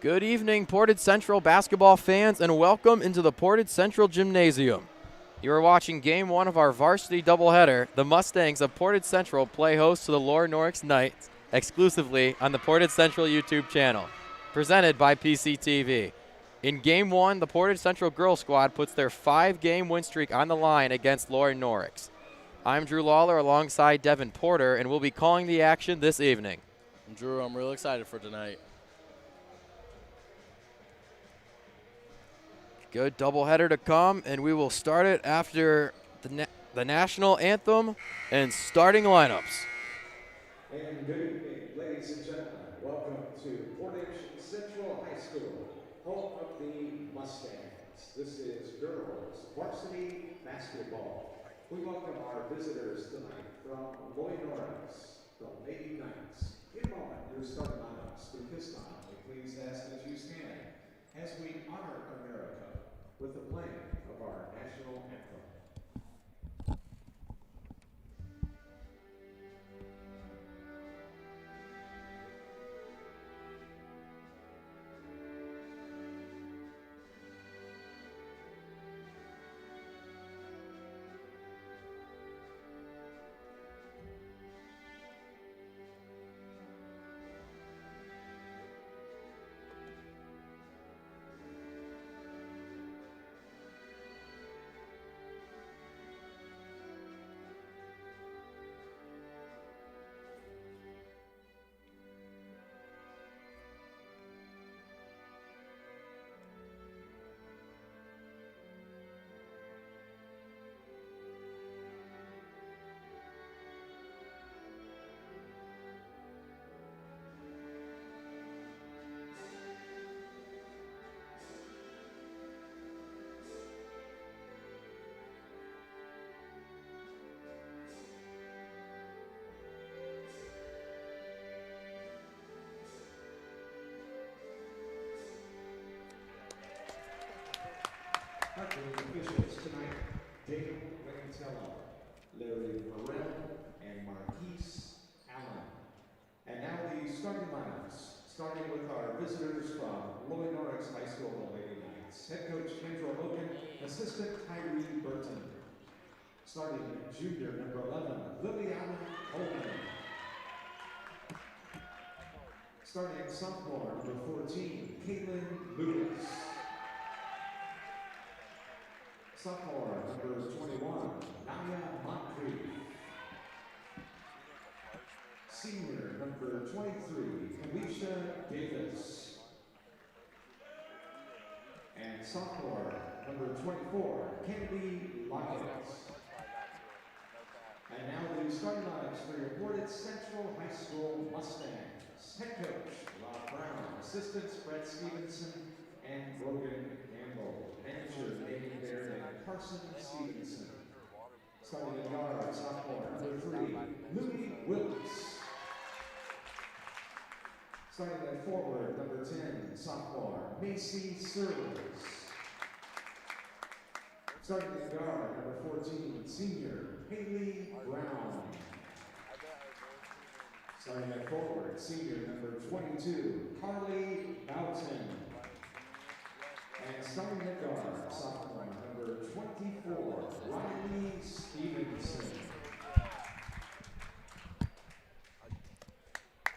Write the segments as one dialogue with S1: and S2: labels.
S1: Good evening, Portage Central basketball fans, and welcome into the Portage Central Gymnasium. You are watching Game 1 of our varsity doubleheader. The Mustangs of Portage Central play host to the Loy Norrix Knights exclusively on the Portage Central YouTube channel, presented by PCTV. In Game 1, the Portage Central girls squad puts their 5-game win streak on the line against Loy Norrix. I'm Drew Lawler alongside Devin Porter, and we'll be calling the action this evening.
S2: Drew, I'm real excited for tonight.
S1: Good doubleheader to come, and we will start it after the national anthem and starting lineups.
S3: And good evening, ladies and gentlemen. Welcome to Portage Central High School, home of the Mustangs. This is girls varsity basketball. We welcome our visitors tonight from Loy Norrix, the Lady Knights. In a moment, your starting lineups. But this time, we please ask that you stand as we honor America with the playing of our national anthem. Officials tonight, David Wayne, Larry Morrell, and Marquise Allen. And now the starting lineups, starting with our visitors from Loy Norrix High School, the Lady Knights. Head coach Kendra Logan, assistant Tyree Burton. Starting junior number 11, Lily Allen Coleman. Starting sophomore number 14, Caitlin Lewis. Sophomore, number 21, Naya Moncrief. Senior, number 23, Alicia Davis. And sophomore, number 24, Kennedy Lockett. And now the starting lineups for your Portage Central High School Mustangs. Head coach, Rob Brown. Assistants, Brett Stevenson and Brogan Campbell. Manager, David Baird and Karsten Stevenson. Starting at guard, sophomore, number 3, Louie Wilkes. Starting at forward, number 10, sophomore, Macy Searles. Starting at guard, number 14, senior, Haley Brown. Starting at forward, senior, number 22, Carly Boughton. And starting at guard, sophomore, number 24, Riley Stevenson.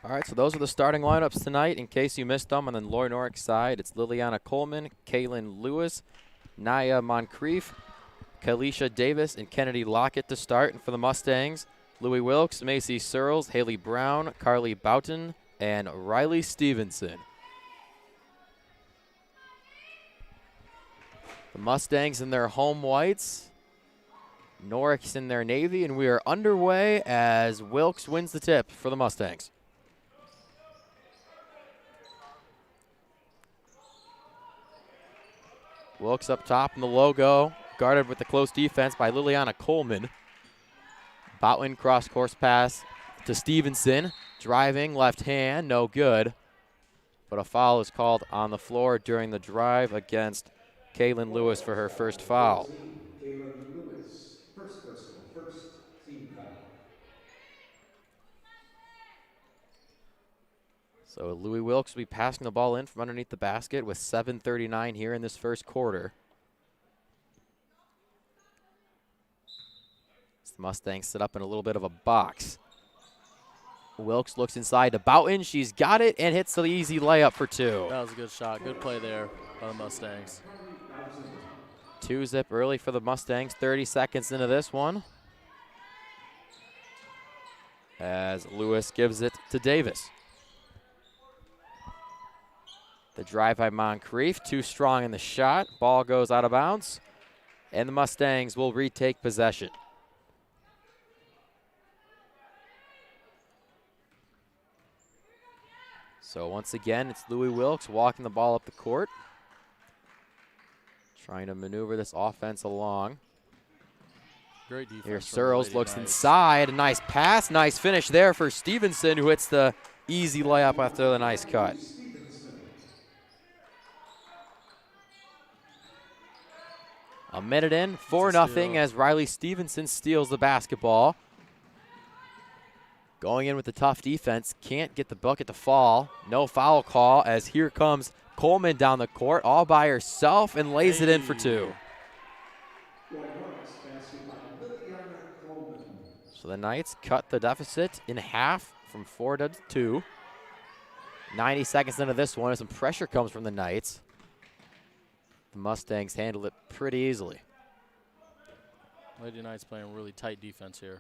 S1: All right, so those are the starting lineups tonight. In case you missed them, on the Loy Norrix side, it's Liliana Coleman, Kaylin Lewis, Naya Moncrief, Kalisha Davis, and Kennedy Lockett to start. And for the Mustangs, Louie Wilkes, Macy Searles, Haley Brown, Carly Boughton, and Riley Stevenson. The Mustangs in their home whites, Norrix in their navy, and we are underway as Wilkes wins the tip for the Mustangs. Wilkes up top in the logo, guarded with the close defense by Liliana Coleman. Boughton cross-course pass to Stevenson, driving left hand, no good. But a foul is called on the floor during the drive against Kaylin Lewis for her first foul.
S3: Kaylin Lewis, first team foul.
S1: So Louis Wilkes will be passing the ball in from underneath the basket with 7:39 here in this first quarter. The Mustangs set up in a little bit of a box. Wilkes looks inside to Boughton. She's got it and hits the easy layup for two.
S2: That was a good shot. Good play there by the Mustangs.
S1: 2-zip early for the Mustangs. 30 seconds into this one. As Lewis gives it to Davis. The drive by Moncrief, too strong in the shot. Ball goes out of bounds, and the Mustangs will retake possession. So once again, it's Louis Wilkes walking the ball up the court, trying to maneuver this offense along.
S2: Great defense.
S1: Here Searles looks inside. A nice pass. Nice finish there for Stevenson, who hits the easy layup after the nice cut. A minute in, 4-0 as Riley Stevenson steals the basketball. Going in with the tough defense, can't get the bucket to fall. No foul call as here comes Coleman down the court all by herself and lays it in for two. So the Knights cut the deficit in half from 4 to 2. 90 seconds into this one as some pressure comes from the Knights. The Mustangs handle it pretty easily.
S2: Lady Knights playing really tight defense here.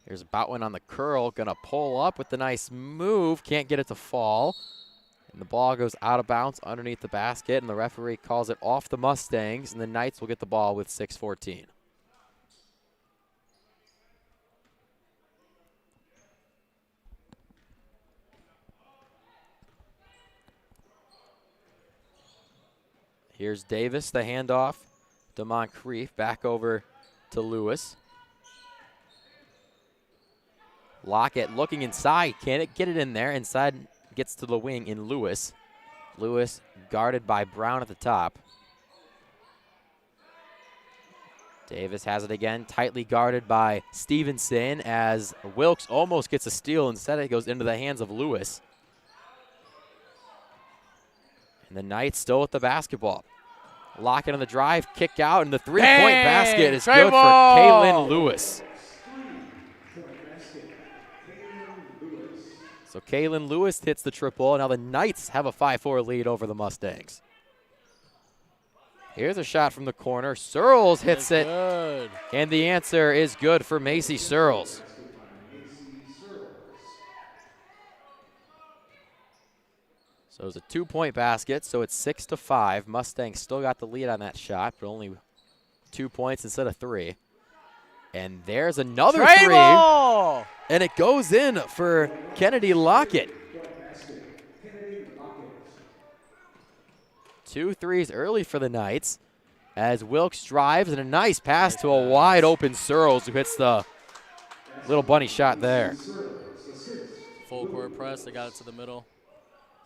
S1: Here's Boutwin on the curl, gonna pull up with the nice move, can't get it to fall. And the ball goes out of bounds underneath the basket, and the referee calls it off the Mustangs, and the Knights will get the ball with 6:14. Here's Davis, the handoff to Moncrief, back over to Lewis. Lockett looking inside, can't get it in there. Inside gets to the wing in Lewis. Lewis guarded by Brown at the top. Davis has it again, tightly guarded by Stevenson as Wilkes almost gets a steal. Instead it goes into the hands of Lewis. And the Knights still with the basketball. Lockett on the drive, kick out, and the three-point basket is good for Kaylin Lewis. So Kaylin Lewis hits the triple, and now the Knights have a 5-4 lead over the Mustangs. Here's a shot from the corner. Searles hits it, and the answer is good for Macy Searles. So it's a 2-point basket, so it's 6-5. Mustangs still got the lead on that shot, but only 2 points instead of 3. And there's another three, and it goes in for Kennedy Lockett. 2 threes early for the Knights as Wilkes drives, and a nice pass to a wide open Searles, who hits the little bunny shot there.
S2: Full court press, they got it to the middle.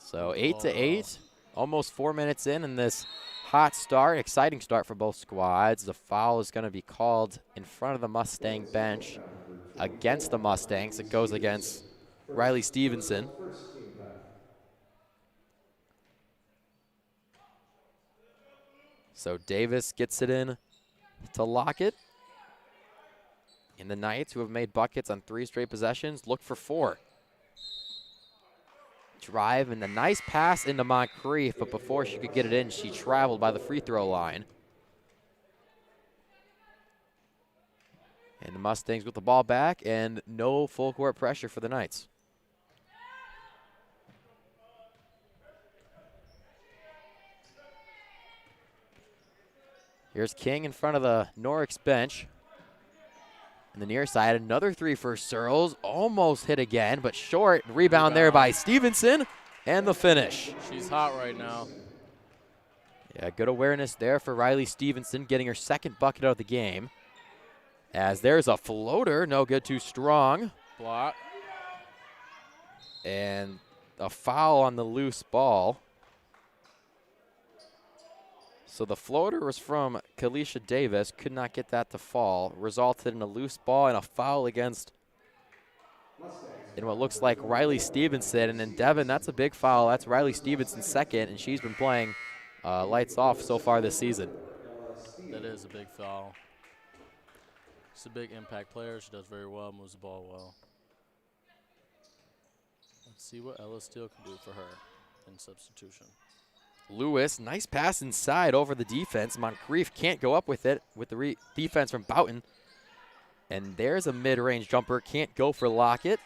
S1: So 8-8, almost 4 minutes in this hot start, exciting start for both squads. The foul is going to be called in front of the Mustang bench against the Mustangs. It goes against Riley Stevenson. So Davis gets it in to Lockett. And the Knights, who have made buckets on 3 straight possessions, look for 4. Drive and a nice pass into Moncrief, but before she could get it in, she traveled by the free throw line. And the Mustangs with the ball back and no full court pressure for the Knights. Here's King in front of the Norrix bench. On the near side, another 3 for Searles. Almost hit again, but short. Rebound there by Stevenson, and the finish.
S2: She's hot right now.
S1: Yeah, good awareness there for Riley Stevenson, getting her second bucket out of the game. As there's a floater, no good, too strong.
S2: Block.
S1: And a foul on the loose ball. So the floater was from Kalisha Davis, could not get that to fall. Resulted in a loose ball and a foul against in what looks like Riley Stevenson. And then Devin, that's a big foul. That's Riley Stevenson's second, and she's been playing lights off so far this season.
S2: That is a big foul. She's a big impact player. She does very well, moves the ball well. Let's see what Ella Steele can do for her in substitution.
S1: Lewis, nice pass inside over the defense. Moncrief can't go up with it with the defense from Boughton. And there's a mid-range jumper, can't go for Lockett.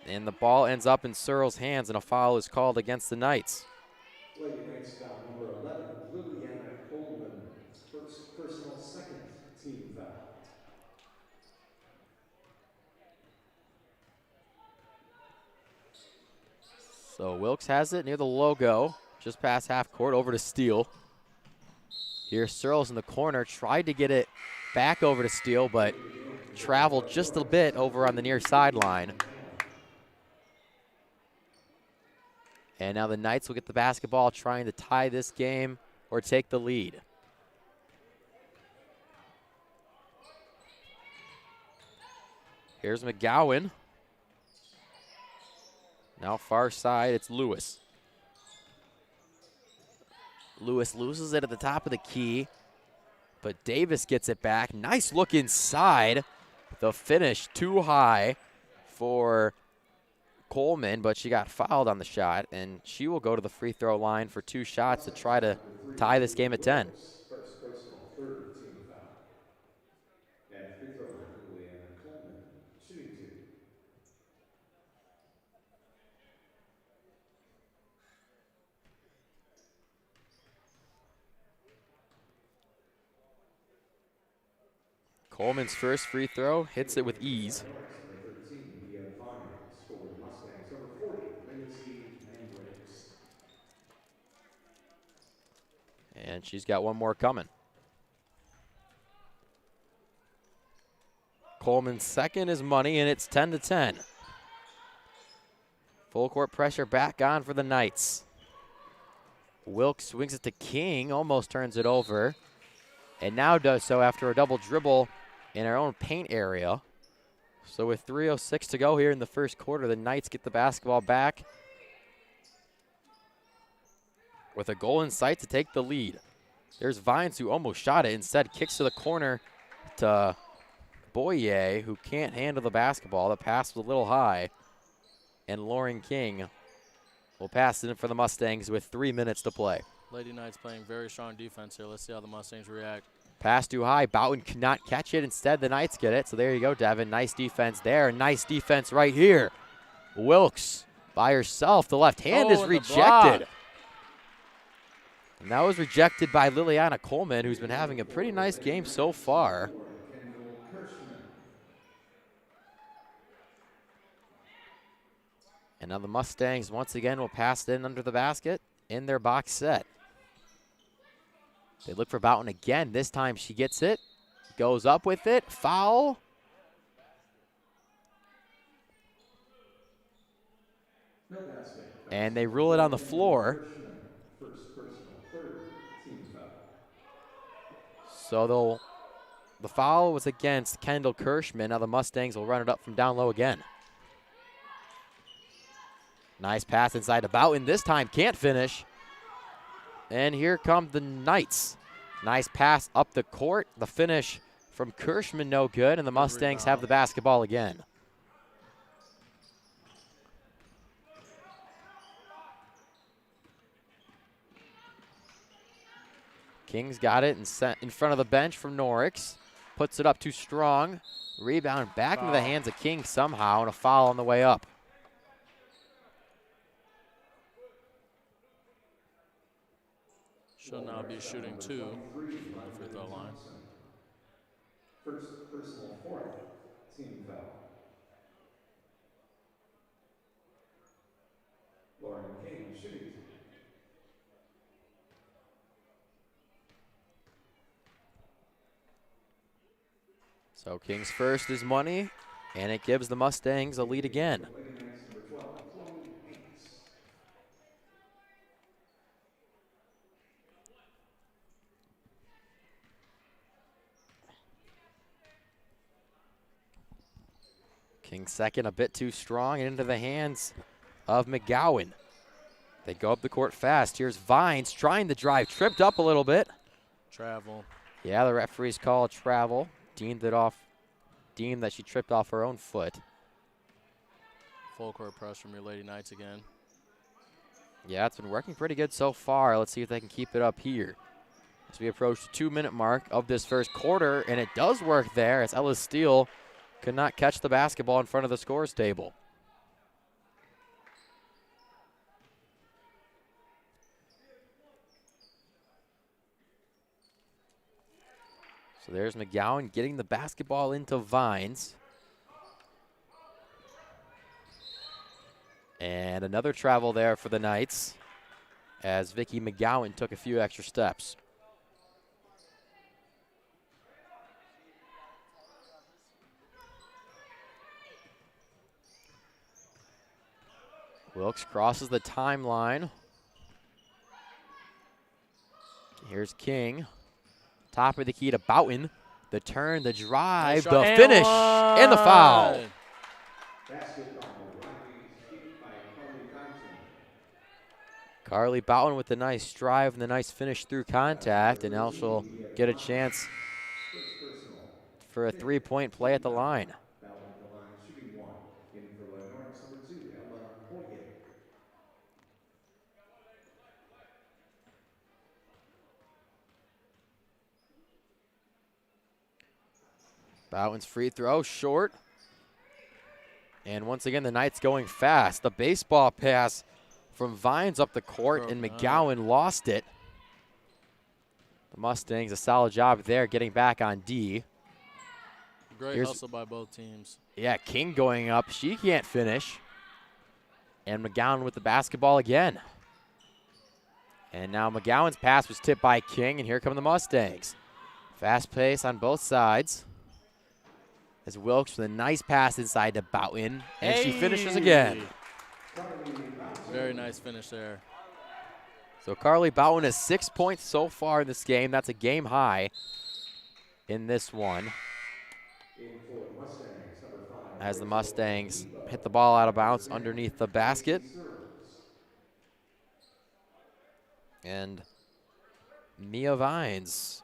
S1: And the ball ends up in Searle's hands, and a foul is called against the Knights.
S3: Lady Knights foul number 11, Liliana Coleman, first personal, second team foul.
S1: So Wilkes has it near the logo, just past half court, over to Steele. Here Searles in the corner, tried to get it back over to Steele, but traveled just a bit over on the near sideline. And now the Knights will get the basketball, trying to tie this game or take the lead. Here's McGowan. Now far side, it's Lewis. Lewis loses it at the top of the key, but Davis gets it back. Nice look inside. The finish too high for Coleman, but she got fouled on the shot, and she will go to the free throw line for 2 shots to try to tie this game at 10.
S3: First personal, third team foul. And free throw line, Liliana Coleman, shooting 2.
S1: Coleman's first free throw, hits it with ease.
S3: Number 13, Via Vines for the Mustangs. Number 40, Lindsay Hendricks.
S1: And she's got one more coming. Coleman's second is money, and it's 10-10. Full court pressure back on for the Knights. Wilkes swings it to King, almost turns it over, and now does so after a double dribble in our own paint area. So with 3:06 to go here in the first quarter, the Knights get the basketball back with a goal in sight to take the lead. There's Vines, who almost shot it, instead kicks to the corner to Boyer, who can't handle the basketball. The pass was a little high, and Lauren King will pass it in for the Mustangs with 3 minutes to play.
S2: Lady Knights playing very strong defense here. Let's see how the Mustangs react.
S1: Pass too high. Boughton cannot catch it. Instead, the Knights get it. So there you go, Devin. Nice defense there. Nice defense right here. Wilkes by herself. The left hand is rejected. And that was rejected by Liliana Coleman, who's been having a pretty nice game so far. And now the Mustangs once again will pass it in under the basket in their box set. They look for Boughton again. This time she gets it, goes up with it, foul. And they rule it on the floor. So the foul was against Kendall Kirschman. Now the Mustangs will run it up from down low again. Nice pass inside to Boughton. This time can't finish. And here come the Knights. Nice pass up the court. The finish from Kirschman no good, and the Mustangs have the basketball again. King's got it and sent in front of the bench from Norrix. Puts it up too strong. Rebound back into the hands of King somehow, and a foul on the way up.
S2: She'll now be shooting 2 on the free throw line.
S3: First personal, fourth team foul. Lauren King shooting 2.
S1: So King's first is money, and it gives the Mustangs a lead again. King second, a bit too strong, and into the hands of McGowan. They go up the court fast. Here's Vines trying to drive, tripped up a little bit.
S2: Travel.
S1: Yeah, the referee's called travel. Deemed that she tripped off her own foot.
S2: Full court press from your Lady Knights again.
S1: Yeah, it's been working pretty good so far. Let's see if they can keep it up here as we approach the 2-minute mark of this first quarter, and it does work there as Ella Steele could not catch the basketball in front of the scores table. So there's McGowan getting the basketball into Vines. And another travel there for the Knights as Vicky McGowan took a few extra steps. Wilkes crosses the timeline. Here's King. Top of the key to Boughton. The turn, the drive, the finish, and the foul. Carly Boughton with the nice drive and the nice finish through contact, and now she'll get a chance for a three-point play at the line. Boughton's free throw, short. And once again, the Knights going fast. The baseball pass from Vines up the court, and McGowan lost it. The Mustangs, a solid job there getting back on D.
S2: Great hustle by both teams.
S1: Yeah, King going up. She can't finish. And McGowan with the basketball again. And now McGowan's pass was tipped by King, and here come the Mustangs. Fast pace on both sides. As Wilkes with a nice pass inside to Boughton, and she finishes again.
S2: Very nice finish there.
S1: So Carly Boughton has 6 points so far in this game. That's a game high in this one. As the Mustangs hit the ball out of bounds underneath the basket. And Mia Vines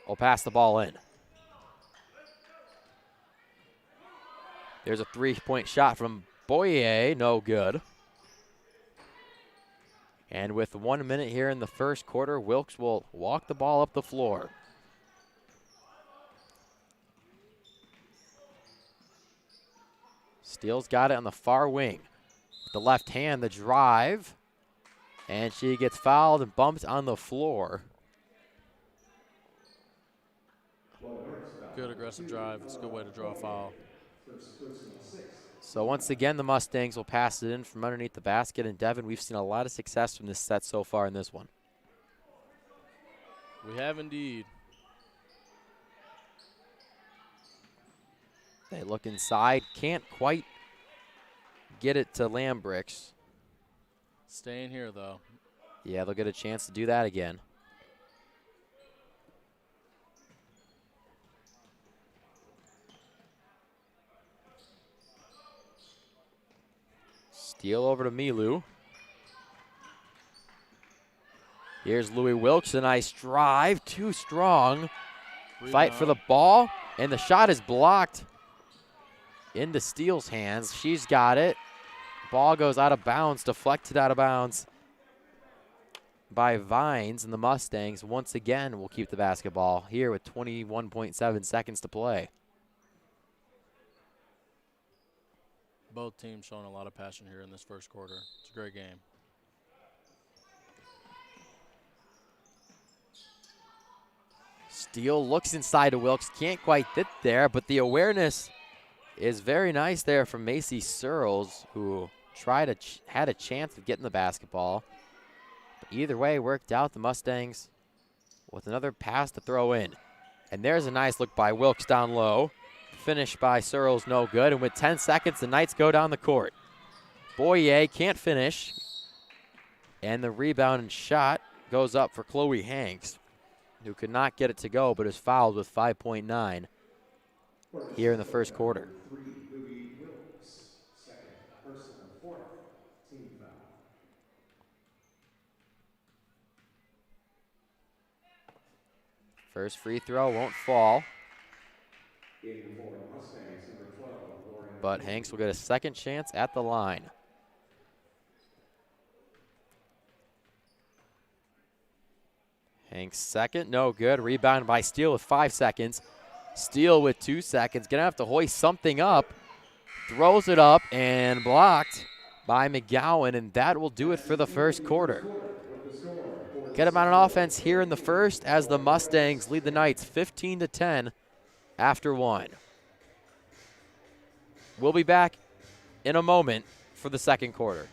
S1: will pass the ball in. There's a three-point shot from Boyer, no good. And with 1 minute here in the first quarter, Wilkes will walk the ball up the floor. Steele's got it on the far wing. With the left hand, the drive. And she gets fouled and bumped on the floor.
S2: Good aggressive drive. It's a good way to draw a foul.
S1: So once again, the Mustangs will pass it in from underneath the basket. And Devin, we've seen a lot of success from this set so far in this one.
S2: We have indeed.
S1: They look inside, can't quite get it to Lambricks.
S2: Staying here, though.
S1: Yeah, they'll get a chance to do that again. Steal over to Milu. Here's Louis Wilkes, a nice drive, too strong.
S2: Rebound.
S1: Fight for the ball, and the shot is blocked into Steele's hands. She's got it. Ball goes out of bounds, deflected out of bounds by Vines, and the Mustangs once again will keep the basketball here with 21.7 seconds to play.
S2: Both teams showing a lot of passion here in this first quarter. It's a great game.
S1: Steele looks inside to Wilkes, can't quite get there, but the awareness is very nice there from Macy Searles, who had a chance of getting the basketball. But either way, worked out. The Mustangs with another pass to throw in. And there's a nice look by Wilkes down low. Finish by Searles, no good. And with 10 seconds, the Knights go down the court. Boyer can't finish. And the rebound and shot goes up for Chloe Hanks, who could not get it to go, but is fouled with 5.9 here in the first quarter. First free throw won't fall.
S3: In for the Mustangs, number 12, Loy
S1: But Hanks will get a second chance at the line. Hanks second, no good. Rebound by Steele with 5 seconds. Steele with 2 seconds. Gonna have to hoist something up. Throws it up and blocked by McGowan, and that will do it for the first quarter. Get him on an offense here in the first as the Mustangs lead the Knights 15-10 after 1. We'll be back in a moment for the second quarter.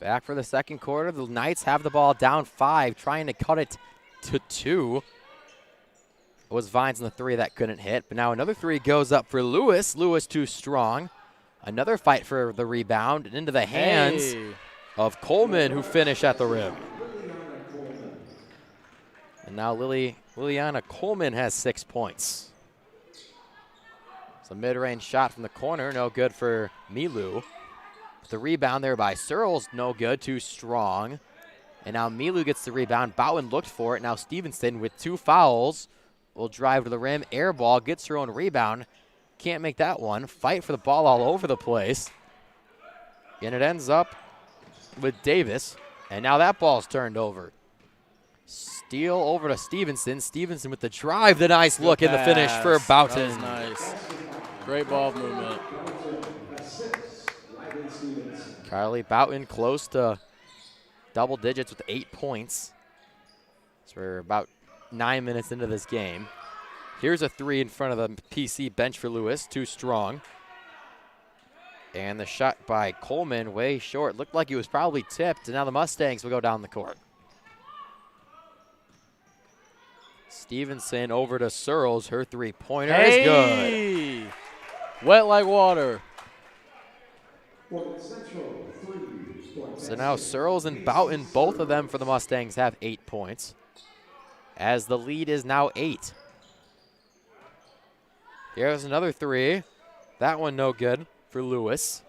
S1: Back for the second quarter. The Knights have the ball down 5, trying to cut it to 2. It was Vines on the 3 that couldn't hit, but now another 3 goes up for Lewis. Lewis too strong. Another fight for the rebound and into the hands of Coleman, who finished at the rim. And now Liliana Coleman has 6 points. It's a mid-range shot from the corner, no good for Milu. The rebound there by Searles, no good, too strong. And now Milu gets the rebound. Bowen looked for it. Now Stevenson with 2 fouls will drive to the rim. Air ball, gets her own rebound. Can't make that one. Fight for the ball all over the place. And it ends up with Davis. And now that ball's turned over. Steal over to Stevenson. Stevenson with the drive. The nice look in the finish for Boughton.
S2: That was nice. Great ball movement.
S1: Carly Boughton close to double digits with 8 points. So we're about 9 minutes into this game. Here's a 3 in front of the PC bench for Lewis, too strong. And the shot by Coleman way short. Looked like he was probably tipped, and now the Mustangs will go down the court. Stevenson over to Searles. Her 3-pointer is good.
S2: Wet like water.
S1: So now Searles and Boughton, both of them for the Mustangs, have 8 points, as the lead is now 8. Here's another 3. That one no good for Lewis.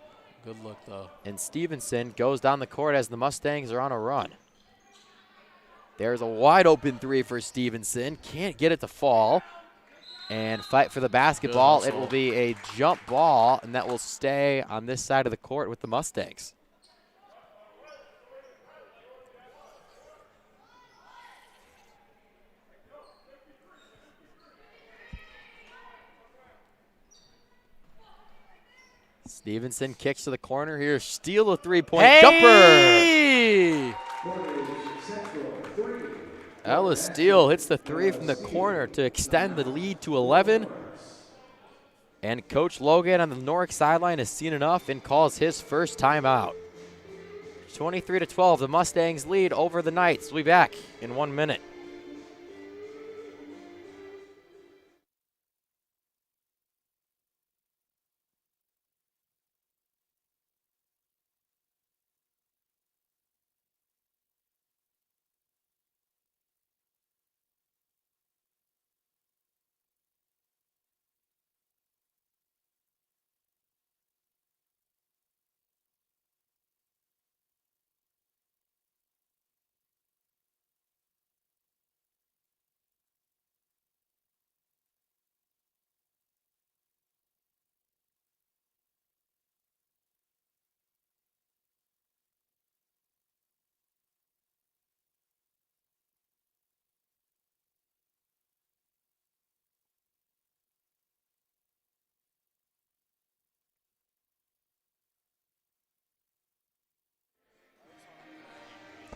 S2: Good look, though.
S1: And Stevenson goes down the court as the Mustangs are on a run. There's a wide open 3 for Stevenson. Can't get it to fall. And fight for the basketball. It will be a jump ball, and that will stay on this side of the court with the Mustangs. Stevenson kicks to the corner here. Steal a 3-point jumper. Ellis Steele hits the 3 from the corner to extend the lead to 11. And Coach Logan on the Norrix sideline has seen enough and calls his first timeout. 23-12, the Mustangs lead over the Knights. We'll be back in 1 minute.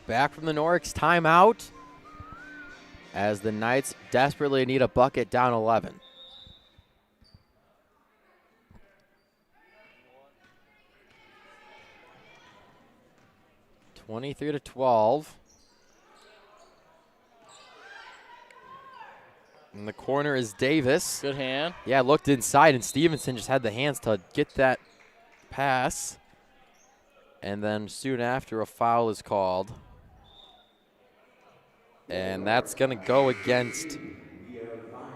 S1: Back from the Norrix timeout as the Knights desperately need a bucket, down 11. (23-12). In the corner is Davis.
S2: Good hand.
S1: Yeah, looked inside, and Stevenson just had the hands to get that pass. And then soon after, a foul is called. And that's going to go against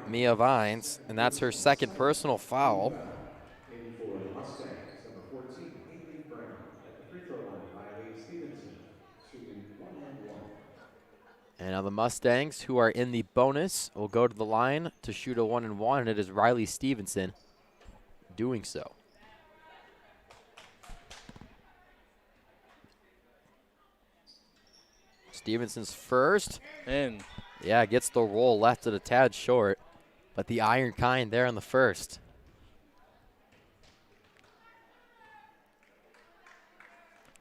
S1: Mia Vines, and that's her second personal foul.
S3: In for the Mustangs, number 14, Haley Brown. At the free throw line, Riley Stevenson, shooting 1 and 1.
S1: And now the Mustangs, who are in the bonus, will go to the line to shoot a 1 and 1, and it is Riley Stevenson doing so. Stevenson's first.
S2: In.
S1: Yeah, gets the roll, left it a tad short, but the iron kind there on the first.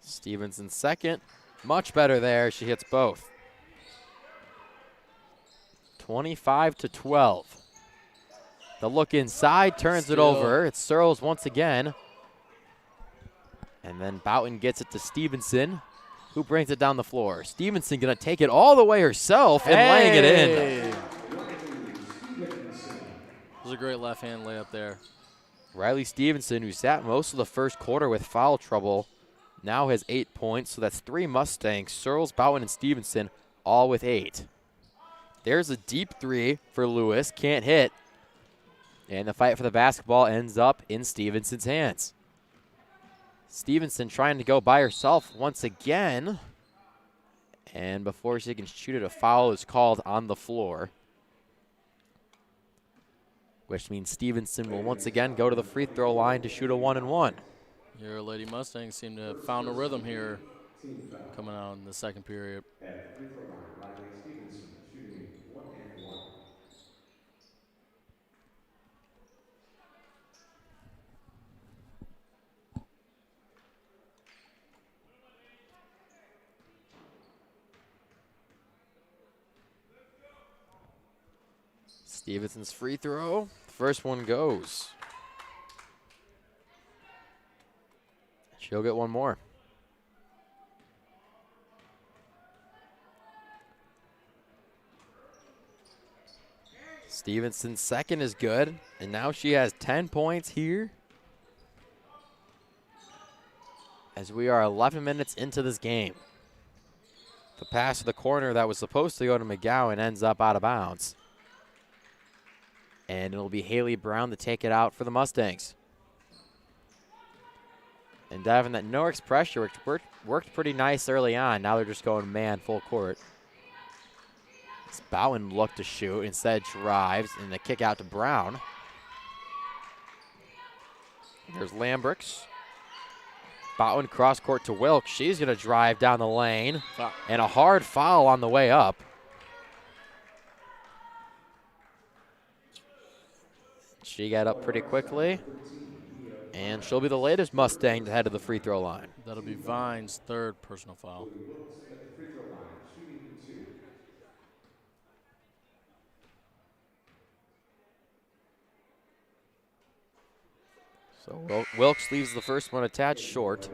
S1: Stevenson's second. Much better there. She hits both. 25-12. The look inside, turns it over. It's Searles once again. And then Boughton gets it to Stevenson, who brings it down the floor. Stevenson going to take it all the way herself and laying it in.
S2: It was a great left-hand layup there.
S1: Riley Stevenson, who sat most of the first quarter with foul trouble, now has 8 points. So that's 3 Mustangs, Searles, Boughton, and Stevenson, all with 8. There's a deep three for Lewis. Can't hit. And the fight for the basketball ends up in Stevenson's hands. Stevenson trying to go by herself once again. And before she can shoot it, a foul is called on the floor, which means Stevenson will once again go to the free throw line to shoot a 1 and 1.
S2: Your Lady Mustangs seem to have found a rhythm here coming out in the second period.
S3: At the free throw line, Riley Stevenson, shooting 1 and 1.
S1: Stevenson's free throw. First one goes. She'll get one more. Stevenson's second is good, and now she has 10 points here as we are 11 minutes into this game. The pass to the corner that was supposed to go to McGowan ends up out of bounds. And it'll be Haley Brown to take it out for the Mustangs. And Devin, that Norrix pressure worked pretty nice early on. Now they're just going man full court. Boughton looked to shoot, instead drives, and the kick out to Brown. There's Lambrix. Boughton cross court to Wilkes. She's going to drive down the lane. And a hard foul on the way up. She got up pretty quickly, and she'll be the latest Mustang to head to the free throw line.
S2: That'll be Vine's third personal foul.
S1: So Wilkes leaves the first one a tad short.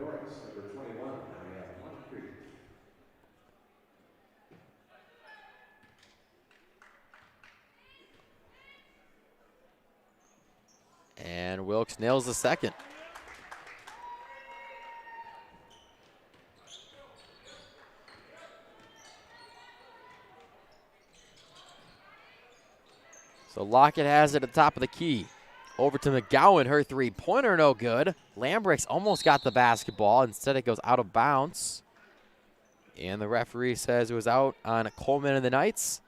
S1: And Wilkes nails the second. So Lockett has it at the top of the key. Over to McGowan, her three-pointer no good. Lambrix almost got the basketball. Instead it goes out of bounds. And the referee says it was out on Coleman and the Knights.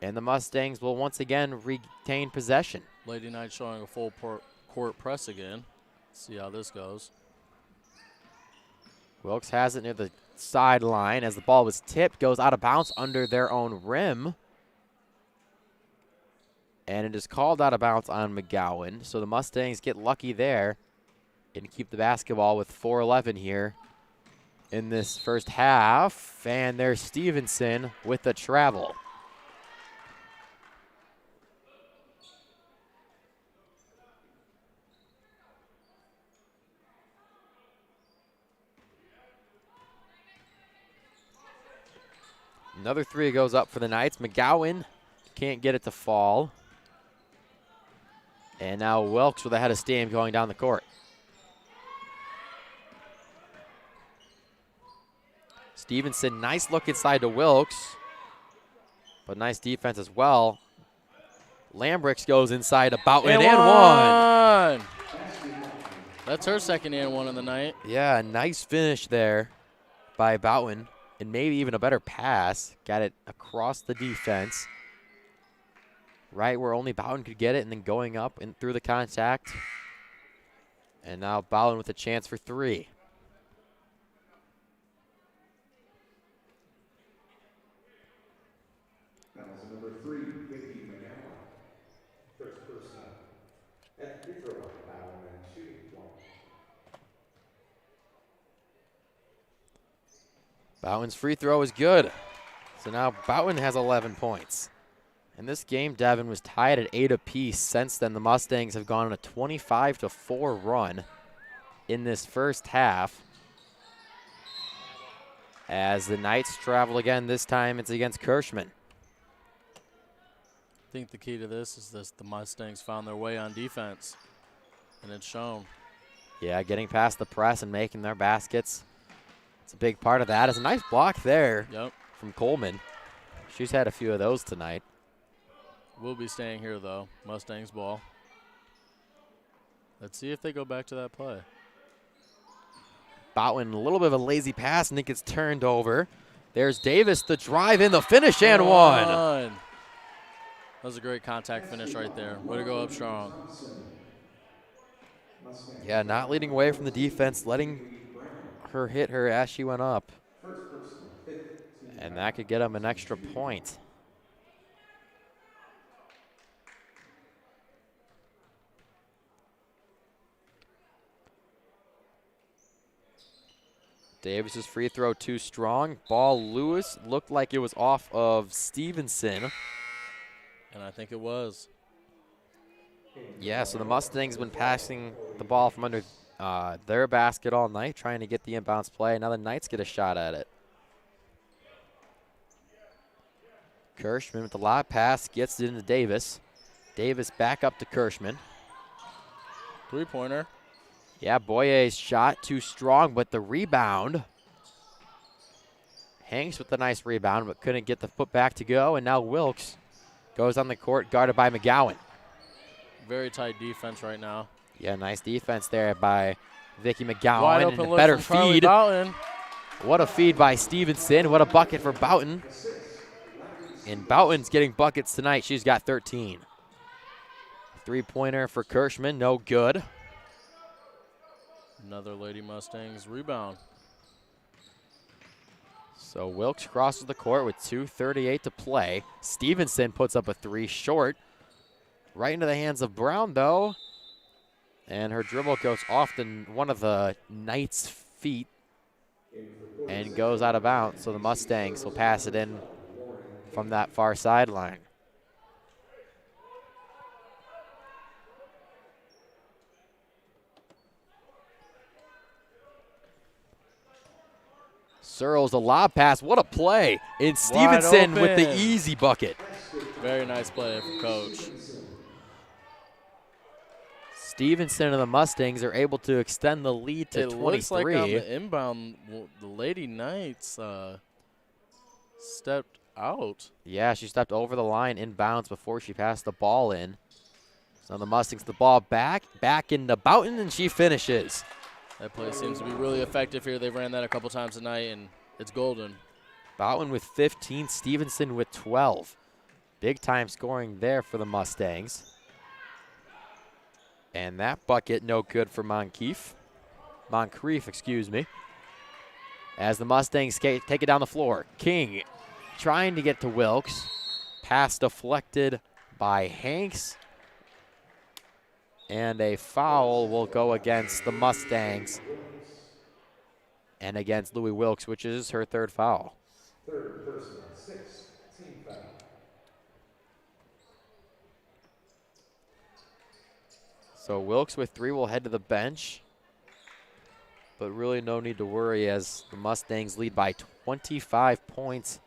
S1: And the Mustangs will once again retain possession.
S2: Lady Knights showing a full court press again. See how this goes.
S1: Wilkes has it near the sideline as the ball was tipped, goes out of bounds under their own rim. And it is called out of bounds on McGowan. So the Mustangs get lucky there and keep the basketball with 4:11 here in this first half. And there's Stevenson with the travel. Another three goes up for the Knights. McGowan can't get it to fall. And now Wilkes with a head of steam going down the court. Stevenson, nice look inside to Wilkes, but nice defense as well. Lambrix goes inside to Boughton and one.
S2: That's her second and one of the night.
S1: Yeah, nice finish there by Boughton, and maybe even a better pass. Got it across the defense, right where only Boughton could get it, and then going up and through the contact. And now Boughton with a chance for three. Boughton's free throw is good. So now Boughton has 11 points. And this game, Devin, was tied at 8 apiece. Since then, the Mustangs have gone on a 25-4 run in this first half. As the Knights travel again, this time it's against Kirschman.
S2: I think the key to this is the Mustangs found their way on defense, and it's shown.
S1: Yeah, getting past the press and making their baskets. It's a big part of that. It's a nice block there from Coleman. She's had a few of those tonight.
S2: We'll be staying here, though. Mustangs ball. Let's see if they go back to that play.
S1: Boughton, a little bit of a lazy pass, and it gets turned over. There's Davis, the drive in, the finish, and one.
S2: That was a great contact finish right there. Way to go up strong.
S1: Yeah, not leading away from the defense, letting her hit her as she went up. And that could get them an extra point. Davis's free throw too strong. Ball Lewis looked like it was off of Stevenson.
S2: And I think it was.
S1: Yeah, so the Mustangs have been passing the ball from under their basket all night, trying to get the inbounds play. Now the Knights get a shot at it. Kirschman with the lob pass, gets it into Davis. Davis back up to Kirschman.
S2: Three-pointer.
S1: Yeah, Boye's shot too strong, but the rebound. Hanks with the nice rebound, but couldn't get the putback to go. And now Wilkes goes on the court, guarded by McGowan.
S2: Very tight defense right now.
S1: Yeah, nice defense there by Vicky McGowan.
S2: Wide open
S1: and a
S2: look
S1: better
S2: from Carly
S1: feed.
S2: Boughton.
S1: What a feed by Stevenson. What a bucket for Boughton. And Boughton's getting buckets tonight. She's got 13. Three-pointer for Kirschman, no good.
S2: Another Lady Mustangs rebound.
S1: So Wilkes crosses the court with 2:38 to play. Stevenson puts up a three short. Right into the hands of Brown, though. And her dribble goes off one of the Knights' feet and goes out of bounds. So the Mustangs will pass it in from that far sideline. Searles, the lob pass. What a play. And Stevenson with the easy bucket.
S2: Very nice play from Coach.
S1: Stevenson and the Mustangs are able to extend the lead to 23.
S2: It looks like on the inbound, the Lady Knights stepped out.
S1: Yeah, she stepped over the line inbounds before she passed the ball in. So the Mustangs the ball back into Boughton, and she finishes.
S2: That play seems to be really effective here. They've ran that a couple times tonight, and it's golden.
S1: Boughton with 15, Stevenson with 12. Big time scoring there for the Mustangs. And that bucket no good for Moncrief, excuse me. As the Mustangs take it down the floor. King trying to get to Wilkes. Pass deflected by Hanks. And a foul will go against the Mustangs. and against Louie Wilkes, which is her third foul.
S3: Third personal, 6th team foul.
S1: So Wilkes with 3 will head to the bench, but really no need to worry as the Mustangs lead by 25 points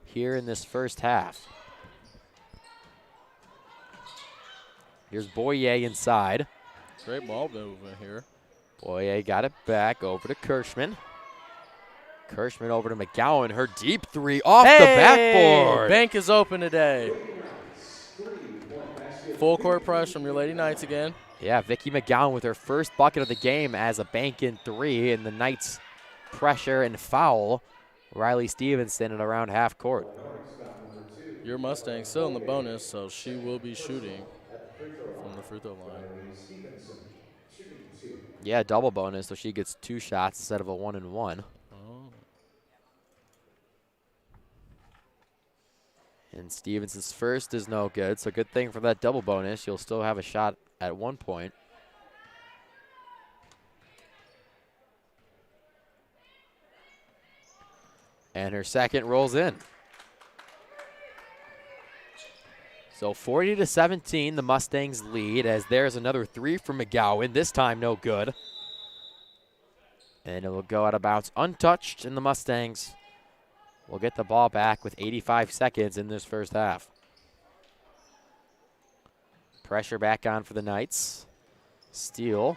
S1: here in this first half. Here's Boyer inside.
S2: Great ball movement here.
S1: Boyer got it back over to Kirschman. Kirschman over to McGowan. Her deep 3 off the backboard.
S2: Bank is open today. Full court press from your Lady Knights again.
S1: Yeah, Vicky McGowan with her first bucket of the game as a bank in 3, and the Knights pressure and foul Riley Stevenson at around half court.
S2: Your Mustang still in the bonus, so she will be shooting from the free throw line.
S1: Yeah, double bonus, so she gets 2 shots instead of a 1-and-1.
S2: Oh.
S1: And Stevenson's first is no good, so good thing for that double bonus. You'll still have a shot at 1 point. And her second rolls in. So 40-17, the Mustangs lead as there's another 3 from McGowan, this time no good. And it will go out of bounds untouched, and the Mustangs will get the ball back with 85 seconds in this first half. Pressure back on for the Knights. Steele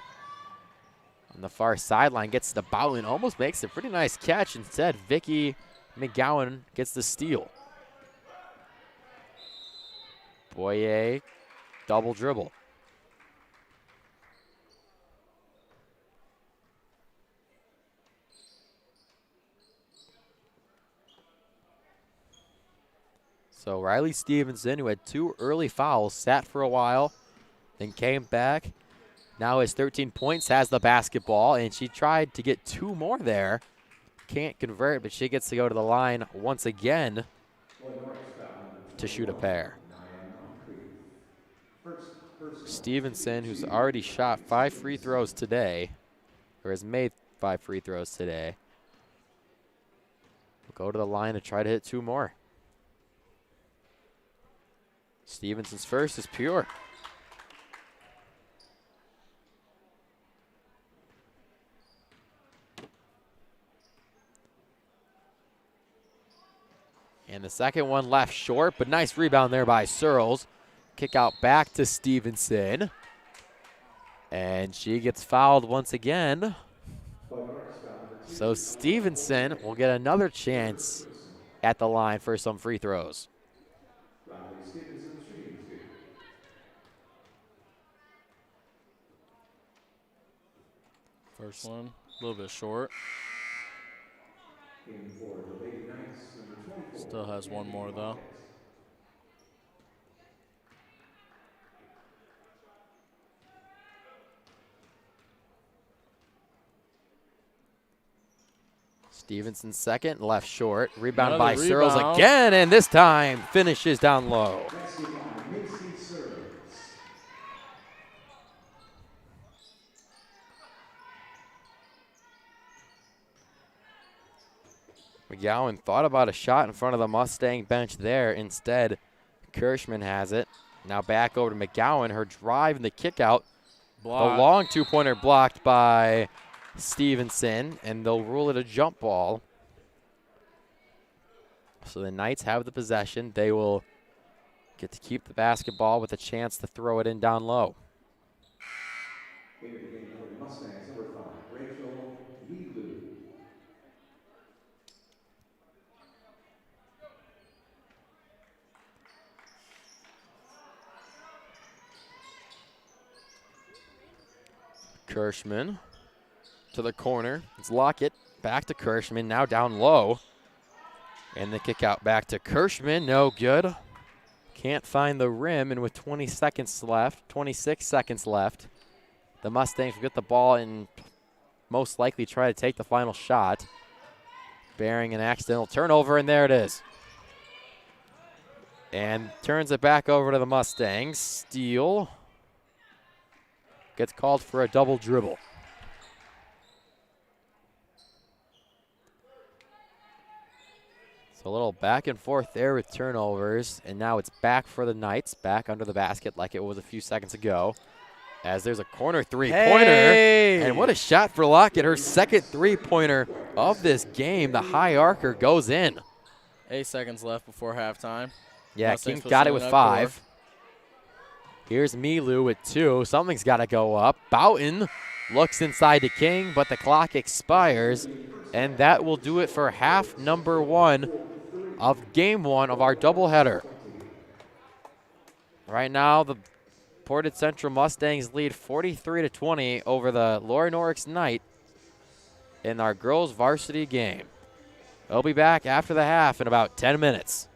S1: on the far sideline gets the bow and almost makes a pretty nice catch. Instead, Vicky McGowan gets the steal. Boyer, double dribble. So Riley Stevenson, who had 2 early fouls, sat for a while, then came back. Now has 13 points, has the basketball, and she tried to get 2 more there. Can't convert, but she gets to go to the line once again to shoot a pair. Stevenson, who's already shot 5 free throws today, or has made 5 free throws today, will go to the line to try to hit 2 more. Stevenson's first is pure. And the second one left short, but nice rebound there by Searles. Kick out back to Stevenson. And she gets fouled once again. So Stevenson will get another chance at the line for some free throws.
S2: First one, a little bit short. Still has 1 more though.
S1: Stevenson second, left short. Rebound by
S2: Another
S1: Searles
S2: rebound.
S1: again, and this time finishes down low. McGowan thought about a shot in front of the Mustang bench there. Instead, Kirschman has it. Now back over to McGowan. Her drive and the kick out.
S2: Block.
S1: The long 2-pointer blocked by Stevenson, and they'll rule it a jump ball. So the Knights have the possession. They will get to keep the basketball with a chance to throw it in down low. Kirschman to the corner. It's Lockett. Back to Kirschman. Now down low. And the kick out back to Kirschman. No good. Can't find the rim. And with 26 seconds left, the Mustangs will get the ball and most likely try to take the final shot. Bearing an accidental turnover, and there it is. And turns it back over to the Mustangs. Steele gets called for a double dribble. So a little back and forth there with turnovers, and now it's back for the Knights, back under the basket like it was a few seconds ago. As there's a corner three-pointer, and what a shot for Lockett, her second three-pointer of this game. The high arcer goes in.
S2: 8 seconds left before halftime.
S1: Yeah,
S2: Mustangs
S1: King got it with
S2: pursuing that
S1: 5.
S2: core.
S1: Here's Milu with 2. Something's got to go up. Boughton looks inside to King, but the clock expires, and that will do it for half number 1 of game 1 of our doubleheader. Right now, the Portage Central Mustangs lead 43-20 over the Loy Norrix Knights in our girls varsity game. We'll be back after the half in about 10 minutes.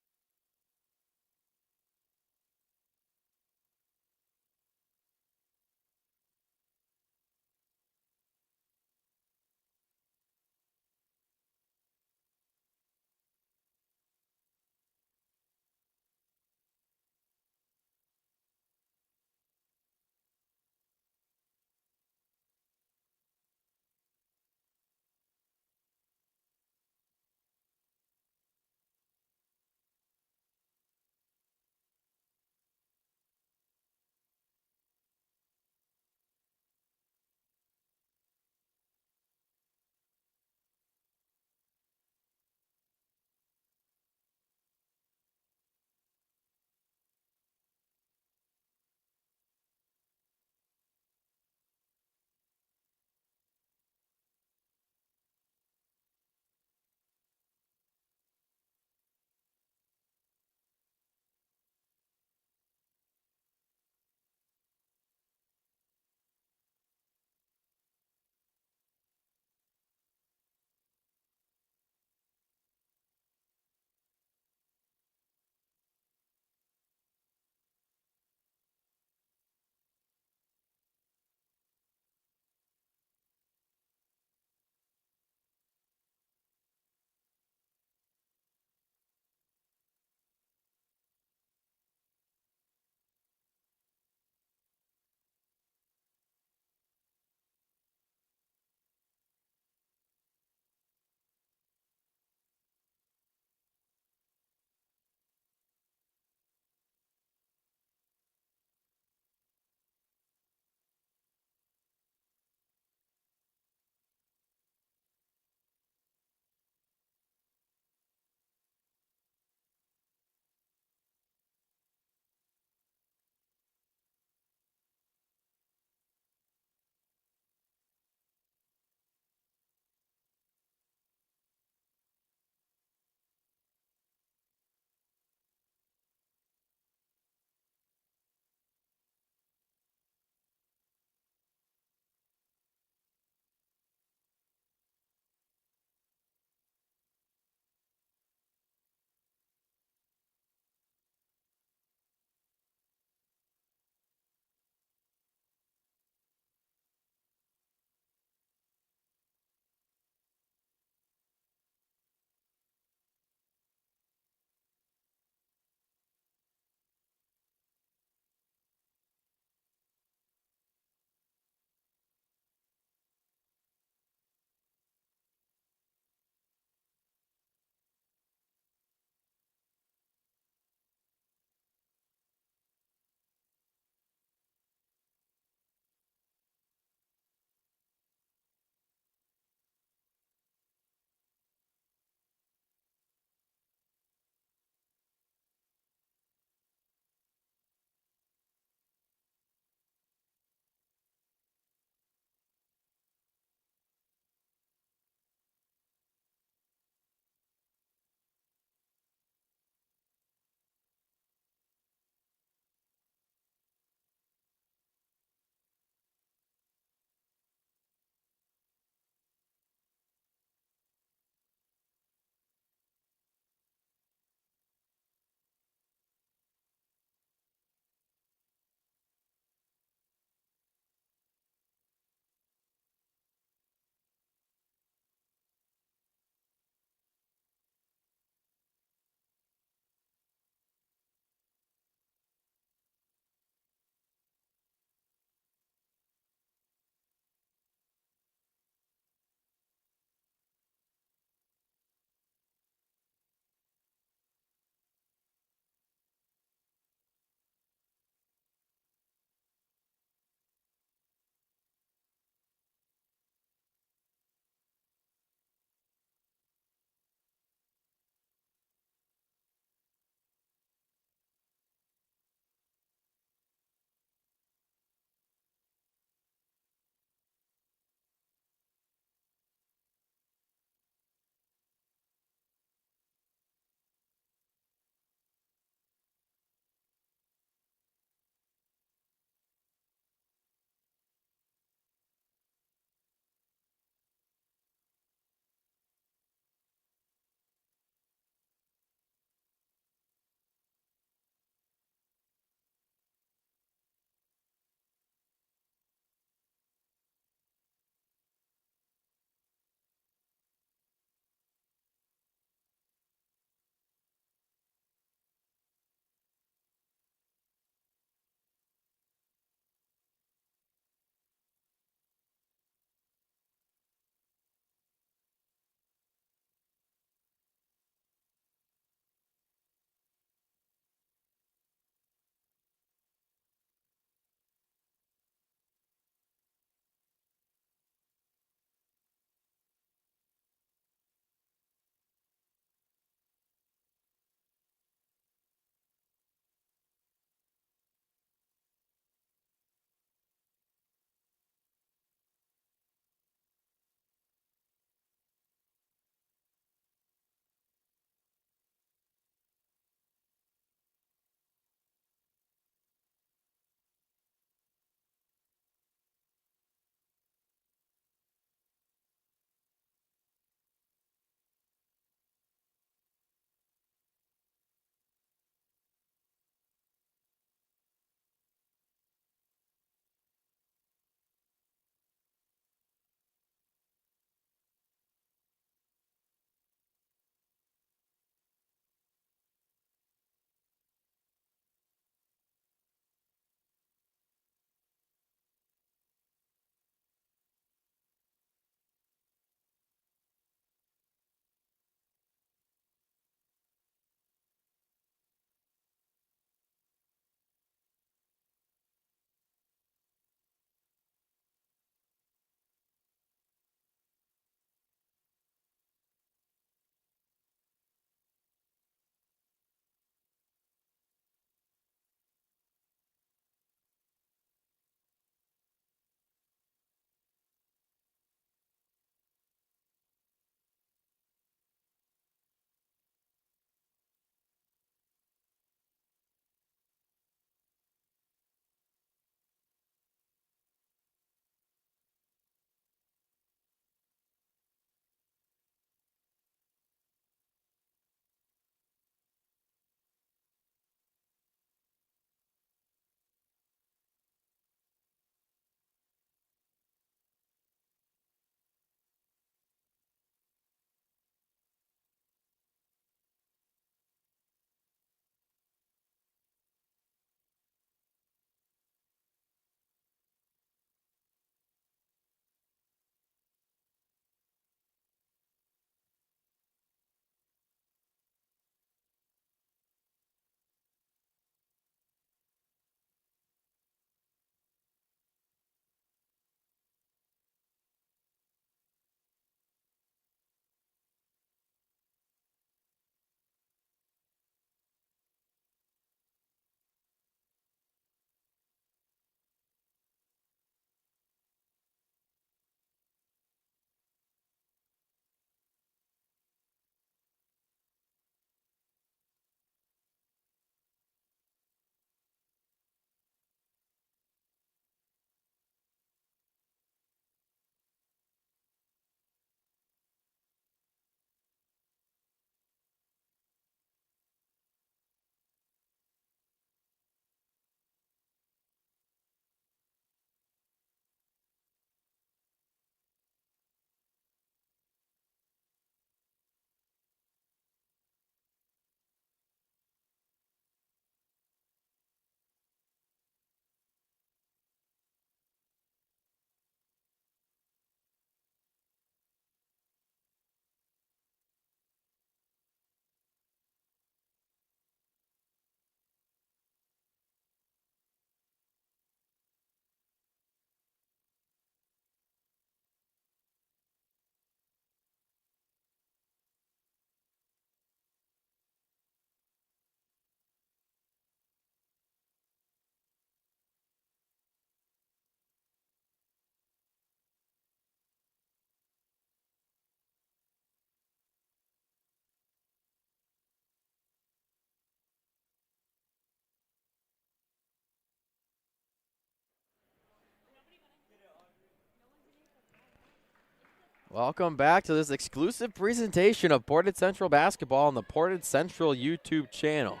S1: Welcome back to this exclusive presentation of Portage Central basketball on the Portage Central YouTube channel.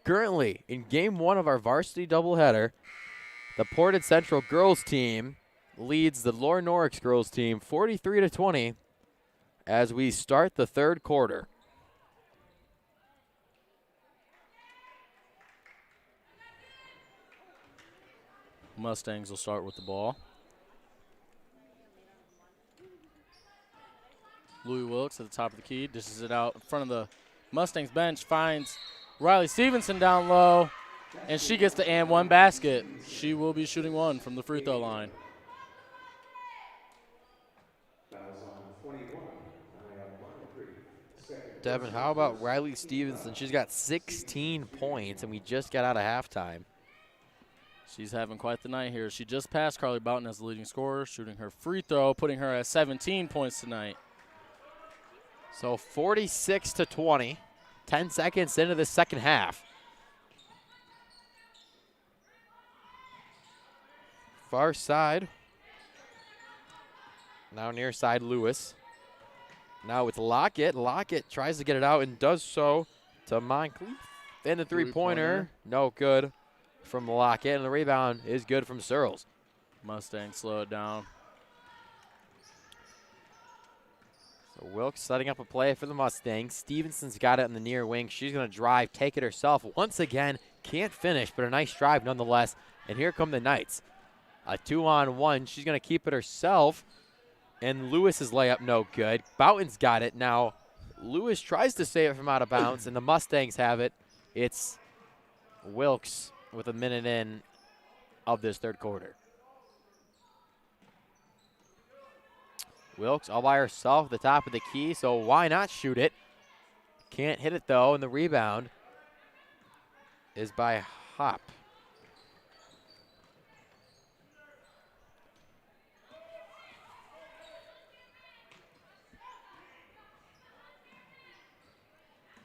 S1: Currently, in Game 1 of our varsity doubleheader, the Portage Central girls team leads the Loy Norrix girls team 43-20 as we start the third quarter.
S2: Mustangs will start with the ball. Louis Wilkes at the top of the key, dishes it out in front of the Mustangs bench, finds Riley Stevenson down low, and she gets the and one basket. She will be shooting one from the free throw line.
S1: Devin, how about Riley Stevenson? She's got 16 points, and we just got out of halftime.
S2: She's having quite the night here. She just passed Carly Boughton as the leading scorer, shooting her free throw, putting her at 17 points tonight.
S1: So 46-20, 10 seconds into the second half. Far side. Now near side Lewis. Now it's Lockett. Lockett tries to get it out and does so to Moncrief. And the three-pointer, no good from Lockett. And the rebound is good from Searles.
S2: Mustangs slow it down.
S1: So Wilkes setting up a play for the Mustangs. Stevenson's got it in the near wing. She's going to drive, take it herself. Once again, can't finish, but a nice drive nonetheless. And here come the Knights. A 2-on-1. She's going to keep it herself. And Lewis's layup no good. Boughton's got it. Now Lewis tries to save it from out of bounds, and the Mustangs have it. It's Wilkes with a minute in of this third quarter. Wilkes all by herself at the top of the key, so why not shoot it? Can't hit it, though, and the rebound is by Hop.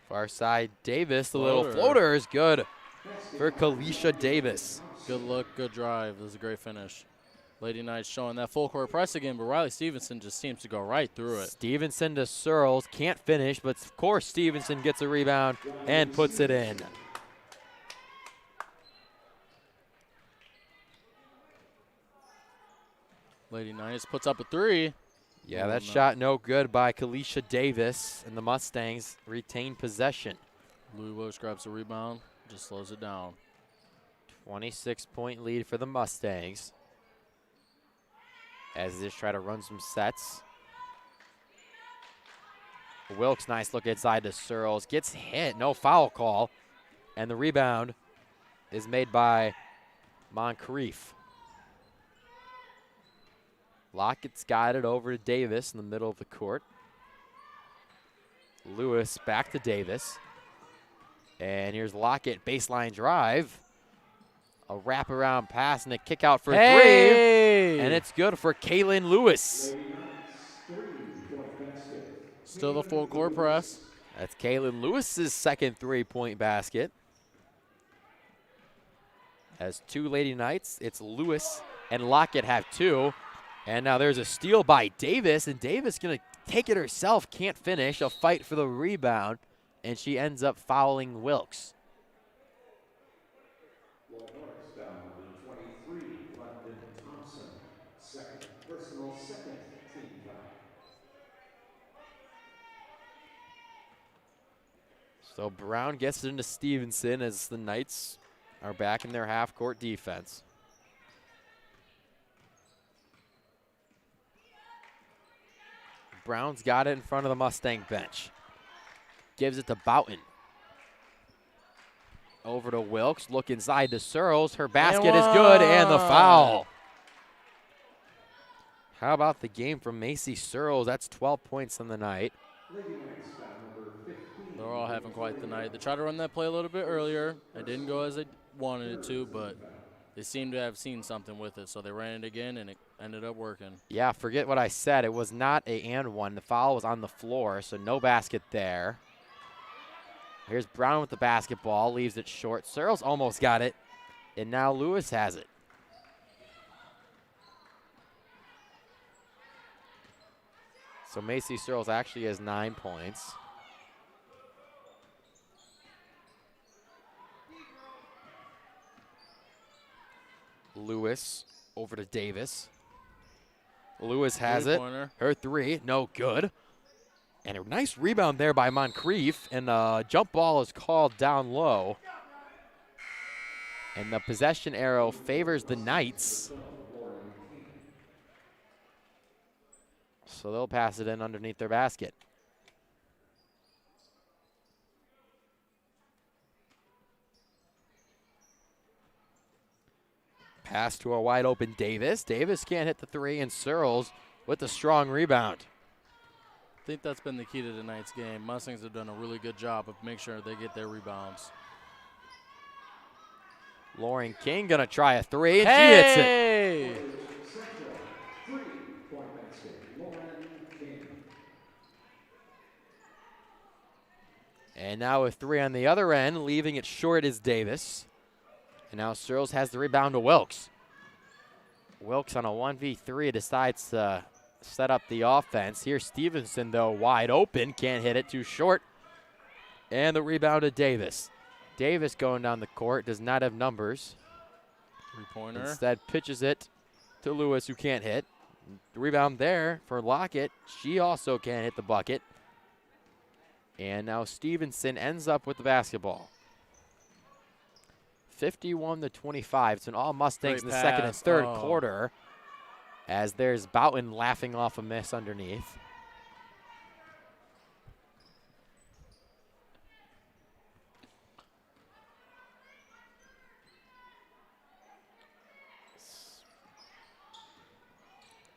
S1: Far side, Davis, the little floater is good for Kalisha Davis.
S2: Good look, good drive. This is a great finish. Lady Knights showing that full court press again, but Riley Stevenson just seems to go right through it.
S1: Stevenson to Searles, can't finish, but of course Stevenson gets a rebound and puts it in.
S2: Lady Knights puts up a three.
S1: Yeah, that shot no good by Kalisha Davis, and the Mustangs retain possession.
S2: Louis Wilkes grabs the rebound, just slows it down.
S1: 26-point lead for the Mustangs as they just try to run some sets. Wilkes, nice look inside to Searles. Gets hit, no foul call. And the rebound is made by Moncrief. Lockett's got it over to Davis in the middle of the court. Lewis back to Davis. And here's Lockett, baseline drive. A wraparound pass and a kick out for three. And it's good for Kaylin Lewis.
S2: Still the full court press.
S1: That's Kaylin Lewis's second three-point basket. As two Lady Knights, it's Lewis and Lockett have two. And now there's a steal by Davis, and Davis going to take it herself, can't finish. A fight for the rebound, and she ends up fouling Wilkes. So Brown gets it into Stevenson as the Knights are back in their half-court defense. Brown's got it in front of the Mustang bench. Gives it to Boughton. Over to Wilkes. Look inside to Searles. Her basket is good, and the foul. How about the game from Macy Searles? That's 12 points on the night.
S2: They're all having quite the night. They tried to run that play a little bit earlier. It didn't go as they wanted it to, but they seem to have seen something with it, so they ran it again, and it ended up working.
S1: Yeah, forget what I said. It was not a and one. The foul was on the floor, so no basket there. Here's Brown with the basketball, leaves it short. Searles almost got it, and now Lewis has it. So Macy Searles actually has 9 points. Lewis over to Davis. Lewis has it. Her 3, no good. And a nice rebound there by Moncrief, and a jump ball is called down low. And the possession arrow favors the Knights. So they'll pass it in underneath their basket. Pass to a wide open Davis. Davis can't hit the 3, and Searles with the strong rebound.
S2: I think that's been the key to tonight's game. Mustangs have done a really good job of making sure they get their rebounds.
S1: Lauren King gonna try a 3, and she hits it. And now a 3 on the other end, leaving it short is Davis. And now Searles has the rebound to Wilkes. Wilkes on a 1v3 decides to set up the offense. Here's Stevenson, though, wide open. Can't hit it, too short. And the rebound to Davis. Davis going down the court, does not have numbers.
S2: Three-pointer.
S1: Instead pitches it to Lewis, who can't hit. The rebound there for Lockett. She also can't hit the bucket. And now Stevenson ends up with the basketball. 51-25. It's an all Mustangs in the second and third quarter, as there's Boughton laughing off a miss underneath.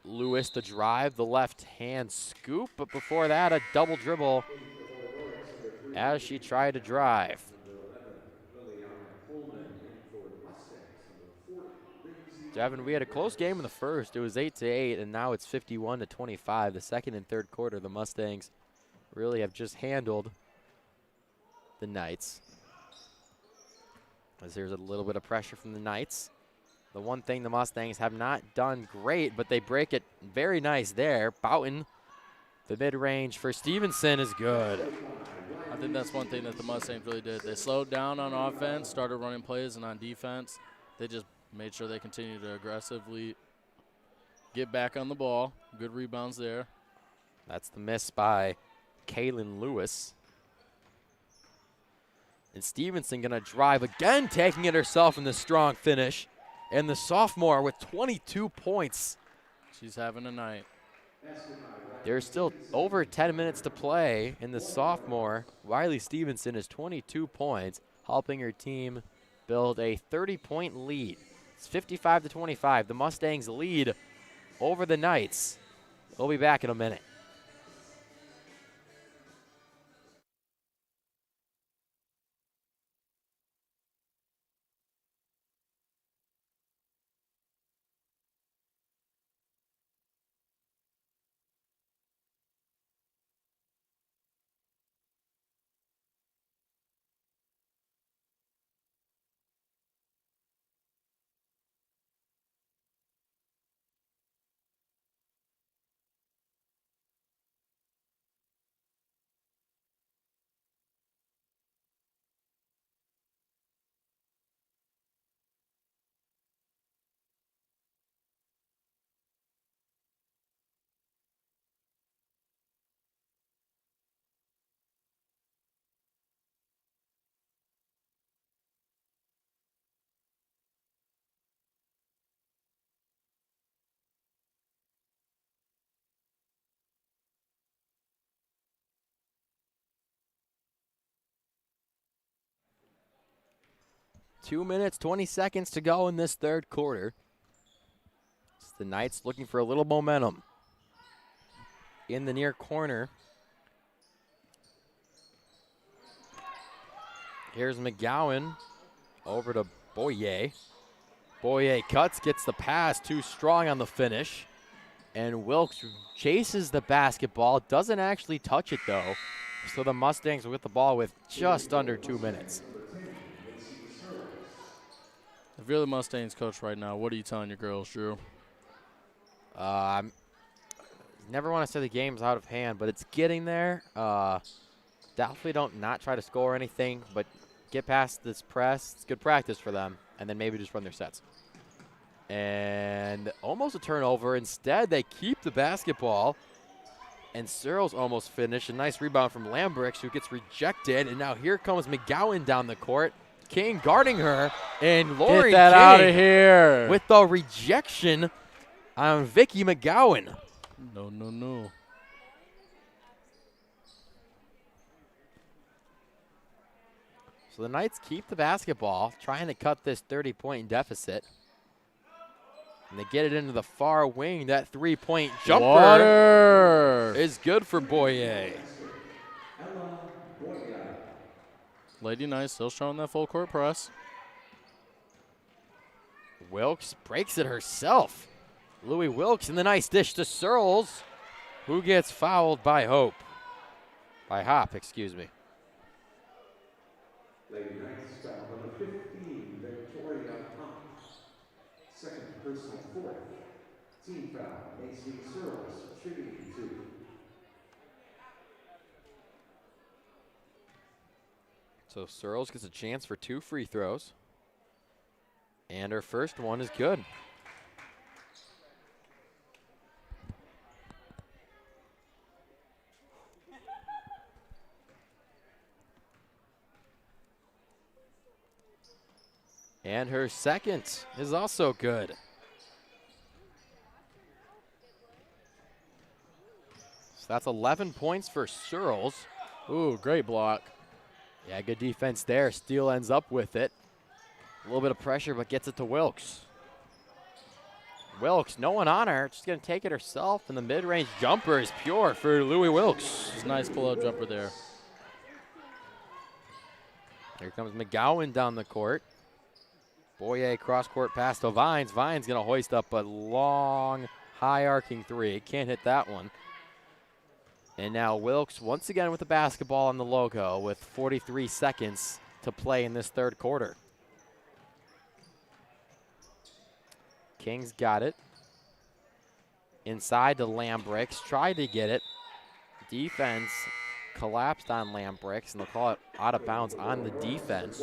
S1: Lewis the drive, the left hand scoop, but before that a double dribble as she tried to drive. Devin, we had a close game in the first. It was 8-8, and now it's 51-25. The second and third quarter, the Mustangs really have just handled the Knights. As there's a little bit of pressure from the Knights. The one thing the Mustangs have not done great, but they break it very nice there. Boughton, the mid-range for Stevenson is good.
S2: I think that's one thing that the Mustangs really did. They slowed down on offense, started running plays, and on defense, they just made sure they continue to aggressively get back on the ball. Good rebounds there.
S1: That's the miss by Kaylin Lewis. And Stevenson gonna drive again, taking it herself in the strong finish. And the sophomore with 22 points.
S2: She's having a night.
S1: There's still over 10 minutes to play, and the sophomore, Riley Stevenson, is 22 points, helping her team build a 30-point lead. It's 55-25. The Mustangs lead over the Knights. We'll be back in a minute. Two minutes, 20 seconds to go in this third quarter. It's the Knights looking for a little momentum. In the near corner, here's McGowan over to Boyer. Boyer cuts, gets the pass, too strong on the finish. And Wilkes chases the basketball, doesn't actually touch it though. So the Mustangs with the ball with just under 2 minutes.
S2: If you're the Mustangs coach right now, what are you telling your girls, Drew?
S1: never want to say the game's out of hand, but it's getting there. Definitely don't not try to score anything, but get past this press. It's good practice for them, and then maybe just run their sets. And almost a turnover. Instead, they keep the basketball, and Searles almost finished. A nice rebound from Lambrix, who gets rejected, and now here comes McGowan down the court. King guarding her, and Lori
S2: Get that
S1: King
S2: out of here.
S1: with the rejection on Vicky McGowan.
S2: No, no, no.
S1: So the Knights keep the basketball, trying to cut this 30-point deficit. And they get it into the far wing. That three-point jumper
S2: Water.
S1: is good for Boyer.
S2: Lady Knights still showing that full court press.
S1: Wilkes breaks it herself. Louie Wilkes in the nice dish to Searles, who gets fouled by Hop, excuse me.
S3: Lady Knights foul number 15, Victoria Hop. Second personal fourth. Team foul, Macy Searles, shooting 2.
S1: So Searles gets a chance for 2 free throws. And her first one is good. And her second is also good. So that's 11 points for Searles.
S2: Ooh, great block.
S1: Yeah, good defense there. Steele ends up with it. A little bit of pressure, but gets it to Wilkes. Wilkes, no one on her. She's going to take it herself, and the mid-range jumper is pure for Louie Wilkes.
S2: It's a nice pull-up jumper there.
S1: Here comes McGowan down the court. Boyer cross-court pass to Vines. Vines going to hoist up a long, high-arcing three. Can't hit that one. And now Wilkes once again with the basketball on the logo with 43 seconds to play in this third quarter. King's got it. Inside to Lambrix. Tried to get it. Defense collapsed on Lambrix, and they'll call it out of bounds on the defense.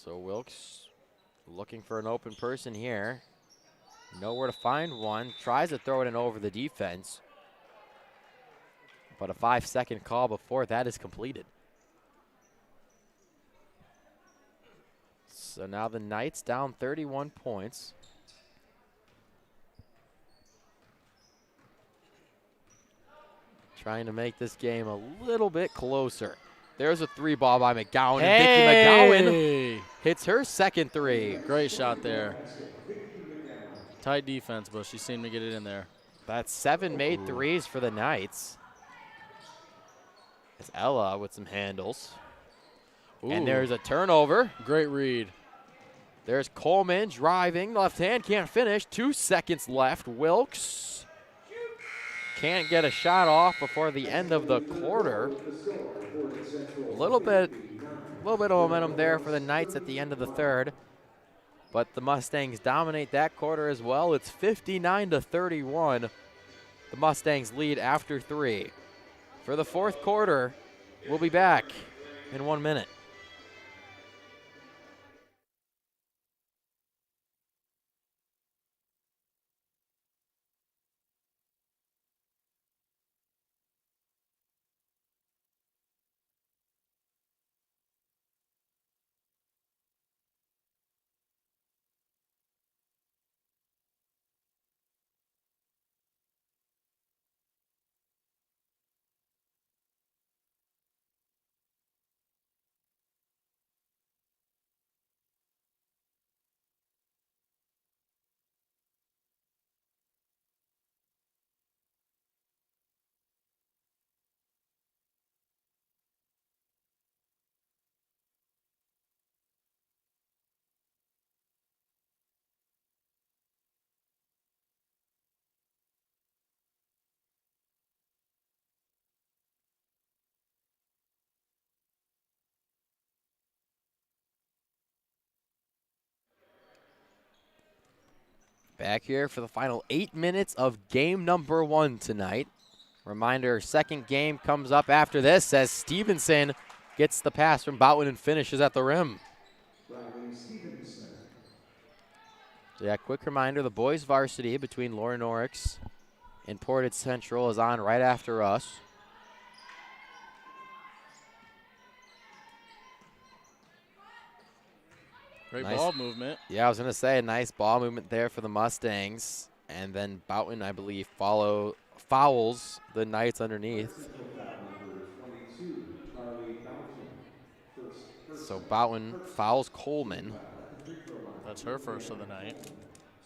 S1: So Wilkes looking for an open person here. Nowhere to find one. Tries to throw it in over the defense. But a 5-second call before that is completed. So now the Knights down 31 points. Trying to make this game a little bit closer. There's a 3-ball by McGowan. And Vicky McGowan hits her second three.
S2: Great shot there. Tight defense, but she seemed to get it in there.
S1: That's 7 made threes for the Knights. It's Ella with some handles.
S2: Ooh.
S1: And there's a turnover.
S2: Great read.
S1: There's Coleman driving. Left hand can't finish. 2 seconds left. Wilkes can't get a shot off before the end of the quarter. A little bit of momentum there for the Knights at the end of the third. But the Mustangs dominate that quarter as well. It's 59-31. The Mustangs lead after 3. For the fourth quarter, we'll be back in 1 minute. Back here for the final 8 minutes of game number 1 tonight. Reminder, second game comes up after this as Stevenson gets the pass from Boutwin and finishes at the rim. So yeah, quick reminder, the boys varsity between Loy Norrix and Portage Central is on right after us.
S2: Great ball movement.
S1: Yeah, I was going to say, a nice ball movement there for the Mustangs. And then Boutwin, I believe, fouls the Knights underneath. So Boutwin fouls Coleman.
S2: That's her first of the night.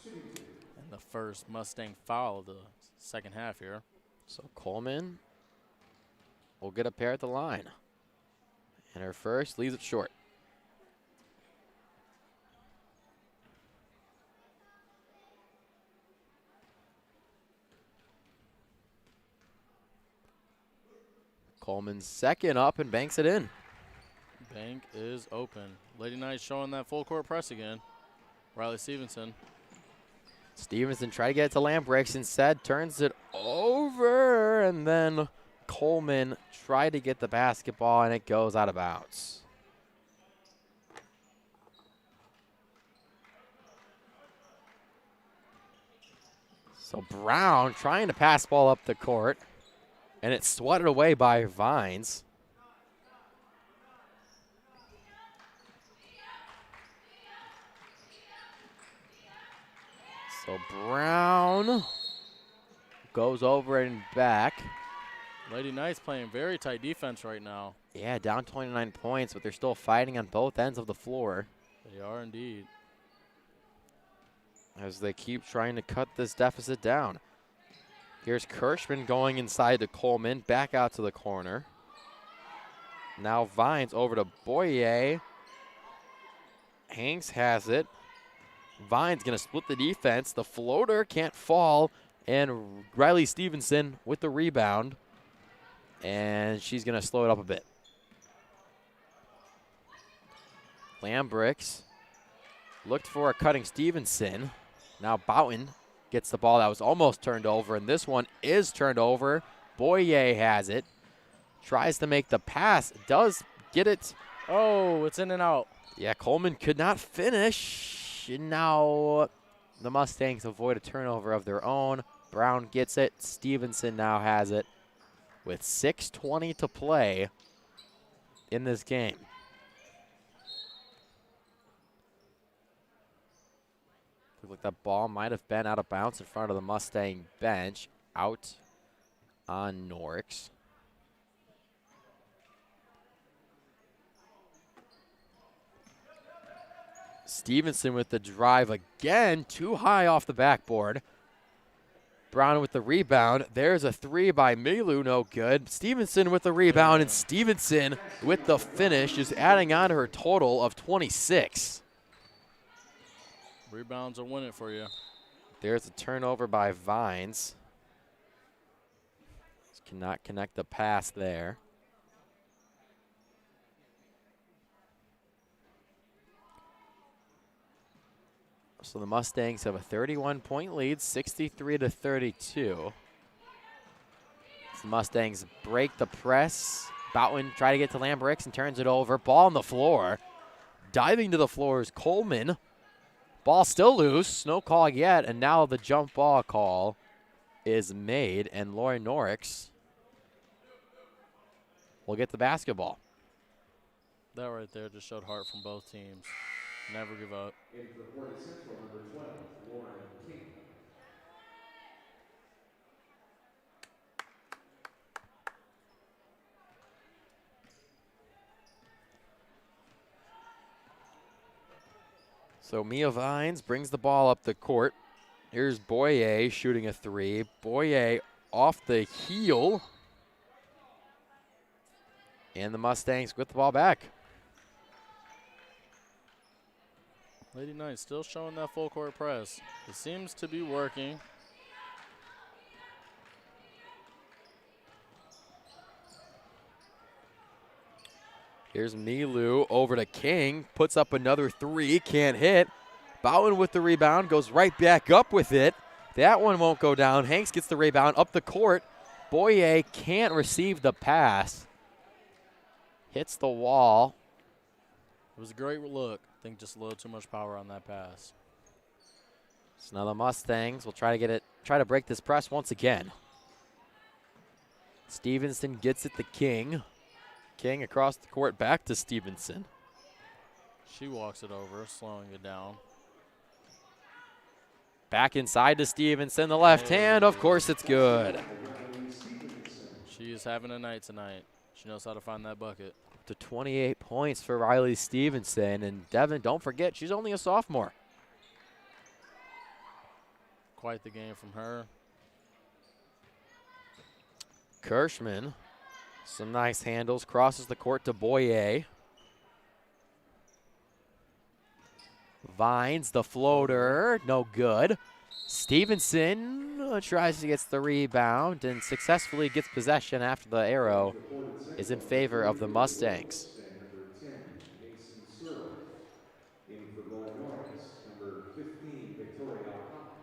S2: And the first Mustang foul of the second half here.
S1: So Coleman will get a pair at the line. And her first leaves it short. Coleman's second up and banks it in.
S2: Bank is open. Lady Knights showing that full court press again. Riley Stevenson.
S1: Stevenson tried to get it to Lambrix, instead turns it over, and then Coleman tried to get the basketball, and it goes out of bounds. So Brown trying to pass ball up the court, and it's swatted away by Vines. So Brown goes over and back.
S2: Lady Knights playing very tight defense right now.
S1: Yeah, down 29 points, but they're still fighting on both ends of the floor.
S2: They are indeed.
S1: As they keep trying to cut this deficit down. Here's Kirschman going inside to Coleman, back out to the corner. Now Vines over to Boyer. Hanks has it. Vines going to split the defense. The floater can't fall. And Riley Stevenson with the rebound. And she's going to slow it up a bit. Lambrix looked for a cutting Stevenson. Now Boutwin gets the ball that was almost turned over, and this one is turned over. Boyer has it. Tries to make the pass. Does get it.
S2: Oh, it's in and out.
S1: Yeah, Coleman could not finish. And now the Mustangs avoid a turnover of their own. Brown gets it. Stevenson now has it with 6:20 to play in this game. Looked like that ball might have been out of bounds in front of the Mustang bench. Out on Norrix. Stevenson with the drive again. Too high off the backboard. Brown with the rebound. There's a three by Milu, no good. Stevenson with the rebound, and Stevenson with the finish is adding on to her total of 26.
S2: Rebounds will win it for you.
S1: There's a turnover by Vines. Just cannot connect the pass there. So the Mustangs have a 31-point lead, 63-32. The Mustangs break the press. Boutwin try to get to Lambrix and turns it over. Ball on the floor. Diving to the floor is Coleman. Ball still loose, no call yet, and now the jump ball call is made, and Loy Norrix will get the basketball.
S2: That right there just showed heart from both teams. Never give up.
S3: In for Portage Central, number 12, Lauren King.
S1: So Mia Vines brings the ball up the court. Here's Boyer shooting a three. Boyer off the heel. And the Mustangs with the ball back.
S2: Lady Knights still showing that full court press. It seems to be working.
S1: Here's Milu over to King. Puts up another three. Can't hit. Bowen with the rebound, goes right back up with it. That one won't go down. Hanks gets the rebound up the court. Boyer can't receive the pass. Hits the wall.
S2: It was a great look. I think just a little too much power on that pass.
S1: So now the Mustangs will try to break this press once again. Stevenson gets it to King. King across the court back to Stevenson.
S2: She walks it over, slowing it down.
S1: Back inside to Stevenson, the left hand, of course it's good.
S2: She is having a night tonight. She knows how to find that bucket.
S1: Up to 28 points for Riley Stevenson. And Devin, don't forget, she's only a sophomore.
S2: Quite the game from her.
S1: Kirschman, some nice handles, crosses the court to Boyer. Vines, the floater, no good. Stevenson tries to get the rebound and successfully gets possession after the arrow is in favor of the Mustangs.
S3: In for Loy Norrix, number 15, Victoria Hop,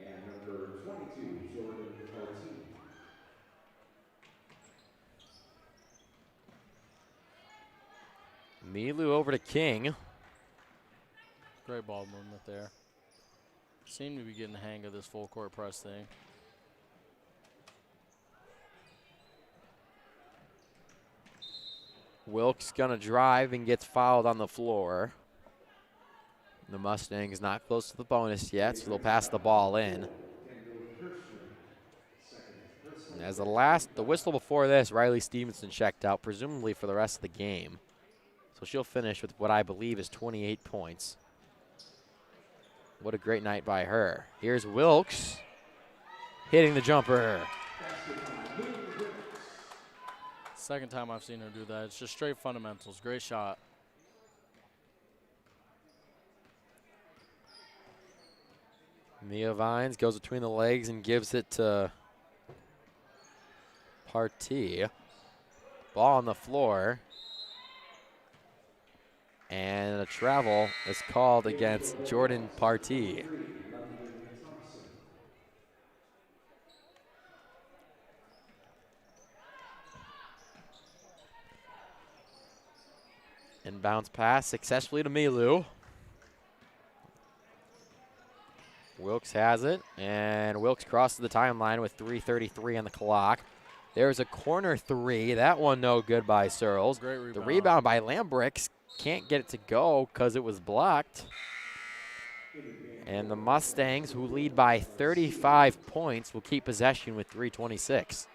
S3: and number 22, Jordan Porter.
S1: Milu over to King.
S2: Great ball movement there. Seem to be getting the hang of this full court press thing.
S1: Wilkes gonna drive and gets fouled on the floor. The Mustangs not close to the bonus yet, so they'll pass the ball in. And as the whistle before this, Riley Stevenson checked out, presumably for the rest of the game. So she'll finish with what I believe is 28 points. What a great night by her. Here's Wilkes hitting the jumper.
S2: Second time I've seen her do that. It's just straight fundamentals. Great shot.
S1: Mia Vines goes between the legs and gives it to Partee. Ball on the floor. And a travel is called against Jordan Partee. Inbounds pass successfully to Milu. Wilkes has it, and Wilkes crosses the timeline with 3:33 on the clock. There's a corner three. That one no good by Searles.
S2: Great rebound.
S1: The rebound by Lambrix. Can't get it to go because it was blocked. And the Mustangs, who lead by 35 points, will keep possession with 3:26.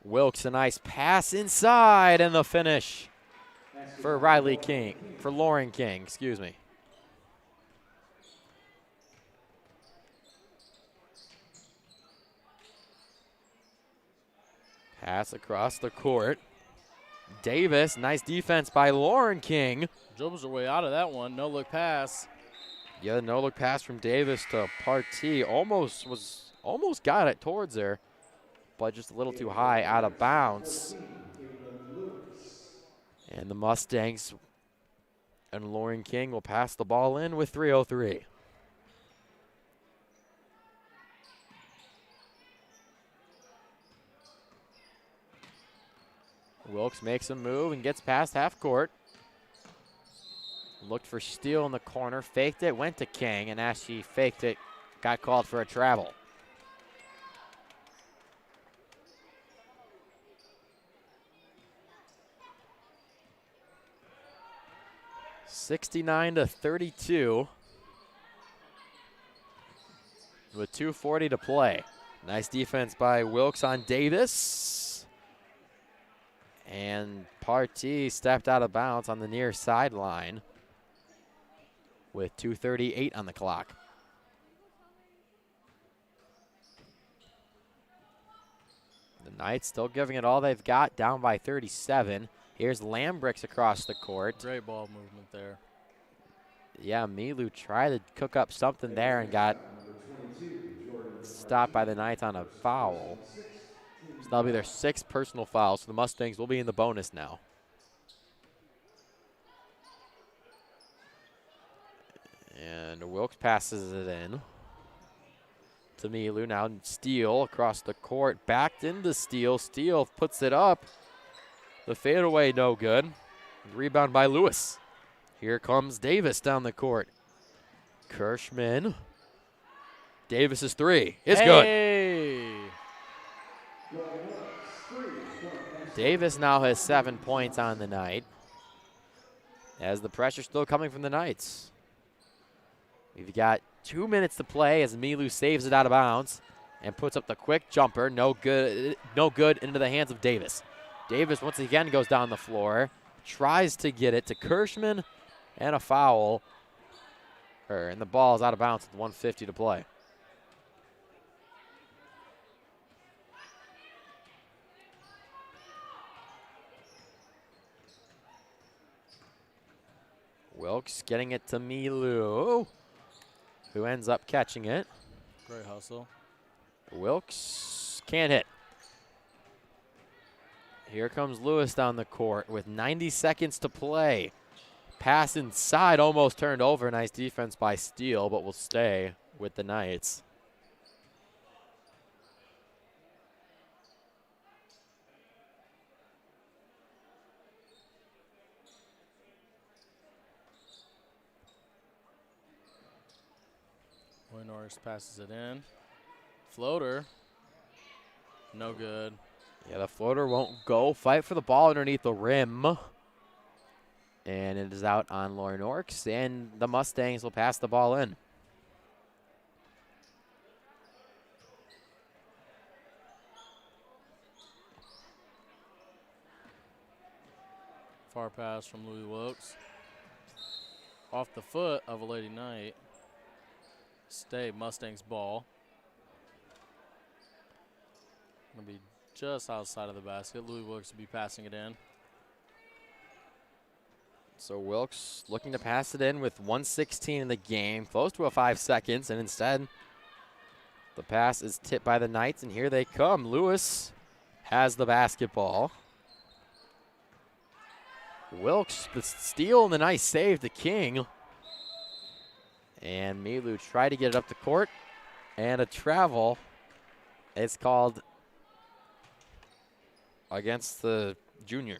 S1: Wilkes, a nice pass inside, and the finish for Lauren King, excuse me. Pass across the court. Davis, nice defense by Lauren King.
S2: Dribbles her way out of that one. No look pass.
S1: Yeah, no look pass from Davis to Partee. Almost got it towards her, but just a little too high, out of bounds. And the Mustangs and Lauren King will pass the ball in with 3:03. Wilkes makes a move and gets past half court. Looked for Steele in the corner, faked it, went to King, and as she faked it, got called for a travel. (69-32) with 2:40 to play. Nice defense by Wilkes on Davis. And Partee stepped out of bounds on the near sideline with 2:38 on the clock. The Knights still giving it all they've got, down by 37. Here's Lambrix across the court.
S2: Great ball movement there.
S1: Yeah, Milu tried to cook up something there and got stopped by the Knights on a foul. So that'll be their 6th personal foul, so the Mustangs will be in the bonus now. And Wilkes passes it in to Milu. Now Steele across the court, backed into Steele. Steele puts it up. The fadeaway, no good. Rebound by Lewis. Here comes Davis down the court. Kirschman. Davis's 3 is good. Davis now has 7 points on the night, as the pressure still coming from the Knights. We've got 2 minutes to play as Milu saves it out of bounds and puts up the quick jumper. No good into the hands of Davis. Davis once again goes down the floor, tries to get it to Kirschman, and a foul. And the ball is out of bounds with 1:50 to play. Wilkes getting it to Milu, who ends up catching it.
S2: Great hustle.
S1: Wilkes can't hit. Here comes Lewis down the court with 90 seconds to play. Pass inside, almost turned over. Nice defense by Steele, but will stay with the Knights.
S2: Loy Norrix passes it in. Floater. No good.
S1: Yeah, the floater won't go. Fight for the ball underneath the rim. And it is out on Loy Norrix, and the Mustangs will pass the ball in.
S2: Far pass from Louis Wilkes. Off the foot of a Lady Knight. Stay Mustangs ball. Gonna be just outside of the basket. Louis Wilkes will be passing it in.
S1: So Wilkes looking to pass it in with 1:16 in the game, close to a 5 seconds, and instead the pass is tipped by the Knights, and here they come. Lewis has the basketball. Wilkes, the steal and the nice save to King. And Milu tried to get it up the court, and a travel. It's called against the junior.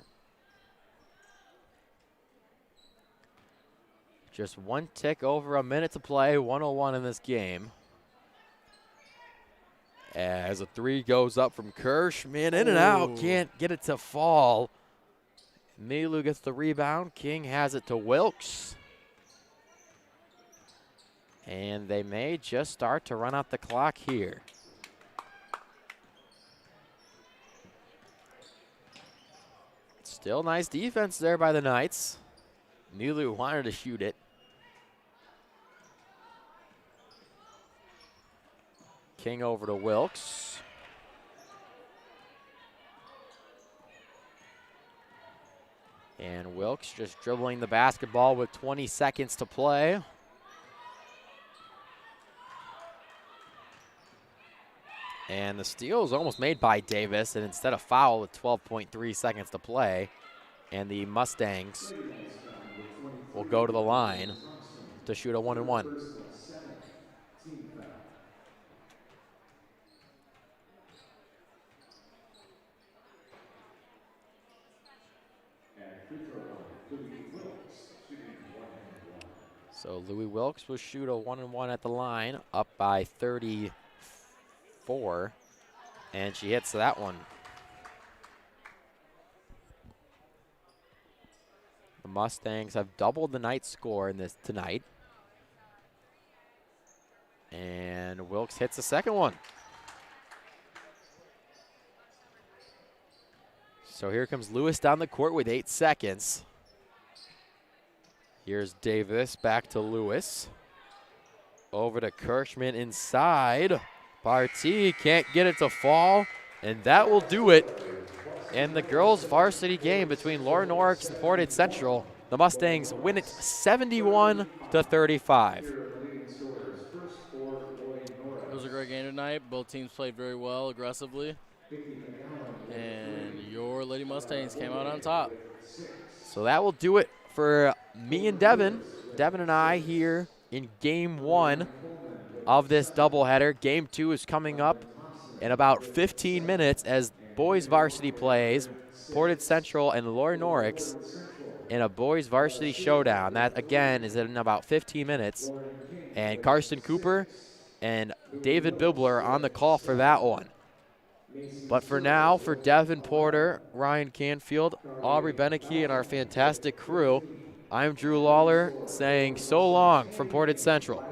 S1: Just one tick over a minute to play, 1:01 in this game. As a 3 goes up from Kirschman, in and out, can't get it to fall. Milu gets the rebound. King has it to Wilkes. And they may just start to run out the clock here. Still nice defense there by the Knights. Milu wanted to shoot it. King over to Wilkes. And Wilkes just dribbling the basketball with 20 seconds to play. And the steal is almost made by Davis, and instead of foul with 12.3 seconds to play. And the Mustangs will go to the line to shoot a 1-and-1. So Louis Wilkes will shoot a 1-and-1 at the line, up by 34, and she hits that one. The Mustangs have doubled the Knights' score in this tonight. And Wilkes hits the second one. So here comes Lewis down the court with 8 seconds. Here's Davis, back to Lewis. Over to Kirschman inside. Barty can't get it to fall, and that will do it. In the girls' varsity game between Loy Norrix and Portage Central, the Mustangs win it 71-35.
S2: It was a great game tonight. Both teams played very well, aggressively. And your Lady Mustangs came out on top.
S1: So that will do it for me and Devin. Devin and I here in Game 1 of this doubleheader. Game 2 is coming up in about 15 minutes as boys varsity plays Portage Central and Loy Norrix in a boys varsity showdown. That, again, is in about 15 minutes. And Karsten Cooper and David Bibler on the call for that one. But for now, for Devin Porter, Ryan Canfield, Aubrey Beneke, and our fantastic crew, I'm Drew Lawler saying so long from Portage Central.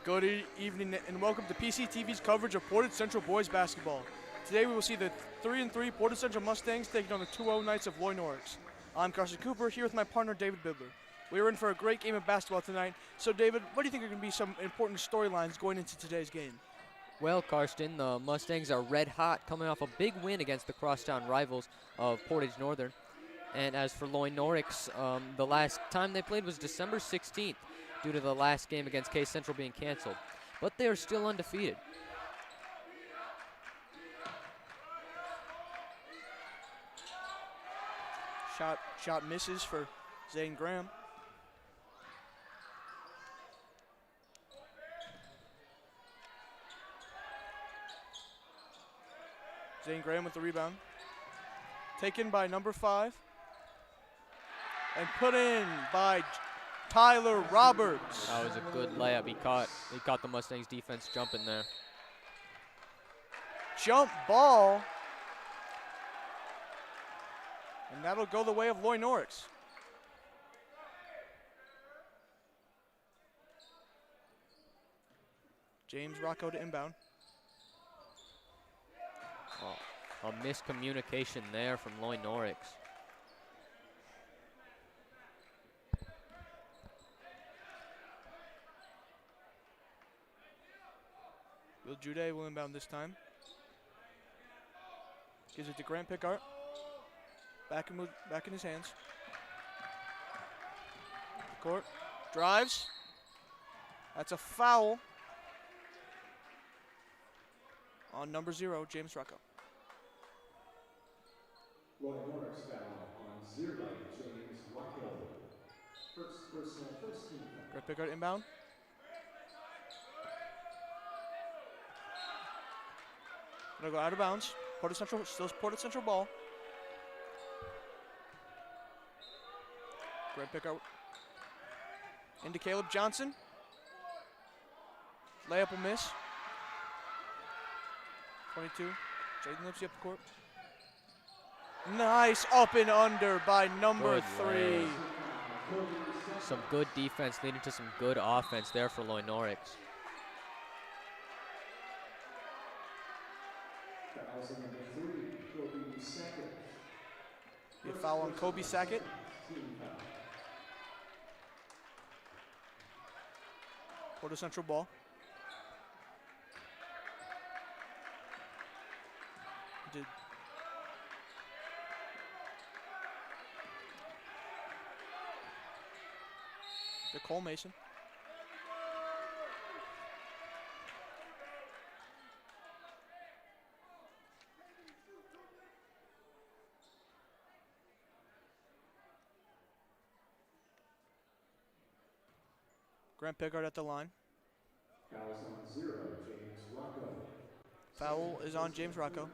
S4: Good evening and welcome to PCTV's coverage of Portage Central boys basketball. Today we will see the 3-3 Portage Central Mustangs taking on the 2-0 Knights of Loy Norrix. I'm Karsten Cooper here with my partner David Bibler. We are in for a great game of basketball tonight. So David, what do you think are going to be some important storylines going into today's game?
S5: Well, Karsten, the Mustangs are red hot, coming off a big win against the crosstown rivals of Portage Northern. And as for Loy Norrix, the last time they played was December 16th due to the last game against K Central being canceled. But they are still undefeated.
S4: Shot misses for Zane Graham. Zane Graham with the rebound. Taken by number 5. And put in by Tyler Roberts.
S5: That was a good layup. He caught the Mustangs defense jumping there.
S4: Jump ball. And that'll go the way of Loy Norrix. James Rocco to inbound.
S5: Oh, a miscommunication there from Loy Norrix.
S4: Will Jude will inbound this time. Gives it to Grant Pickart. Back in his hands. Court. Drives. That's a foul on number 0, James Rocco.
S3: Loy Norrix foul on 0, James Rocco. First personal, first team foul.
S4: Grant Pickart inbound. Gonna go out of bounds. Portage Central, still Portage Central ball. Grant Pickart into Caleb Johnson. Layup will miss. 22. Jaden Lipsy up the court. Nice up and under by number 3.
S5: Some good defense leading to some good offense there for Loy Norrix.
S3: Fouls on number 3, Kobe Sackett.
S4: Be a foul on Kobe Sackett. Portage Central ball. Did Cole Mason. Grant Pickard at the line.
S3: Fouls on 0, James Rocco.
S4: Foul is on James Rocco.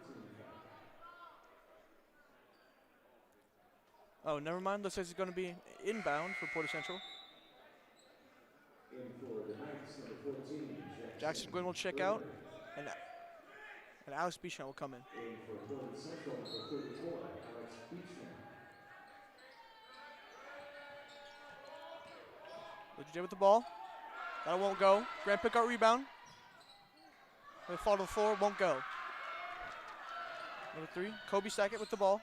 S4: Oh, never mind. Looks like it's going to be inbound for Portage Central.
S3: In for the Knights, number 14,
S4: Jackson Gwynn will check out, and Alex Beechman will come in.
S3: In for Portage Central, number 34, Alex Beechman.
S4: J with the ball. That won't go. Grant Pickart rebound. They fall to the floor, won't go. Number 3, Kobe Sackett with the ball.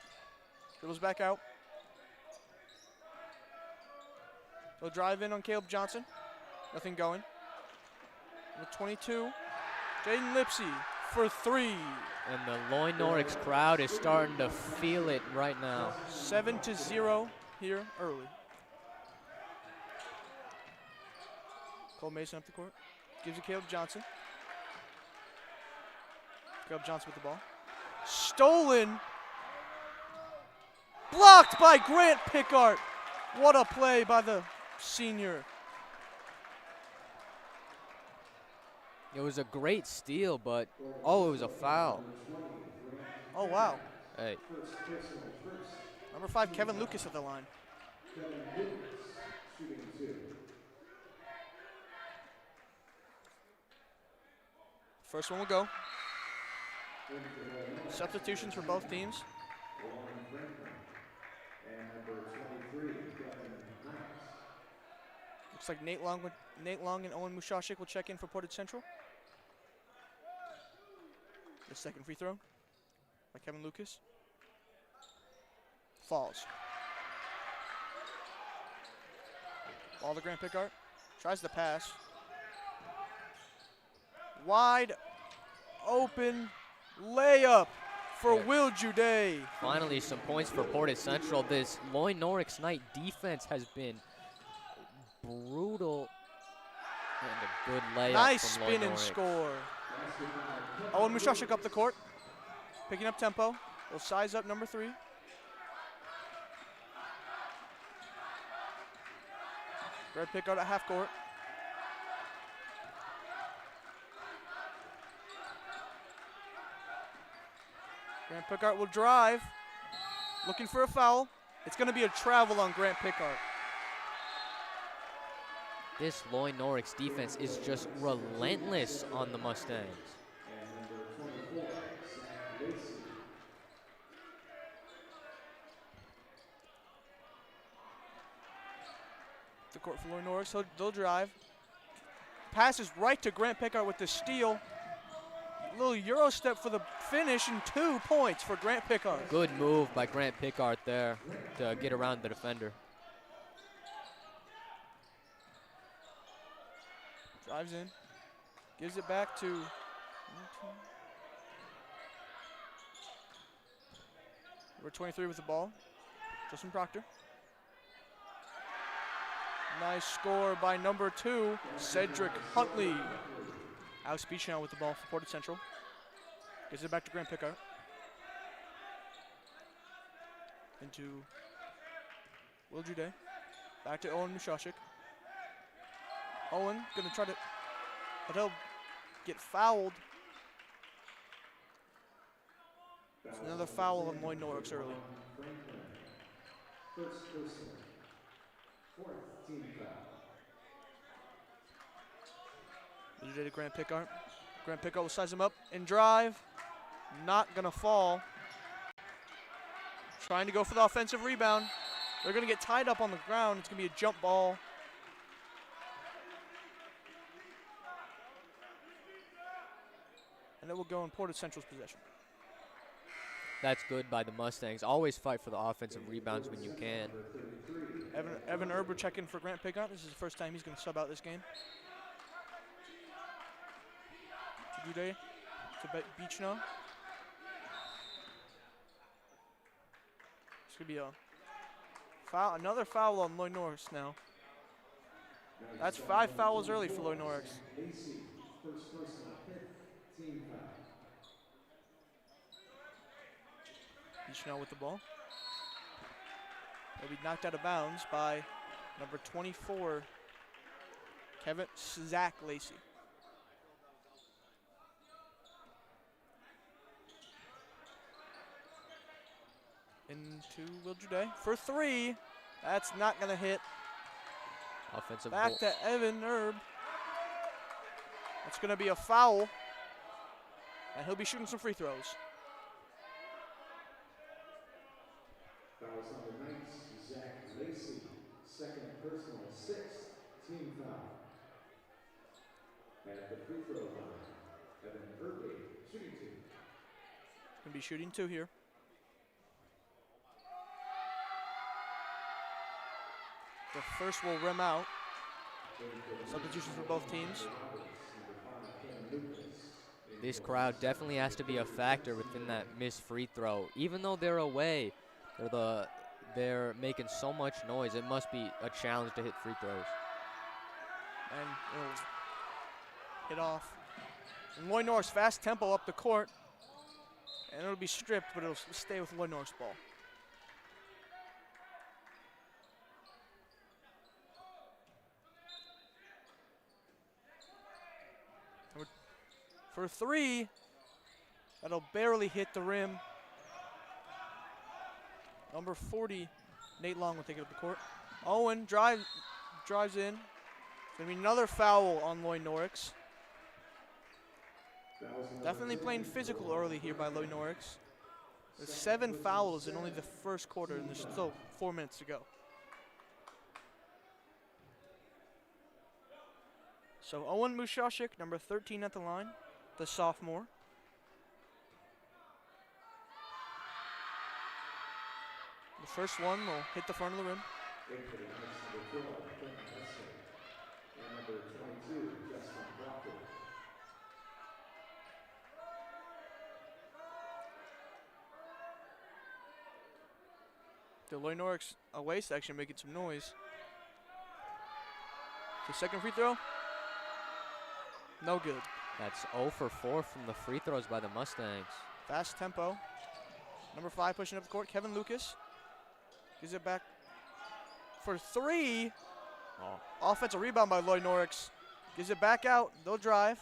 S4: Dribbles back out. They'll drive in on Caleb Johnson. Nothing going. Number 22, Jaden Lipsy for 3.
S5: And the Loy Norrix crowd is starting to feel it right now.
S4: 7-0 here early. Cole Mason up the court. Gives it Caleb Johnson. Caleb Johnson with the ball. Stolen. Blocked by Grant Pickart. What a play by the senior.
S5: It was a great steal, but, oh, it was a foul.
S4: Oh, wow.
S5: Hey.
S4: Number 5, Kevin Lucas at the line.
S3: Kevin Lucas, shooting 2.
S4: First one will go. Substitutions for both teams. Looks like Nate Long and Owen Mushashik will check in for Portage Central. The second free throw by Kevin Lucas. Falls. Ball to Grant Pickard. Tries the pass. Wide open layup for Will Jude.
S5: Finally, some points for Portage Central. This Loy Norrix Knight defense has been brutal. And a good layup
S4: Nice
S5: from Loy
S4: spin and
S5: Norrix.
S4: score. Owen Mushashik up the court. Picking up tempo. Will size up number 3. Grant Pickard at half court. Grant Pickard will drive. Looking for a foul. It's going to be a travel on Grant Pickard.
S5: This Loy Norrix defense is just relentless on the Mustangs.
S4: The court for Loy Norrix. They'll drive. Passes right to Grant Pickard with the steal. Little Euro step for the finish and 2 points for Grant Pickard.
S5: Good move by Grant Pickard there to get around the defender.
S4: Drives in. Gives it back to number 23 with the ball. Justin Proctor. Nice score by number 2, Cedric Huntley. Alex Beach now with the ball for Portage Central. Gives it back to Grant Pickard. Into Will Jude. Back to Owen Mushashik. Owen gonna try to, but he'll get fouled. It's another foul on Loy Norrix early.
S3: First personal. 4th team foul.
S4: Will Jude to Grant Pickard. Grant Pickard will size him up and drive. Not gonna fall. Trying to go for the offensive rebound. They're gonna get tied up on the ground. It's gonna be a jump ball. And it will go in Portage Central's possession.
S5: That's good by the Mustangs. Always fight for the offensive rebounds when you can.
S4: Evan Erb will check in for Grant Pickard. This is the first time he's gonna sub out this game. Jude to Beach now. It's gonna be a foul, another foul on Loy Norrix now. That's 5 fouls early for Loy Norrix.
S3: First personal. 5th team foul.
S4: Beach now with the ball. He'll be knocked out of bounds by number 24, Zach Lacey. Into Will Jude for 3. That's not gonna hit.
S5: Offensive
S4: Back to Evan Erb. That's gonna be a foul. And he'll be shooting some free throws.
S3: Fouls on the Knights, Zach Lacey. 2nd personal, 6th team foul. At the free throw line, Evan Erb, shooting 2.
S4: Gonna be shooting 2 here. The first will rim out. Substitutions for both teams.
S5: This crowd definitely has to be a factor within that missed free throw. Even though they're away, they're making so much noise. It must be a challenge to hit free throws.
S4: And it'll hit off. And Loy Norrix fast tempo up the court. And it'll be stripped, but it'll stay with Loy Norrix ball. For 3, that'll barely hit the rim. Number 40, Nate Long will take it up the court. Owen drives in. It's gonna be another foul on Loy Norrix. Definitely playing physical early here by Loy Norrix. There's 7 fouls in only the first quarter, and there's still 4 minutes to go. So Owen Mushashik, number 13 at the line, the sophomore. The first one will hit the front of the rim. The Loy Norrix away section making some noise. The second free throw, no good.
S5: That's 0 for 4 from the free throws by the Mustangs.
S4: Fast tempo. Number 5 pushing up the court, Kevin Lucas. Gives it back for 3. Oh. Offensive rebound by Loy Norrix. Gives it back out, they'll drive.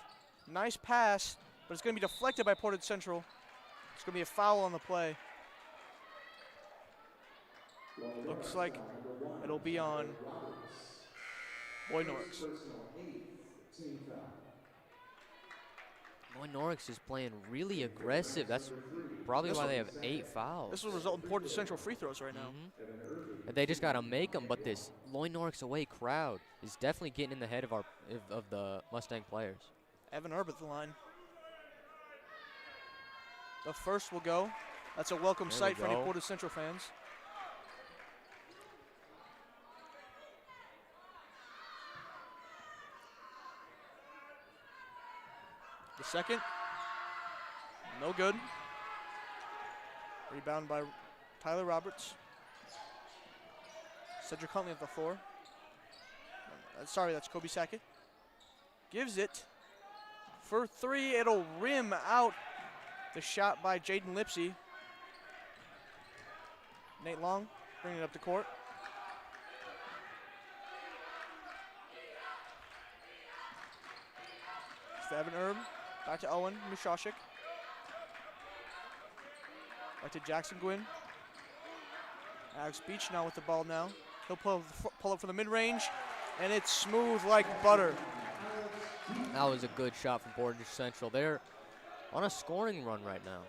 S4: Nice pass, but it's going to be deflected by Portage Central. It's going to be a foul on the play. Looks like it'll be on Loy Norrix.
S5: Loy Norrix is playing really aggressive. That's probably why they have 8 fouls.
S4: This will result in Portage Central free throws right now.
S5: And they just got to make them, but this Loy Norrix away crowd is definitely getting in the head of the Mustang players.
S4: Evan Erb at the line. The first will go. That's a welcome sight for any Portage Central fans. The second, no good. Rebound by Tyler Roberts. Cedric Huntley at the floor. Sorry, that's Kobe Sackett. Gives it for 3. It'll rim out. The shot by Jaden Lipsy. Nate Long bringing it up the court. It's to Evan Erb. Back to Owen Mushashik. Back to Jackson Gwynn. Alex Beach now with the ball now. He'll pull up from the mid-range, and it's smooth like butter.
S5: That was a good shot from Portage Central. They're on a scoring run right now.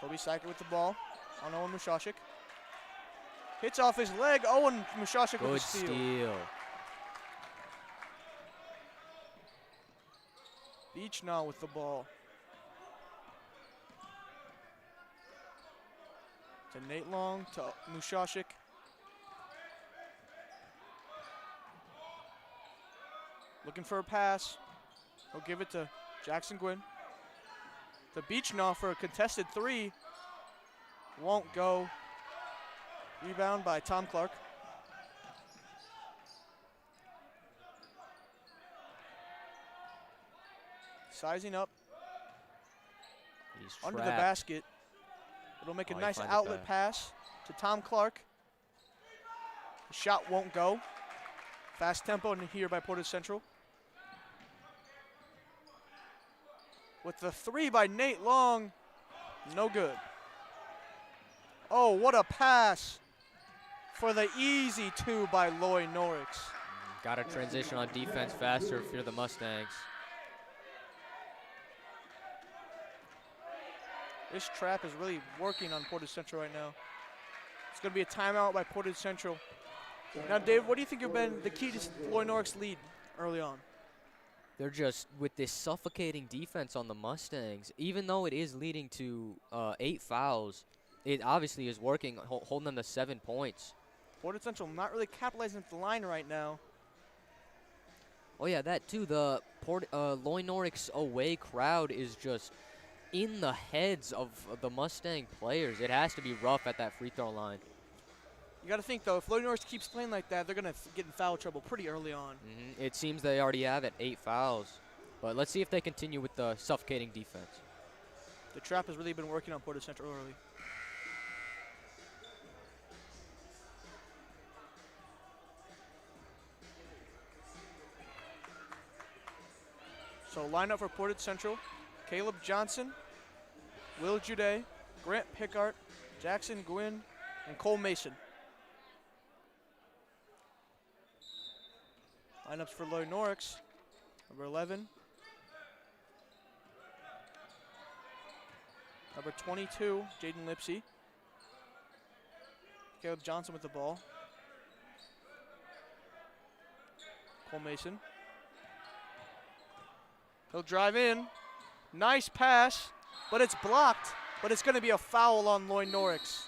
S4: Kobe Sackett with the ball on Owen Mushashik. Hits off his leg. Owen Mushashik with
S5: Good
S4: a steal.
S5: steal.
S4: Beach now with the ball. To Nate Long, to Mushashik. Looking for a pass. He'll give it to Jackson Gwynn. The Beach now for a contested 3. Won't go. Rebound by Tom Clark. Sizing up.
S5: He's
S4: Under the
S5: trapped.
S4: basket. It'll make a
S5: Oh, he
S4: nice
S5: finds it
S4: outlet
S5: back.
S4: pass to Tom Clark. The shot won't go. Fast tempo in here by Portage Central. With the 3 by Nate Long. No good. Oh, what a pass for the easy 2 by Loy Norrix.
S5: Got to transition on defense faster if you're the Mustangs.
S4: This trap is really working on Portage Central right now. It's going to be a timeout by Portage Central. Now, Dave, what do you think have been the key to Loy Norrix's lead early on?
S5: They're just, with this suffocating defense on the Mustangs, even though it is leading to 8 fouls, it obviously is working, holding them to 7 points.
S4: Portage Central not really capitalizing at the line right now.
S5: Oh, yeah, that too. The Loy Norrix away crowd is just in the heads of the Mustang players. It has to be rough at that free throw line.
S4: You got to think, though, if Loy Norrix keeps playing like that, they're going to get in foul trouble pretty early on.
S5: It seems they already have 8 fouls. But let's see if they continue with the suffocating defense.
S4: The trap has really been working on Portage Central early. So lineup for Portage Central: Caleb Johnson, Will Jude, Grant Pickart, Jackson Gwynn, and Cole Mason. Lineups for Loy Norrix: number 11, number 22, Jaden Lipsy, Caleb Johnson with the ball, formation. He'll drive in. Nice pass, but it's blocked. But it's going to be a foul on Loy Norrix.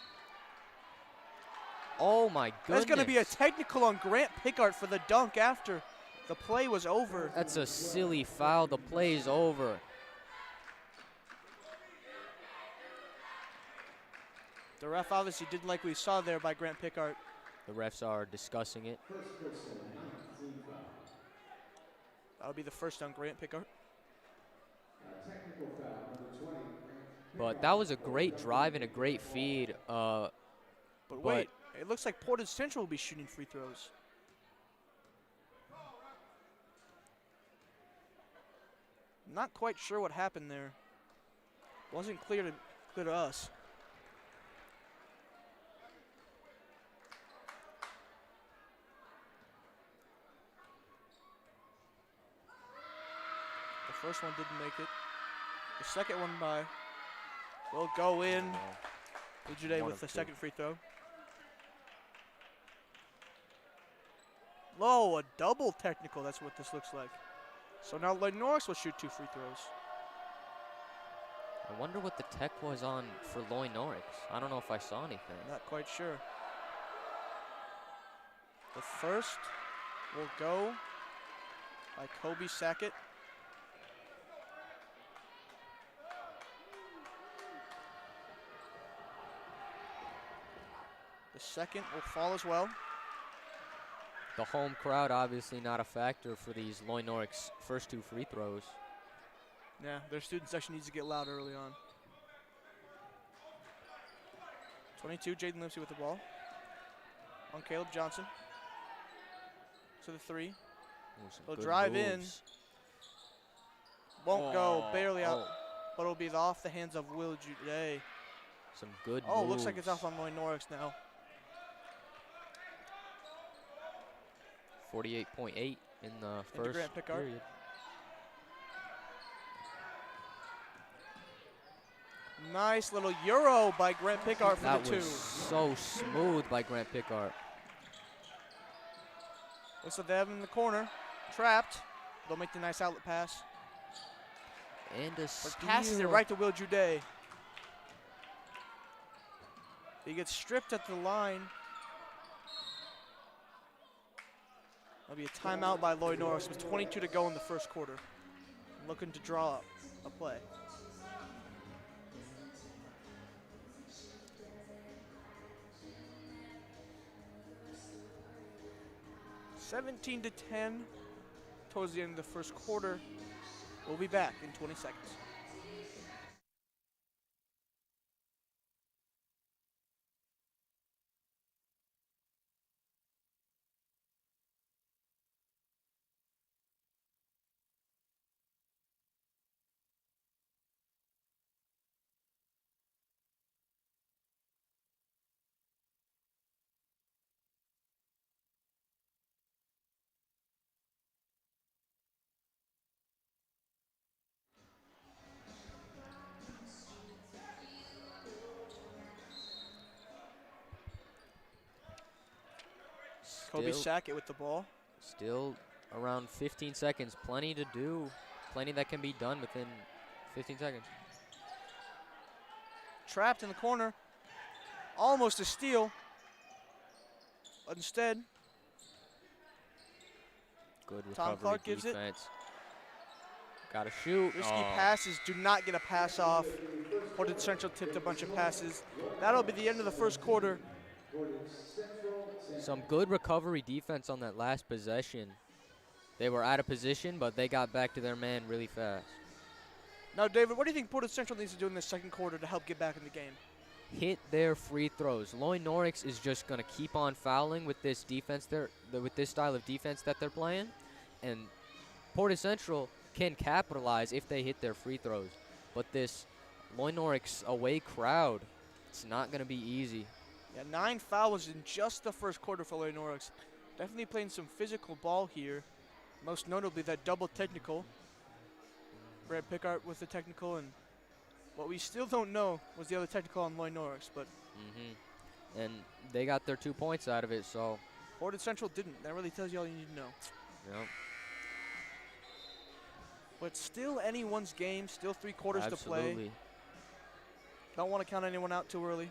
S5: Oh my goodness.
S4: There's going to be a technical on Grant Pickard for the dunk after the play was over.
S5: That's a silly foul. The play's over.
S4: The ref obviously didn't like what he saw there by Grant Pickard.
S5: The refs are discussing it.
S4: That'll be the first on Grant Pickard.
S5: But that was a great drive and a great feed.
S4: But wait, it looks like Portage Central will be shooting free throws. Not quite sure what happened there. Wasn't clear to us. The first one didn't make it. The second one will go in. Ujude with the second free throw. Low, a double technical. That's what this looks like. So now Loy Norrix will shoot 2 free throws.
S5: I wonder what the tech was on for Loy Norrix. I don't know if I saw anything.
S4: Not quite sure. The first will go by Kobe Sackett. The second will fall as well.
S5: The home crowd obviously not a factor for these Loy Norrix first 2 free throws.
S4: Yeah, their student section needs to get loud early on. 22, Jaden Lipsey with the ball. On Caleb Johnson. To the 3. He'll drive in. Won't go, barely out. But it'll be off the hands of Will Jude.
S5: Some good
S4: moves. Looks like it's off on Loy Norrix now.
S5: 48.8 in the first period.
S4: Nice little Euro by Grant Pickard for the 2.
S5: That was so smooth by Grant Pickard.
S4: Looks like they have him in the corner. Trapped. They'll make the nice outlet pass.
S5: And a steal.
S4: Passes it right to Will Jude. He gets stripped at the line. That'll be a timeout by Loy Norrix with 22 to go in the first quarter. Looking to draw up a play. (17 to 10) towards the end of the first quarter. We'll be back in 20 seconds. Kobe Sackett with the ball.
S5: Still around 15 seconds. Plenty to do. Plenty that can be done within 15 seconds.
S4: Trapped in the corner. Almost a steal. But instead,
S5: good recovery
S4: Tom Clark gives
S5: defense. Got to shoot.
S4: Risky passes do not get a pass off. Portage Central tipped a bunch of passes. That'll be the end of the first quarter.
S5: Some good recovery defense on that last possession. They were out of position, but they got back to their man really fast.
S4: Now, David, what do you think Portage Central needs to do in the second quarter to help get back in the game?
S5: Hit their free throws. Loy Norrix is just going to keep on fouling with this defense with this style of defense that they're playing, and Portage Central can capitalize if they hit their free throws. But this Loy Norrix away crowd, it's not going to be easy.
S4: Yeah, 9 fouls in just the first quarter for Loy Norrix. Definitely playing some physical ball here. Most notably that double technical. Brad Pickard with the technical, and what we still don't know was the other technical on Loy Norrix, but
S5: and they got their 2 points out of it, so
S4: Portage Central didn't. That really tells you all you need to know.
S5: Yep.
S4: But still anyone's game, still 3 quarters to play.
S5: Absolutely.
S4: Don't want to count anyone out too early.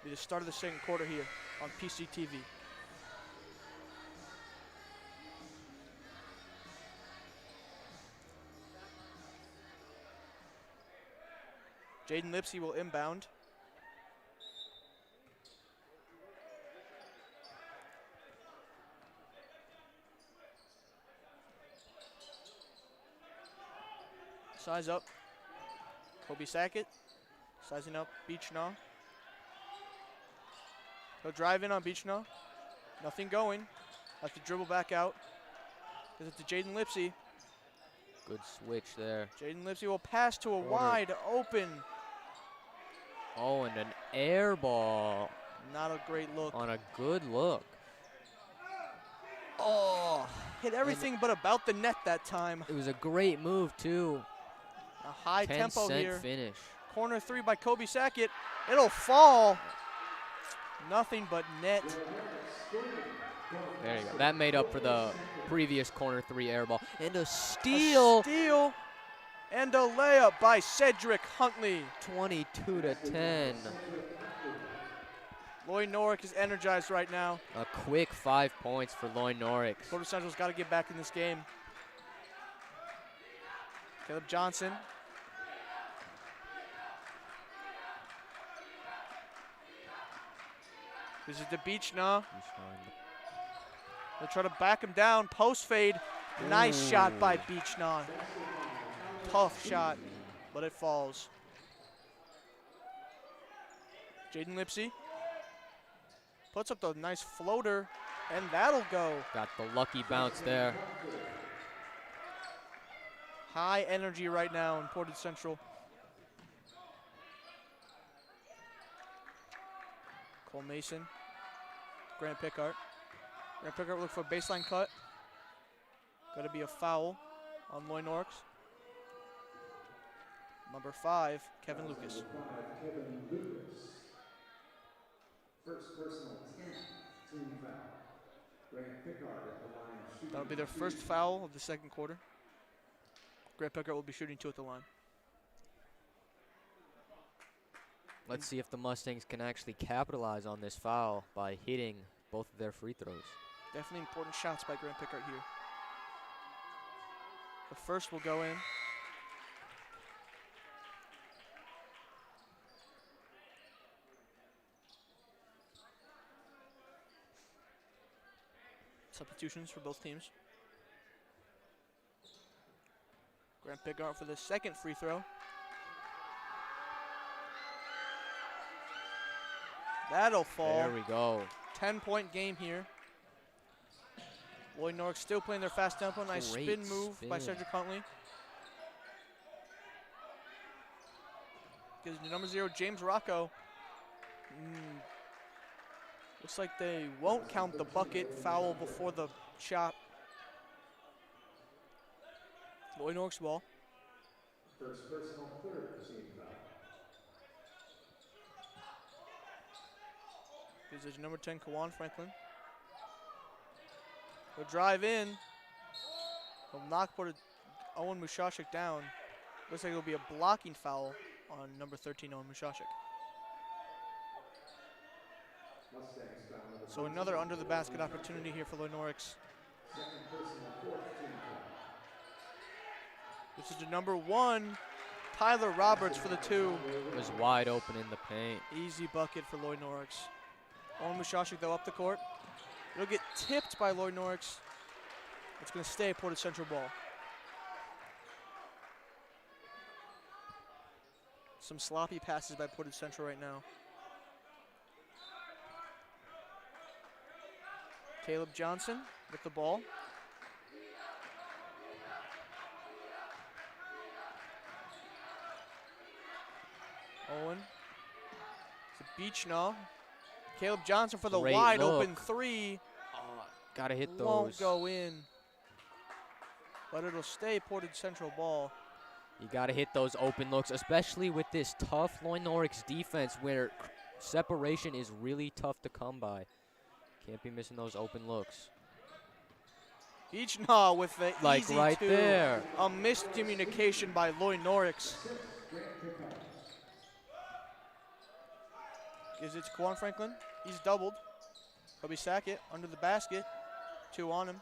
S4: Be the start of the second quarter here on PCTV. Jaden Lipsy will inbound. Size up. Kobe Sackett. Sizing up Beechnaw. He'll drive in on Beechnaw. Nothing going. Has to dribble back out. Gives it to Jaden Lipsy.
S5: Good switch there.
S4: Jaden Lipsy will pass to a
S5: Porter.
S4: wide open.
S5: Oh, and an air ball
S4: Not a great look.
S5: on a good look. Oh,
S4: Hit everything but about the net that time.
S5: it was a great move, too.
S4: A high tempo
S5: 10-cent
S4: here.
S5: finish.
S4: Corner 3 by Kobe Sackett. It'll fall. Nothing but net.
S5: There you go. That made up for the previous corner 3 air ball. And a steal.
S4: A steal and a layup by Cedric Huntley.
S5: 22-10.
S4: Loy Norrix is energized right now.
S5: A quick 5 points for Loy Norrix.
S4: Portage Central's got to get back in this game. Caleb Johnson. This is the Beechnaw. They'll try to back him down. Post fade. Nice shot by Beechnaw. Tough shot, but it falls. Jaden Lipsy puts up the nice floater, and that'll go.
S5: Got the lucky bounce there.
S4: High energy right now in Portage Central. Cole Mason. Grant Pickart. Grant Pickart look for a baseline cut. Got to be a foul on Loy Norrix. Number 5, Kevin Lucas.
S3: Kevin Lucas. First personal 10th team foul. Grant Pickard at the line.
S4: That'll be their first foul of the second quarter. Grant Pickard will be shooting 2 at the line.
S5: Let's see if the Mustangs can actually capitalize on this foul by hitting both of their free throws.
S4: Definitely important shots by Grant Pickard here. The first will go in. Substitutions for both teams. Grant Pickard for the second free throw. That'll fall.
S5: There we go.
S4: 10-point game here. Loy Norrix still playing their fast tempo. Nice
S5: Great
S4: spin move by
S5: spin.
S4: Cedric Huntley. Gives number 0, James Rocco. Looks like they won't count the bucket foul before the shot. Loy Norrix ball.
S3: First personal 3rd team foul.
S4: Gives it to number 10, Kawan Franklin. He'll drive in. He'll knock Owen Mushashik down. Looks like it'll be a blocking foul on number 13, Owen Mushashik. So another under the basket opportunity here for Loy Norrix.
S3: Second personal 4th team foul.
S4: This is the number 1, Tyler Roberts for the 2.
S5: It was wide open in the paint.
S4: Easy bucket for Loy Norrix. Owen Mushashik though up the court. It'll get tipped by Loy Norrix. It's going to stay Portage Central ball. Some sloppy passes by Portage Central right now. Caleb Johnson with the ball. Owen. It's a Beechnaw. Caleb Johnson for the
S5: Great
S4: wide
S5: look.
S4: open 3.
S5: Gotta hit those.
S4: Won't go in. But it'll stay Portage Central ball.
S5: You gotta hit those open looks, especially with this tough Loy Norrix defense where separation is really tough to come by. Can't be missing those open looks.
S4: Each nah with the
S5: Like
S4: easy
S5: right
S4: two.
S5: there.
S4: A miscommunication by Loy Norrix. Gives it to Quan Franklin. He's doubled. Kobe Sackett under the basket. 2 on him.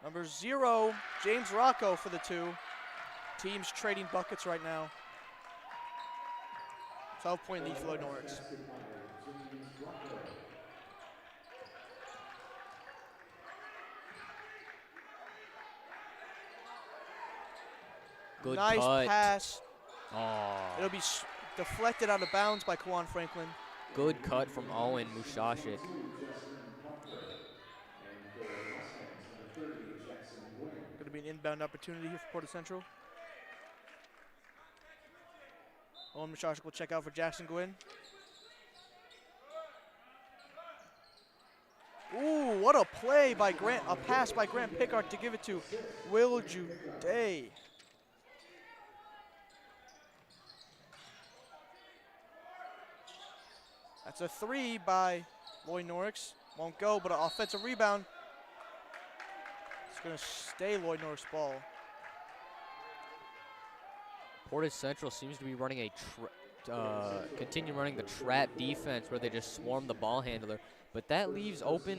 S4: Number 0, James Rocco for the 2. Teams trading buckets right now. 12-point lead for Loy Norrix.
S5: Good
S4: nice
S5: cut.
S4: pass.
S5: Oh,
S4: It'll be deflected out of bounds by Kawan Franklin.
S5: good cut from Owen Mushashik.
S4: Going to be an inbound opportunity here for Portage Central. Owen Mushashik will check out for Jackson Gwynn. Ooh, what a play by Grant, a pass by Grant Pickard to give it to Will Juday. That's a 3 by Loy Norrix. Won't go, but an offensive rebound. It's going to stay Loy Norrix ball.
S5: Portage Central seems to be running continue running the trap defense where they just swarm the ball handler, but that leaves open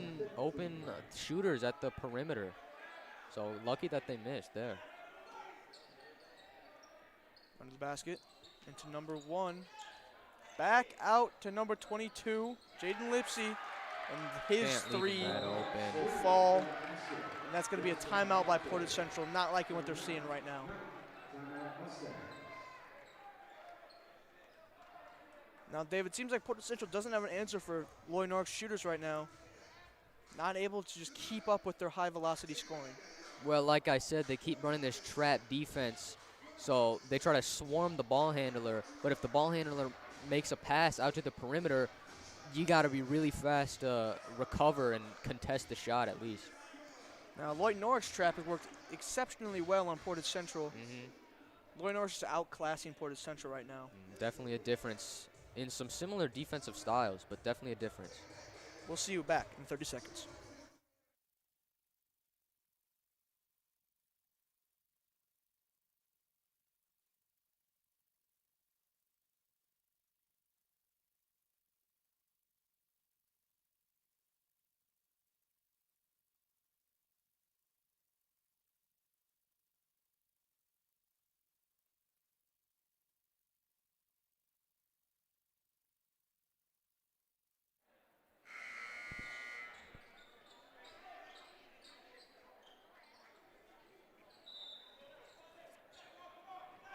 S5: shooters at the perimeter. So lucky that they missed there.
S4: Under the basket into number 1. Back out to number 22, Jaden Lipsy, and his
S5: Can't leave
S4: 3
S5: that open.
S4: will fall. And that's going to be a timeout by Portage Central, not liking what they're seeing right now. Now, David, seems like Portage Central doesn't have an answer for Loy Norrix shooters right now. Not able to just keep up with their high-velocity scoring.
S5: Well, like I said, they keep running this trap defense, so they try to swarm the ball handler, but if the ball handler makes a pass out to the perimeter, you got to be really fast to recover and contest the shot at least.
S4: Now, Loy Norrix trap has worked exceptionally well on Portage Central. Loy Norrix is outclassing Portage Central right now.
S5: Definitely a difference in some similar defensive styles, but definitely a difference.
S4: We'll see you back in 30 seconds.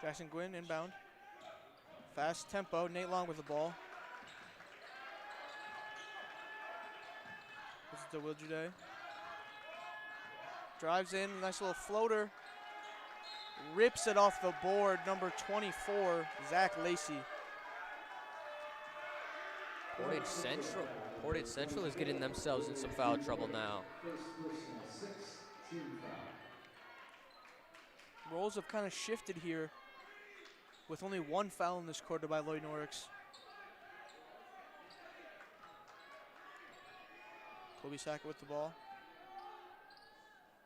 S4: Jackson Gwynn inbound. Fast tempo, Nate Long with the ball. This is to Will Juday. Drives in, nice little floater. Rips it off the board, number 24, Zach Lacey.
S5: Portage Central is getting themselves in some foul trouble now.
S4: Roles have kind of shifted here with only 1 foul in this quarter by Loy Norrix. Kobe Sackett with the ball.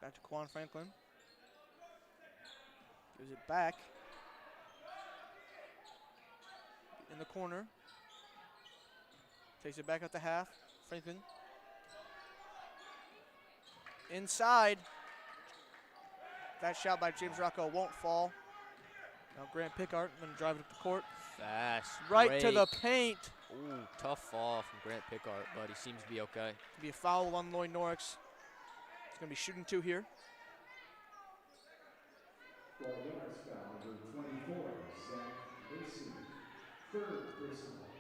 S4: Back to Quan Franklin. Gives it back. In the corner. Takes it back at the half. Franklin. Inside. That shot by James Rocco won't fall. Now Grant Pickard going to drive it up the court.
S5: Fast
S4: Right to
S5: break.
S4: the paint.
S5: Ooh, tough fall from Grant Pickard, but he seems to be okay.
S4: Be a foul on Loy Norrix. He's going to be shooting 2 here.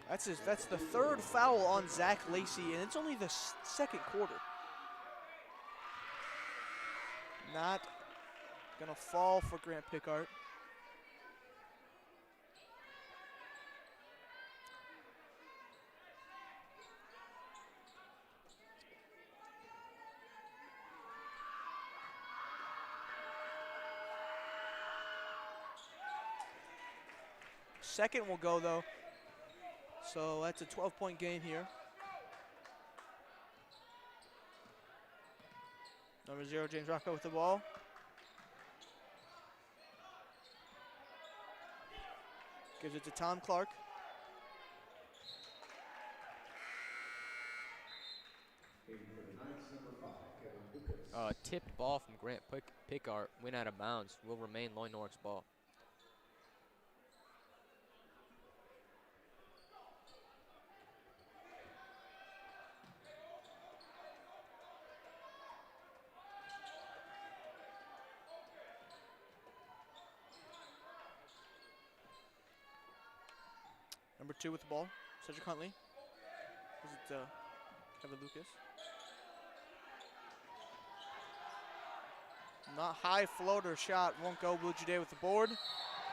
S4: That's the 3rd foul on Zach Lacey, and it's only the 2nd quarter. Not going to fall for Grant Pickard. Second will go, though. So that's a 12-point game here. Number 0, James Rocco with the ball. Gives it to Tom Clark.
S5: Tipped ball from Grant Pickart went out of bounds. Will remain Loy Norrix ball.
S4: Number 2 with the ball, Cedric Huntley. Is it Kevin Lucas? Not high floater shot, won't go. Blue Jay with the board.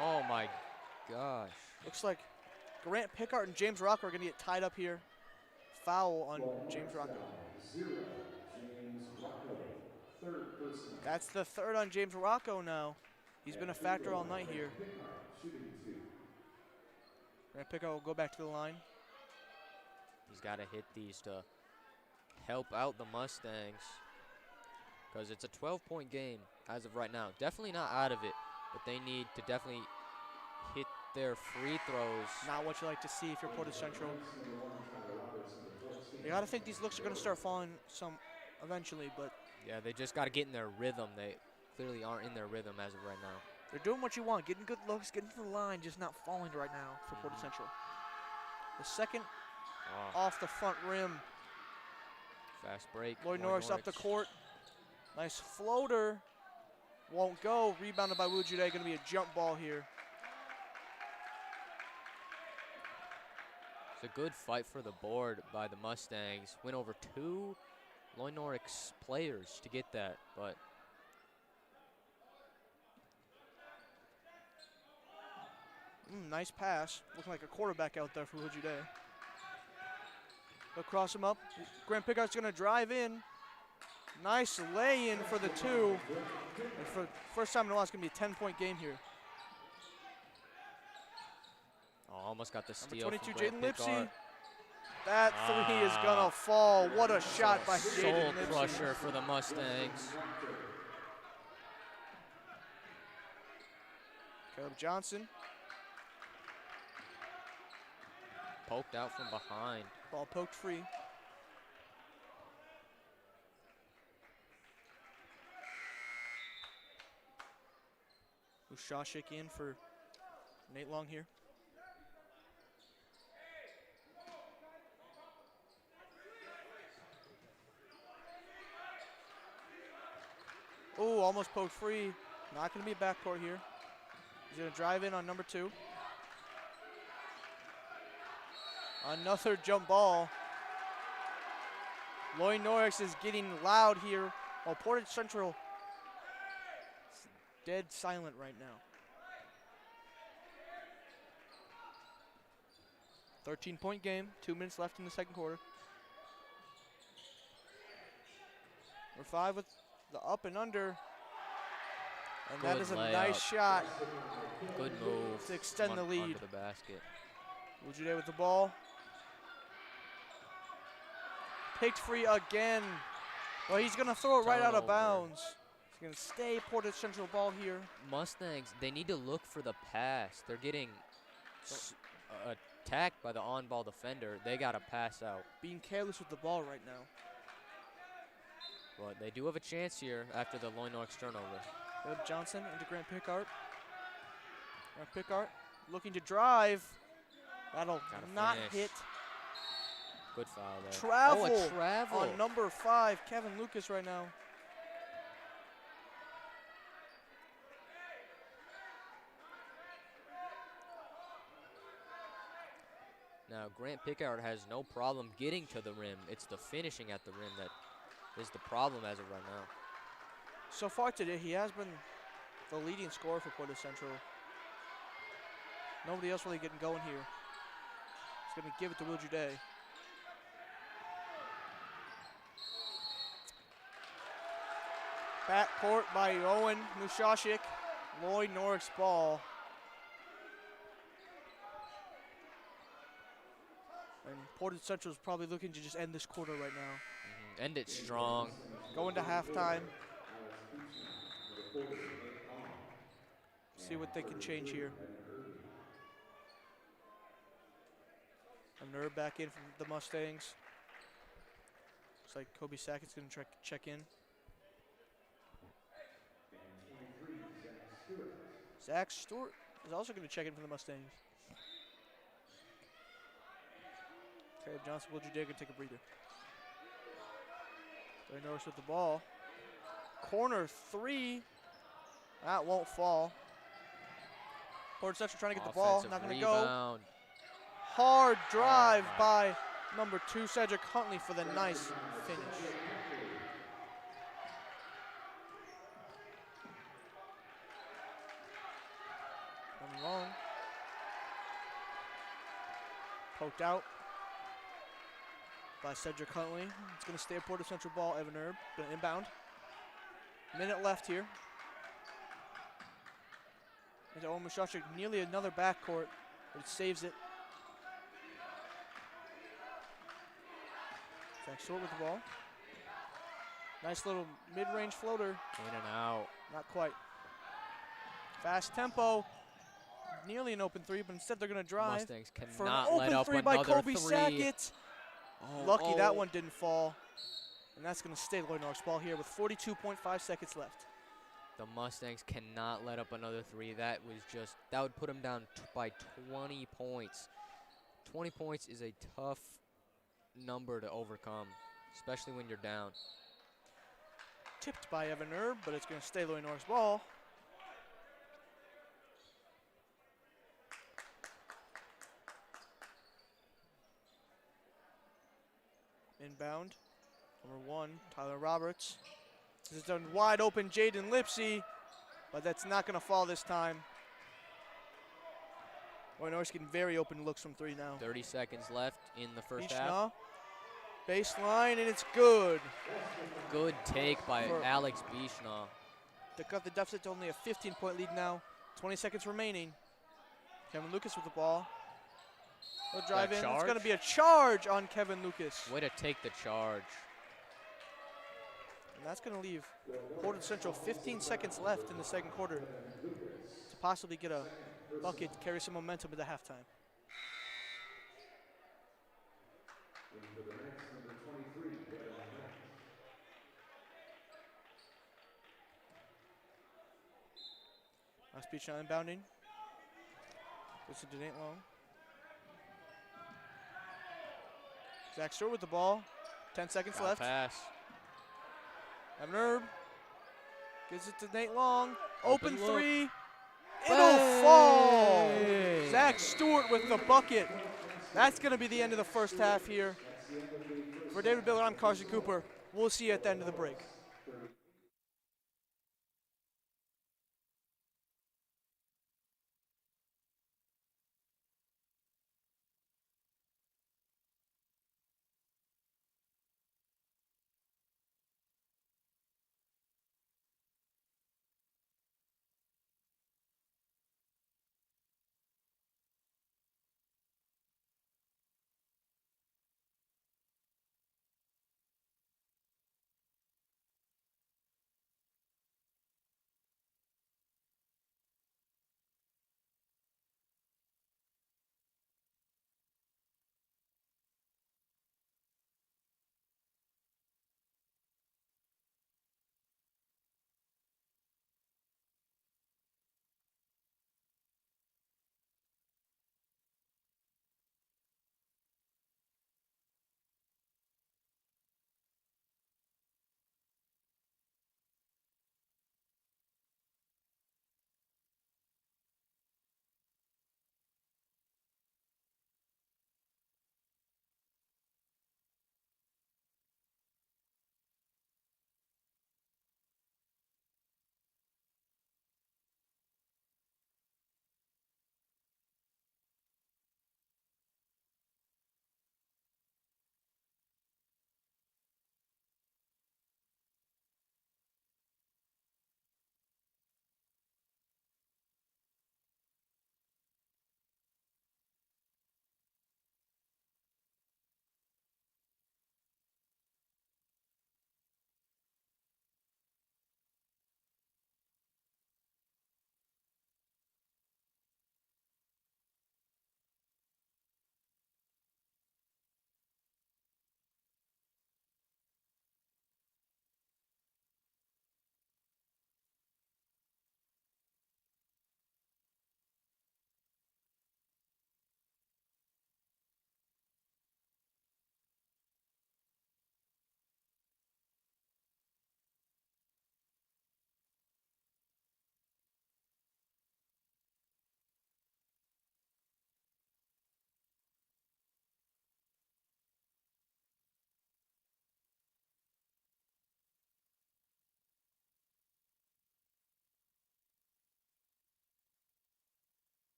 S5: Oh my gosh.
S4: Looks like Grant Pickart and James Rocco are going to get tied up here. Foul on James Rocco.
S3: 0, James Rocco, third person.
S4: That's the third on James Rocco now. He's been a factor all night here.
S3: Shooting 2.
S4: Grant Pickart will go back to the line.
S5: He's got to hit these to help out the Mustangs, because it's a 12-point game as of right now. Definitely not out of it, but they need to definitely hit their free throws.
S4: Not what you like to see if you're Portage Central. You got to think these looks are going to start falling some eventually, but
S5: Yeah, they just got to get in their rhythm. They clearly aren't in their rhythm as of right now.
S4: they're doing what you want, getting good looks, getting to the line, just not falling right now for Portage Central. The second off the front rim.
S5: Fast break.
S4: Loy Norrix up the court. Nice floater. Won't go. Rebounded by Wujude. Going to be a jump ball here.
S5: It's a good fight for the board by the Mustangs. Went over 2 Loy Norrix players to get that, but
S4: Nice pass. Looking like a quarterback out there for Wujude. They'll cross him up. Grant Pickart's going to drive in. Nice lay-in for the 2. And for the first time in a while, it's going to be a 10-point game here.
S5: almost got the steal.
S4: Number 22,
S5: from
S4: Jaden
S5: Grant
S4: Lipsy.
S5: Pickard.
S4: That 3 is going to fall. What a shot by
S5: Soul
S4: Jaden Lipsy.
S5: crusher for the Mustangs.
S4: Caleb Johnson.
S5: Poked out from behind.
S4: Ball poked free. Ushashik in for Nate Long here. Oh, almost poked free. Not going to be a backcourt here. He's going to drive in on number 2. Another jump ball. Loy Norrix is getting loud here, while Portage Central is dead silent right now. 13-point game, 2 minutes left in the second quarter. Number 5 with the up and under. And that
S5: Good
S4: is a
S5: layup.
S4: nice shot
S5: Good move.
S4: to extend the lead.
S5: Under the basket.
S4: Wujude with the ball. Picked free again. Well, he's going to throw it right out of
S5: Turnover.
S4: bounds. He's going to stay Portage Central ball here.
S5: Mustangs, they need to look for the pass. They're getting attacked by the on-ball defender. They got to pass out.
S4: Being careless with the ball right now.
S5: But they do have a chance here after the Loy Norrix turnover.
S4: Caleb Johnson into Grant Pickart. Grant Pickart looking to drive. That'll
S5: Gotta
S4: not
S5: finish.
S4: hit.
S5: Good foul there.
S4: Travel,
S5: Oh, a travel.
S4: on number 5, Kevin Lucas right now.
S5: Now, Grant Pickard has no problem getting to the rim. It's the finishing at the rim that is the problem as of right now.
S4: So far today, he has been the leading scorer for Portage Central. Nobody else really getting going here. He's going to give it to Wujude. Backcourt by Owen Nushashik. Loy Norrix ball. And Portage Central is probably looking to just end this quarter right now.
S5: End it strong.
S4: Go into halftime. See what they can change here. A nerve back in from the Mustangs. Looks like Kobe Sackett's going to check in. Zach Stewart is also going to check in for the Mustangs. Caleb Johnson, Will Judea going to take a breather. Loy Norrix with the ball. Corner 3. That won't fall. Portage Central trying to get the ball. Not going to go. Hard drive by number 2, Cedric Huntley, for the nice finish. Long. Poked out by Cedric Huntley. It's going to stay a Portage Central ball. Evan Erb going to inbound. Minute left here. Into Owen Mushachik, nearly another backcourt, but it saves it. Zach Stewart with the ball. Nice little mid-range floater.
S5: In and out.
S4: Not quite. Fast tempo. Nearly an open 3, but instead they're going to drive.
S5: Mustangs
S4: for an
S5: cannot
S4: open
S5: let up
S4: 3 by
S5: another
S4: Kobe
S5: 3.
S4: Sackett. Lucky that one didn't fall. And that's going to stay Loy Norrix ball here with 42.5 seconds left.
S5: The Mustangs cannot let up another 3. That would put them down by 20 points. 20 points is a tough number to overcome, especially when you're down.
S4: Tipped by Evan Erb, but it's going to stay Loy Norrix ball. Inbound, number 1, Tyler Roberts. This is done wide open, Jaden Lipsy, but that's not going to fall this time. Loy Norrix getting very open looks from 3 now.
S5: 30 seconds left in the first half.
S4: Baseline, and it's good.
S5: Good take by Alex Bishna.
S4: To cut the deficit to only a 15-point lead now. 20 seconds remaining. Kevin Lucas with the ball. He'll drive in. It's going to be a charge on Kevin Lucas.
S5: Way to take the charge.
S4: And that's going to leave Portage Central 15 seconds left in the second quarter to possibly get a bucket, carry some momentum into halftime. Last speech now inbounding. This is Nate Long. Zach Stewart with the ball. 10 seconds left.
S5: Pass.
S4: Evan Erb gives it to Nate Long. Open
S5: look.
S4: 3. It'll fall. Zach Stewart with the bucket. That's going to be the end of the first half here. For David Biller, I'm Karsten Cooper. We'll see you at the end of the break.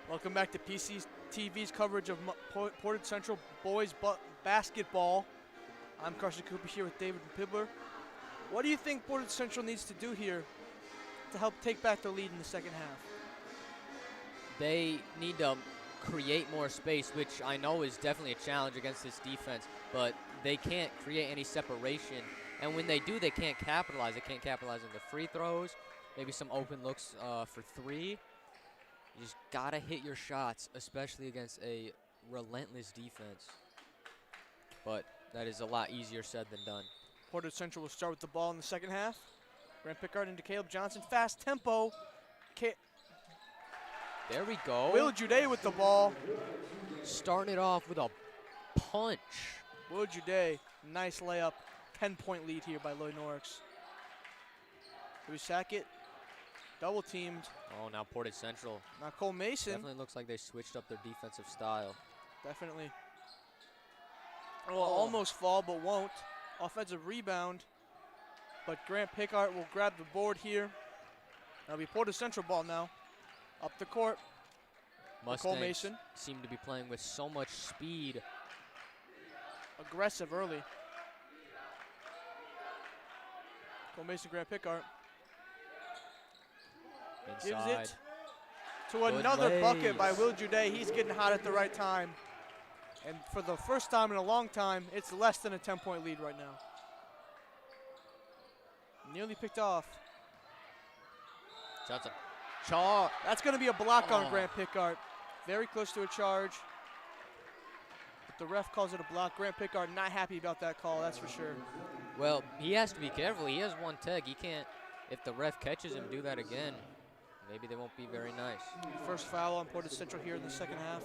S4: Welcome back to PCTV's coverage of Portage Central boys basketball. I'm Karsten Cooper here with David Pibler. What do you think Portage Central needs to do here to help take back the lead in the second half?
S5: They need to create more space, which I know is definitely a challenge against this defense, but they can't create any separation. And when they do, they can't capitalize. They can't capitalize on the free throws, maybe some open looks for three. You just got to hit your shots, especially against a relentless defense. But that is a lot easier said than done.
S4: Portage Central will start with the ball in the second half. Grant Pickard into Caleb Johnson. Fast tempo.
S5: There we go.
S4: Will Jude with the ball.
S5: Starting it off with a punch.
S4: Will Jude, nice layup. 10-point lead here by Loy Norrix. Kobe Sackett, double teamed.
S5: Oh, now Portage Central.
S4: Now Cole Mason.
S5: Definitely looks like they switched up their defensive style.
S4: Definitely. Will almost fall, but won't. Offensive rebound. But Grant Pickard will grab the board here. That'll be Portage Central ball now. Up the court. Cole Mason.
S5: Seem to be playing with so much speed.
S4: Aggressive early. Cole Mason, Grant Pickard.
S5: Inside.
S4: Gives it to another bucket by Will Jude. He's getting hot at the right time. And for the first time in a long time, it's less than a 10-point lead right now. Nearly picked off.
S5: Johnson.
S4: That's going to be a block on Grant Pickard. Very close to a charge. But the ref calls it a block. Grant Pickard not happy about that call, that's for sure.
S5: Well, he has to be careful. He has one tag. He can't, if the ref catches him, do that again. Maybe they won't be very nice.
S4: First foul on Portage Central here in the second half.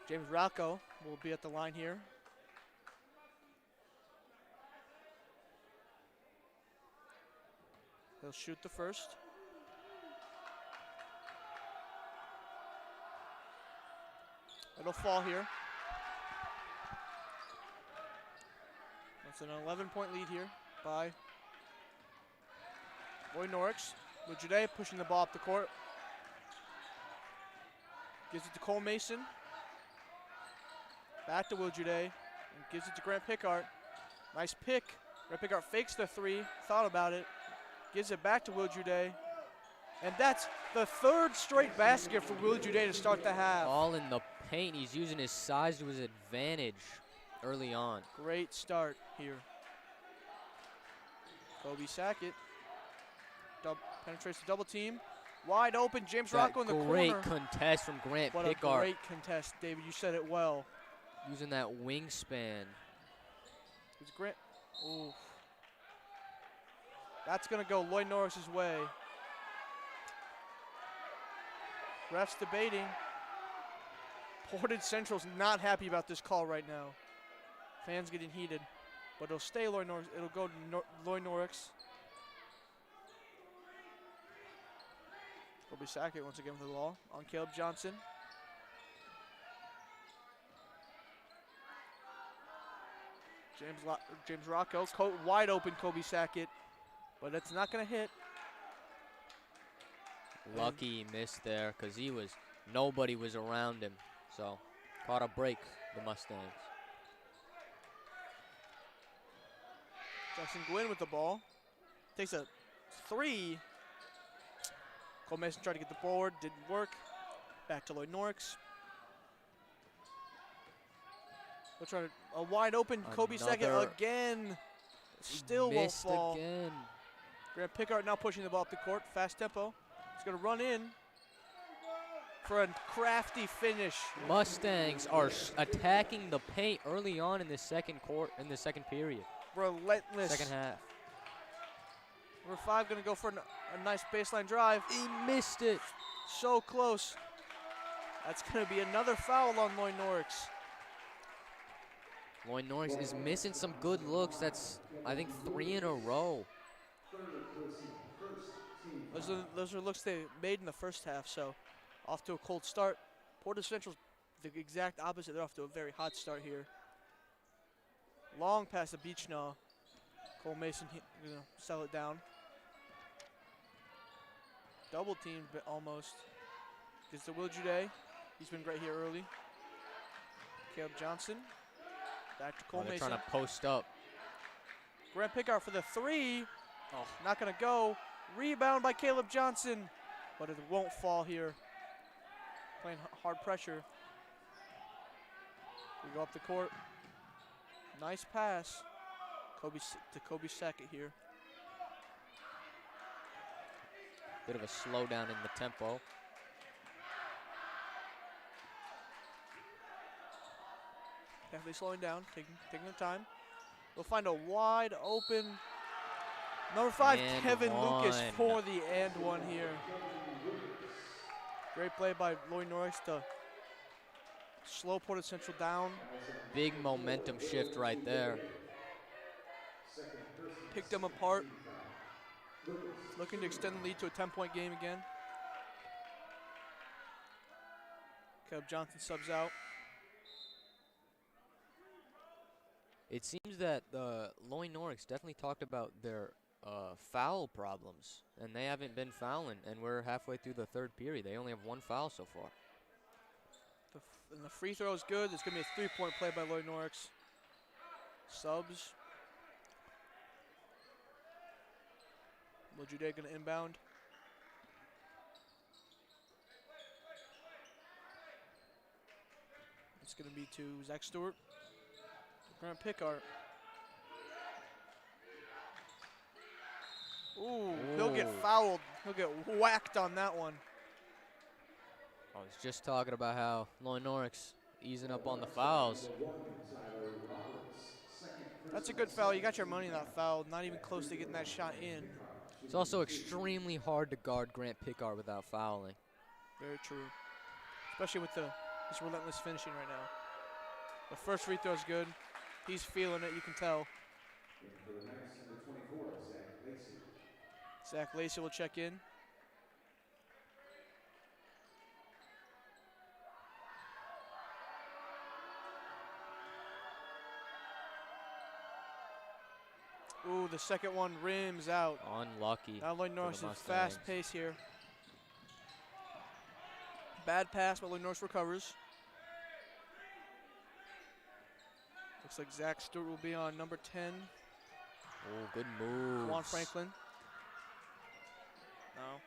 S4: James Rocco will be at the line here. He'll shoot the first. It'll fall here. That's an 11-point lead here by Loy Norrix. Jude pushing the ball up the court. Gives it to Cole Mason. Back to Will Jude. And gives it to Grant Pickard. Nice pick. Grant Pickard fakes the three. Thought about it. Gives it back to Will Jude. And that's the third straight basket for Will Jude to start the half.
S5: All in the paint. He's using his size to his advantage early on.
S4: Great start here. Kobe Sackett penetrates the double team. Wide open, James Rocco in the corner.
S5: Great contest from Grant Pickard.
S4: What a great contest, David. You said it well.
S5: Using that wingspan.
S4: It's Grant. Ooh. That's going to go Loy Norris's way. Refs debating. Portage Central's not happy about this call right now. Fans getting heated. But it'll stay Loy Norrix. It'll go to Loy Norrix. Kobe Sackett once again with the ball on Caleb Johnson. James Rocco, wide open Kobe Sackett, but it's not going to hit.
S5: Lucky he missed there because nobody was around him. So caught a break, the Mustangs.
S4: Jackson Gwynn with the ball. Takes a three. Cole Mason tried to get the board, didn't work. Back to Loy Norrix. We'll try a wide open Kobe Sackett again. Still won't fall.
S5: Again.
S4: Grant Pickard now pushing the ball up the court. Fast tempo. He's going to run in for a crafty finish.
S5: Mustangs are attacking the paint early on in the second period.
S4: Relentless.
S5: Second half.
S4: Number 5 going to go for a nice baseline drive.
S5: He missed it.
S4: So close. That's going to be another foul on Loy Norrix.
S5: Loy Norrix is missing some good looks. That's, I think, 3 in a row.
S4: Those are looks they made in the first half, so off to a cold start. Portage Central's the exact opposite. They're off to a very hot start here. Long pass to Beachnaw. Cole Mason going to settle it down. double teamed but almost. Gets to Will Jude. He's been great here early. Caleb Johnson. Back to Cole
S5: They're
S4: Mason.
S5: trying to post up.
S4: Grant Pickard for the three. Oh, not going to go. Rebound by Caleb Johnson. But it won't fall here. Playing hard pressure. We go up the court. Nice pass. To Kobe Sackett here.
S5: Bit of a slowdown in the tempo.
S4: Definitely slowing down, taking their time. We'll find a wide open number 5,
S5: And
S4: Kevin Lucas
S5: one.
S4: for the and one here. Great play by Loy Norrix to slow Portage Central down.
S5: Big momentum shift right there.
S4: Picked them apart. Looking to extend the lead to a 10-point game again. Caleb Johnson subs out.
S5: It seems that Loy Norrix definitely talked about their foul problems, and they haven't been fouling, and we're halfway through the third period. They only have 1 foul so far.
S4: And the free throw is good. There's going to be a 3-point play by Loy Norrix. Subs. Will Jude going to inbound. It's going to be to Zach Stewart. Grant Pickard. Ooh, he'll get fouled. He'll get whacked on that one.
S5: I was just talking about how Loy Norrix easing up on the fouls.
S4: That's a good foul. You got your money in that foul. Not even close to getting that shot in.
S5: It's also extremely hard to guard Grant Pickard without fouling.
S4: Very true. Especially with his relentless finishing right now. The first free throw is good. He's feeling it, you can tell. Zach Lacey will check in. Ooh, the second one rims out.
S5: Unlucky.
S4: Now Loy Norrix is fast pace here. Bad pass, but Loy Norrix recovers. Looks like Zach Stewart will be on number 10.
S5: Oh, good move.
S4: Juan Franklin. Now,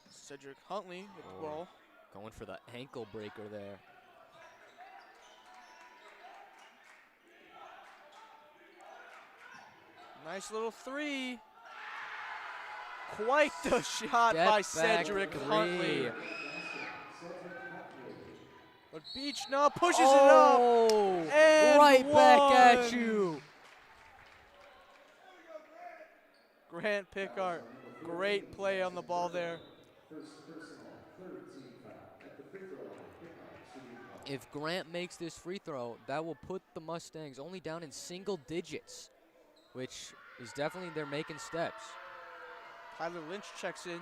S4: Cedric Huntley with the ball.
S5: Going for the ankle breaker there.
S4: Nice little three. Quite the shot by Cedric Huntley. But Beach now pushes it up. And
S5: right back at you.
S4: Grant Pickard, great play on the ball there.
S5: If Grant makes this free throw, that will put the Mustangs only down in single digits, which is definitely they're making steps.
S4: Tyler Lynch checks in.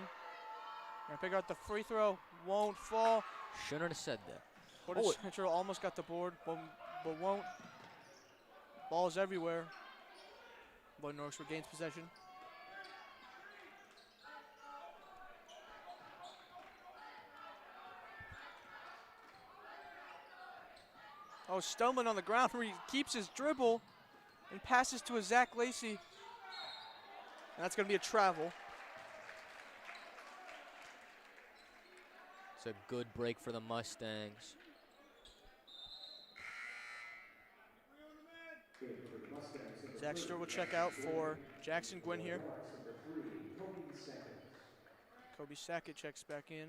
S4: Grant Pickard, the free throw won't fall.
S5: Shouldn't have said that.
S4: Portage Central almost got the board, but won't. Ball's everywhere. Loy Norrix regains possession. Oh, Stoneman on the ground where he keeps his dribble and passes to a Zach Lacey. And that's going to be a travel.
S5: It's a good break for the Mustangs.
S4: Zach Stewart will check out for Jackson Gwynn here. Kobe Sackett checks back in.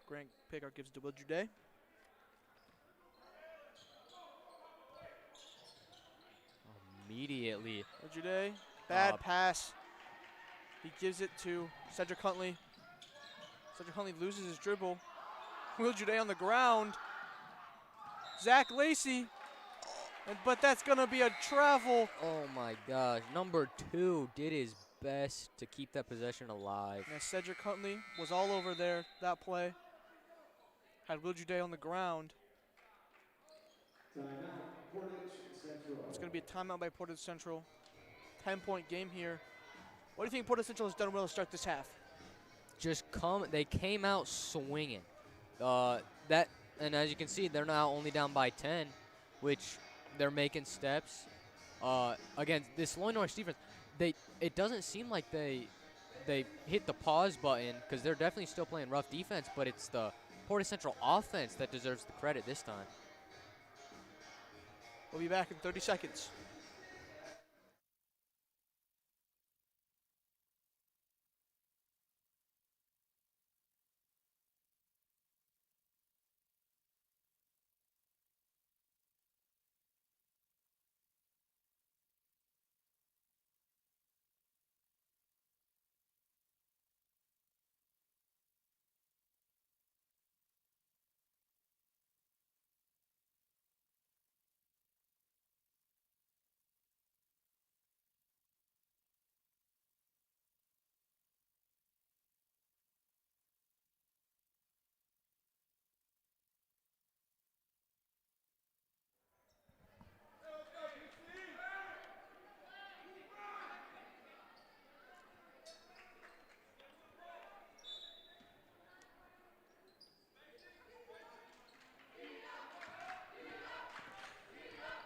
S4: Grant Pickard gives to Will Jude.
S5: Immediately.
S4: Will Jude, bad pass. He gives it to Cedric Huntley. Cedric Huntley loses his dribble. Will Jude on the ground. Zach Lacey. But that's going to be a travel.
S5: Oh my gosh. Number 2 did his best to keep that possession alive.
S4: Yeah, Cedric Huntley was all over there that play. Had Will Jude on the ground. It's going to be a timeout by Portage Central. 10-point game here. What do you think Portage Central has done well to start this half?
S5: They came out swinging. And as you can see, they're now only down by 10, which they're making steps. Against this Loy Norrix defense, it doesn't seem like they hit the pause button because they're definitely still playing rough defense, but it's the Portage Central offense that deserves the credit this time.
S4: We'll be back in 30 seconds.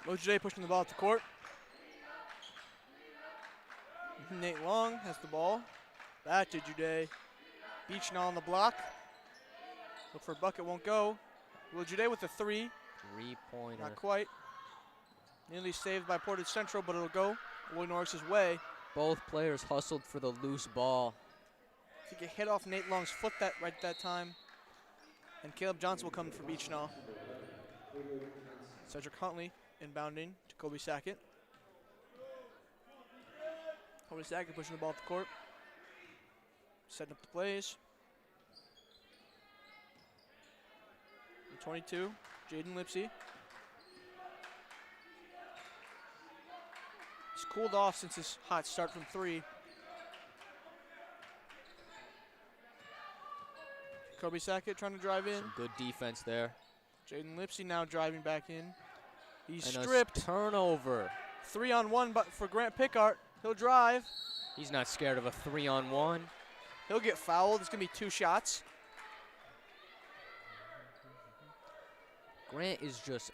S4: Loy Jude pushing the ball up the court. Nate Long has the ball. Back to Jude. Beach now on the block. Look for a bucket, won't go. Loy Jude with the 3.
S5: Three-pointer.
S4: Not quite. Nearly saved by Portage Central, but it'll go Loy Norrix's way.
S5: Both players hustled for the loose ball.
S4: If he could hit off Nate Long's foot right that time. And Caleb Johnson will come for Beach now. Cedric Huntley inbounding to Kobe Sackett. Kobe Sackett pushing the ball up the court. Setting up the plays. Number 22, Jaden Lipsy. He's cooled off since his hot start from 3. Kobe Sackett trying to drive in.
S5: Some good defense there.
S4: Jaden Lipsy now driving back in. He's
S5: And
S4: stripped.
S5: a turnover.
S4: 3-on-1 but for Grant Pickart. He'll drive.
S5: He's not scared of a 3-on-1.
S4: He'll get fouled. It's going to be 2 shots.
S5: Grant is just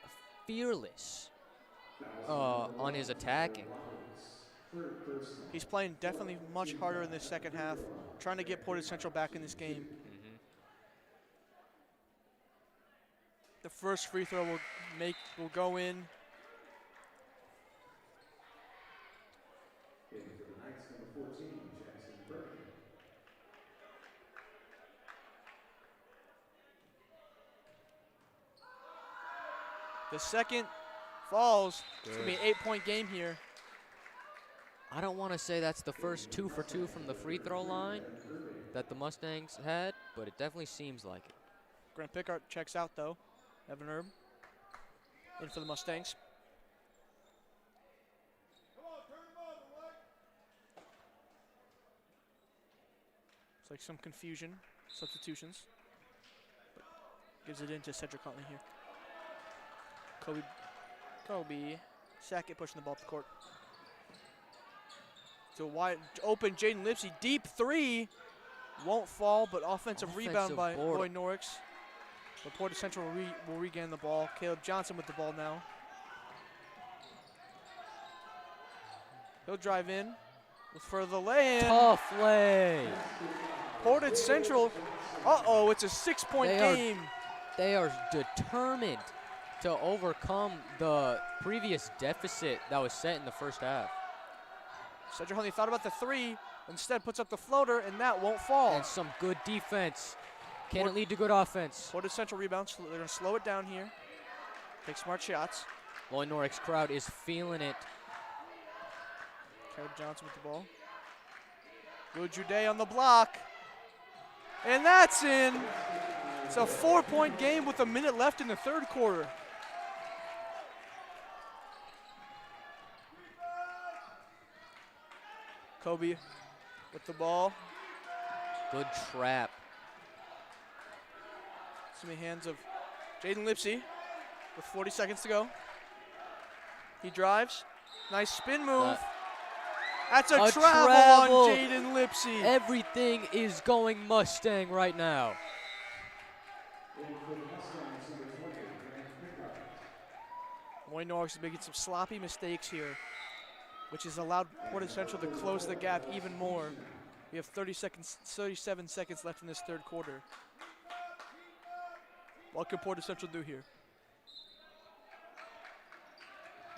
S5: fearless on his attacking.
S4: He's playing definitely much harder in this second half, trying to get Portage Central back in this game. The first free throw will go in. The second falls. It's going to be an 8-point game here.
S5: I don't want to say that's the first 2 for 2 from the free throw line that the Mustangs had, but it definitely seems like it.
S4: Grant Pickart checks out, though. Evan Erb in for the Mustangs. It's like some confusion, substitutions. But gives it into Cedric Huntley here. Kobe Sackett pushing the ball up the court. So wide open, Jaden Lipsy, deep 3. Won't fall, but offensive rebound by Loy Norrix. But Portage Central will regain the ball. Caleb Johnson with the ball now. He'll drive in for the lay-in.
S5: Tough lay.
S4: Portage Central, it's a 6-point game.
S5: They are determined to overcome the previous deficit that was set in the first half.
S4: Cedric Huntley thought about the 3, instead puts up the floater, and that won't fall.
S5: And some good defense. Can it lead to good offense?
S4: Portage Central rebounds. They're going to slow it down here. Take smart shots.
S5: Loy Norrix crowd is feeling it.
S4: Caleb Johnson with the ball. Loy Jude on the block. And that's in. It's a 4-point game with a minute left in the third quarter. Kobe with the ball.
S5: Good trap.
S4: It's in the hands of Jaden Lipsy with 40 seconds to go. He drives. Nice spin move. That's a travel on Jaden Lipsy.
S5: Everything is going Mustang right now.
S4: Loy Norrix is making some sloppy mistakes here, which has allowed Portage Central to close the gap even more. We have 37 seconds left in this third quarter. What can Portage Central do here?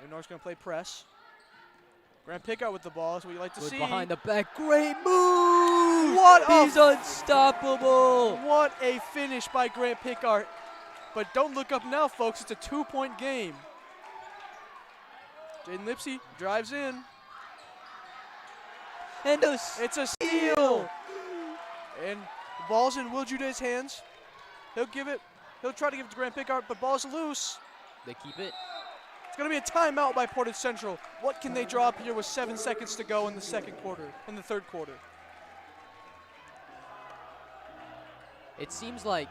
S4: Loy Norrix going to play press. Grant Pickard with the ball is what you like to see.
S5: Behind the back, great move!
S4: He's
S5: unstoppable!
S4: What a finish by Grant Pickard. But don't look up now, folks. It's a 2-point game. Jaden Lipsy drives in.
S5: And
S4: It's a steal. And the ball's in Will Juday's hands. He'll try to give it to Grant Pickard, but ball's loose.
S5: they keep it.
S4: It's going to be a timeout by Portage Central. What can they draw up here with 7 seconds to go in the third quarter?
S5: It seems like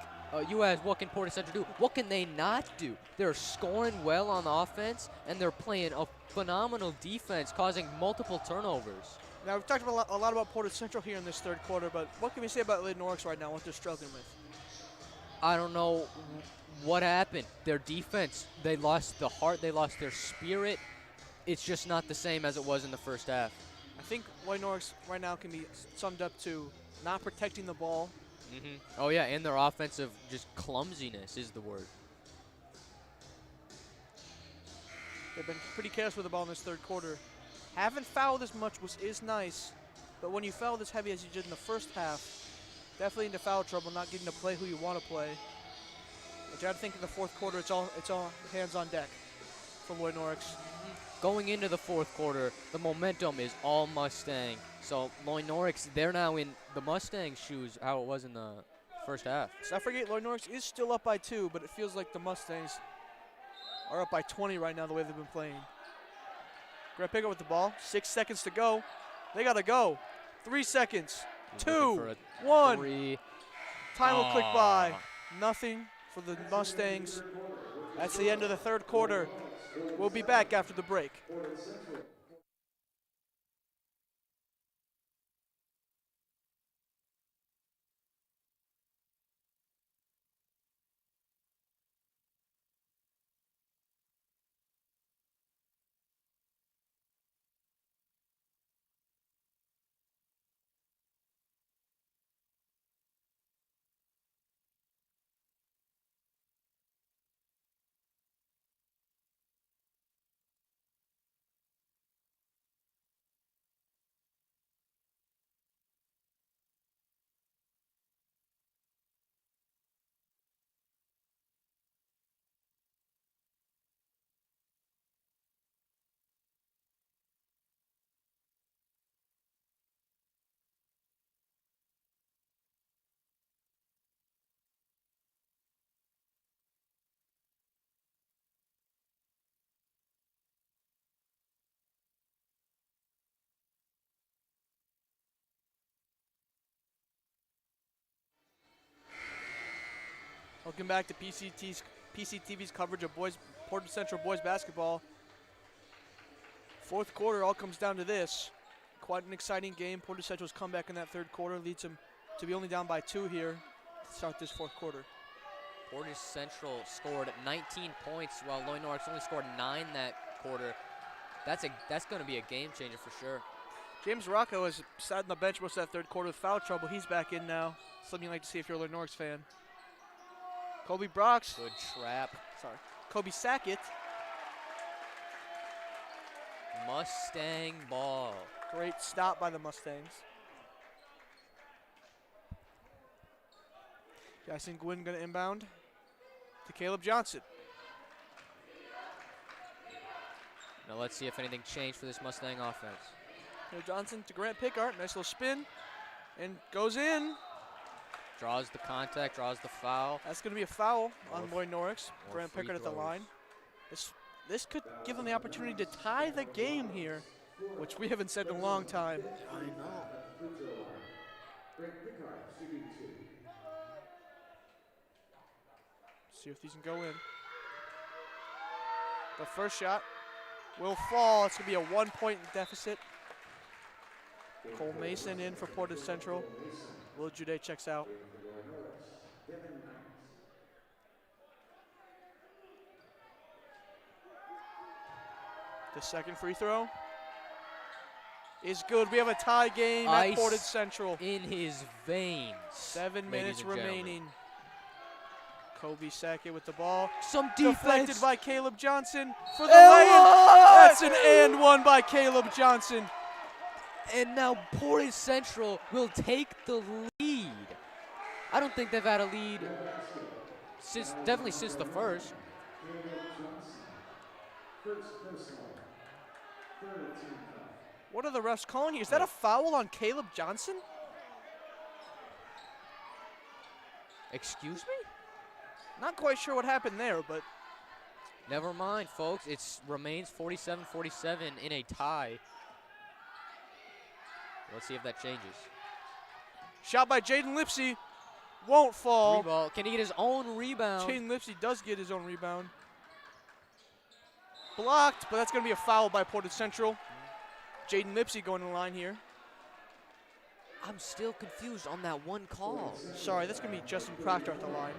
S5: you ask, what can Portage Central do? What can they not do? They're scoring well on offense, and they're playing a phenomenal defense, causing multiple turnovers.
S4: Now, we've talked a lot about Portage Central here in this third quarter, but what can we say about Loy Norrix right now, what they're struggling with?
S5: I don't know what happened. Their defense, they lost the heart, they lost their spirit. It's just not the same as it was in the first half.
S4: I think Loy Norrix right now can be summed up to not protecting the ball.
S5: Oh, yeah, and their offensive just clumsiness is the word.
S4: They've been pretty careless with the ball in this third quarter. Haven't fouled as much, which is nice, but when you foul as heavy as you did in the first half, definitely into foul trouble, not getting to play who you want to play. Which I think in the fourth quarter, it's all hands on deck for Loy Norrix.
S5: Going into the fourth quarter, the momentum is all Mustang. So Loy Norrix, they're now in the Mustang shoes, how it was in the first half.
S4: Let's not forget, Loy Norrix is still up by 2, but it feels like the Mustangs are up by 20 right now the way they've been playing. Grant Pickard with the ball. 6 seconds to go. They got to go. 3 seconds. 2, 1.
S5: 3.
S4: Time will click by. Nothing for the Mustangs. That's the end of the third quarter. We'll be back after the break. Welcome back to PCTV's coverage of Portage Central boys basketball. Fourth quarter all comes down to this. Quite an exciting game. Portage Central's comeback in that third quarter leads them to be only down by 2 here to start this fourth quarter.
S5: Portage Central scored 19 points while Loy Norrix only scored 9 that quarter. That's going to be a game changer for sure.
S4: James Rocco has sat on the bench most of that third quarter with foul trouble. He's back in now. Something you like to see if you're a Loy Norrix fan. Kobe Brox.
S5: Good trap.
S4: Sorry. Kobe Sackett.
S5: Mustang ball.
S4: Great stop by the Mustangs. Jackson Gwynn going to inbound to Caleb Johnson.
S5: Now let's see if anything changed for this Mustang offense.
S4: Caleb Johnson to Grant Pickard. Nice little spin. And goes in.
S5: Draws the contact, draws the foul.
S4: That's going to be a foul on Loy Norrix. Grant Pickard at the line. This could give them the opportunity to tie the game here, which we haven't said in a long time.
S5: I know.
S4: See if these can go in. The first shot will fall. It's going to be a 1-point deficit Cole Mason in for Portage Central. Will Jude checks out. The second free throw is good. We have a tie game at
S5: Ice
S4: Portage Central.
S5: in his veins.
S4: 7 minutes
S5: ladies and gentlemen.
S4: remaining. Kobe Sackett with the ball.
S5: Some
S4: Deflected
S5: defense.
S4: by Caleb Johnson for the
S5: And
S4: lay-in.
S5: one!
S4: That's an and one by Caleb Johnson.
S5: And now Portage Central will take the lead. I don't think they've had a lead definitely since the first.
S4: What are the refs calling here? Is that a foul on Caleb Johnson?
S5: Excuse me?
S4: Not quite sure what happened there, but
S5: Never mind, folks. It remains 47-47 in a tie. Let's see if that changes.
S4: shot by Jaden Lipsy. Won't fall.
S5: Three ball. Can he get his own rebound?
S4: Jaden Lipsy does get his own rebound. Blocked, but that's going to be a foul by Portage Central. Jaden Lipsy going to the line here.
S5: I'm still confused on that one call.
S4: Sorry, that's going to be Justin Proctor at the line.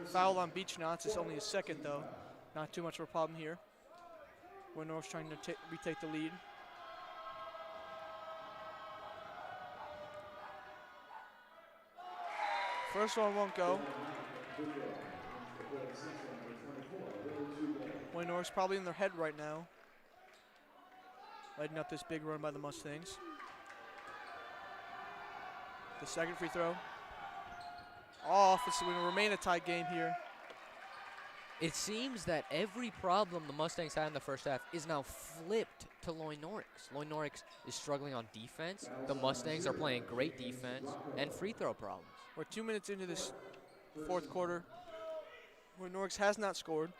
S4: Foul on Beach-Knots. It's only his second, though. Not too much of a problem here. Loy Norrix trying to retake the lead. First one won't go. Loy Norrix probably in their head right now. Lighting up this big run by the Mustangs. The second free throw. Off. It's going to remain a tight game here.
S5: It seems that every problem the Mustangs had in the first half is now flipped to Loy Norrix. Loy Norrix is struggling on defense. The Mustangs are playing great defense and free throw problems.
S4: We're 2 minutes into this fourth quarter. Loy Norrix has not scored.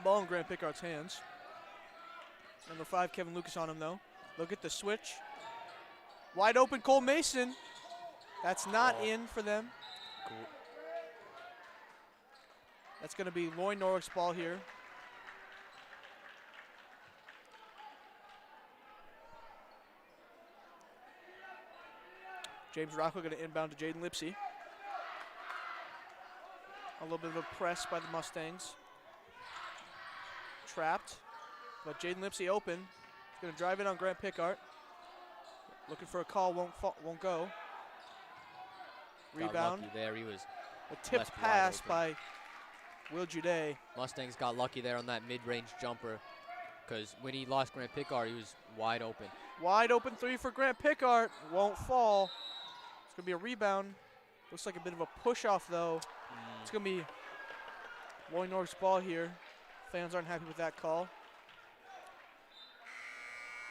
S4: Ball in Grant Pickard's hands. Number 5, Kevin Lucas on him, though. Look at the switch. Wide open, Cole Mason. That's not in for them.
S5: Cool.
S4: That's going to be Loy Norrix ball here. James Rocco going to inbound to Jaden Lipsy. A little bit of a press by the Mustangs. Trapped, but Jaden Lipsy open. He's going to drive in on Grant Pickard. Looking for a call, won't go. Rebound.
S5: Got lucky there. He was
S4: A tipped
S5: left wide
S4: pass
S5: open.
S4: by Will Jude.
S5: Mustangs got lucky there on that mid-range jumper because when he lost Grant Pickard, he was wide open.
S4: Wide open three for Grant Pickard. Won't fall. It's going to be a rebound. Looks like a bit of a push-off, though. It's going to be Loy Norrix ball here. Fans aren't happy with that call.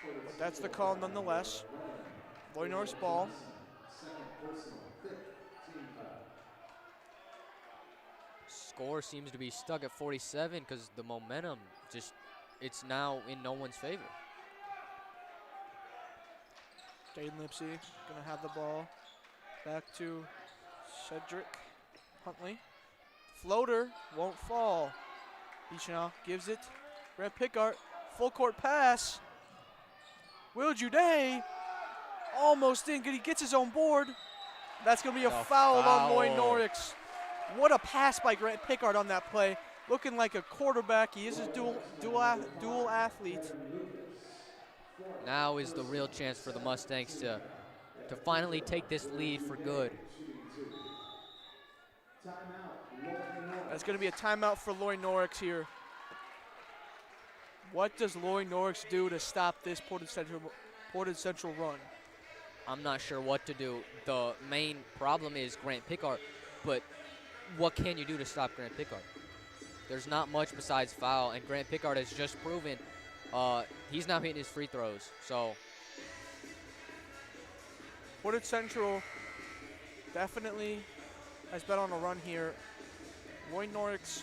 S4: But that's the call nonetheless. Loy Norrix ball.
S5: Score seems to be stuck at 47 because the momentum it's now in no one's favor.
S4: Jaden Lipsy going to have the ball. Back to Cedric Huntley. Floater won't fall. Beechnow gives it. Grant Pickard, full court pass. Will Jude almost in. He gets his own board. That's going to be a foul on Loy Norrix. What a pass by Grant Pickard on that play. Looking like a quarterback. He is a dual athlete.
S5: Now is the real chance for the Mustangs to finally take this lead for good.
S4: That's going to be a timeout for Loy Norrix here. What does Loy Norrix do to stop this Portage Central run?
S5: I'm not sure what to do. The main problem is Grant Pickard, but what can you do to stop Grant Pickard? There's not much besides foul, and Grant Pickard has just proven he's not hitting his free throws. So
S4: Portage Central definitely has been on a run here. Loy Norrix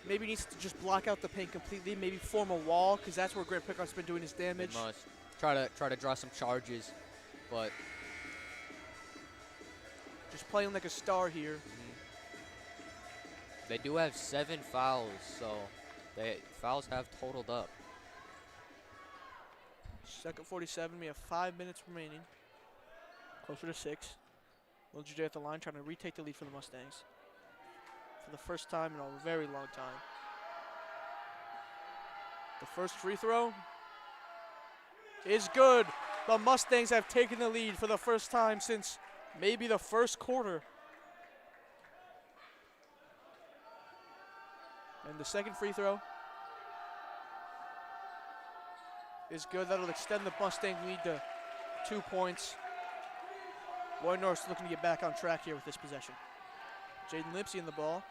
S4: maybe needs to just block out the paint completely, maybe form a wall, because that's where Grant Pickard's been doing his damage.
S5: they must try to draw some charges, but
S4: Just playing like a star here.
S5: they do have 7 fouls, so fouls have totaled up.
S4: Second 47. We have 5 minutes remaining. Closer to 6. Will Jude at the line trying to retake the lead for the Mustangs. For the first time in a very long time. The first free throw is good. The Mustangs have taken the lead for the first time since maybe the first quarter. And the second free throw is good. That'll extend the Mustang lead to 2 points. Loy Norrix looking to get back on track here with this possession. Jaden Lipsy in the ball.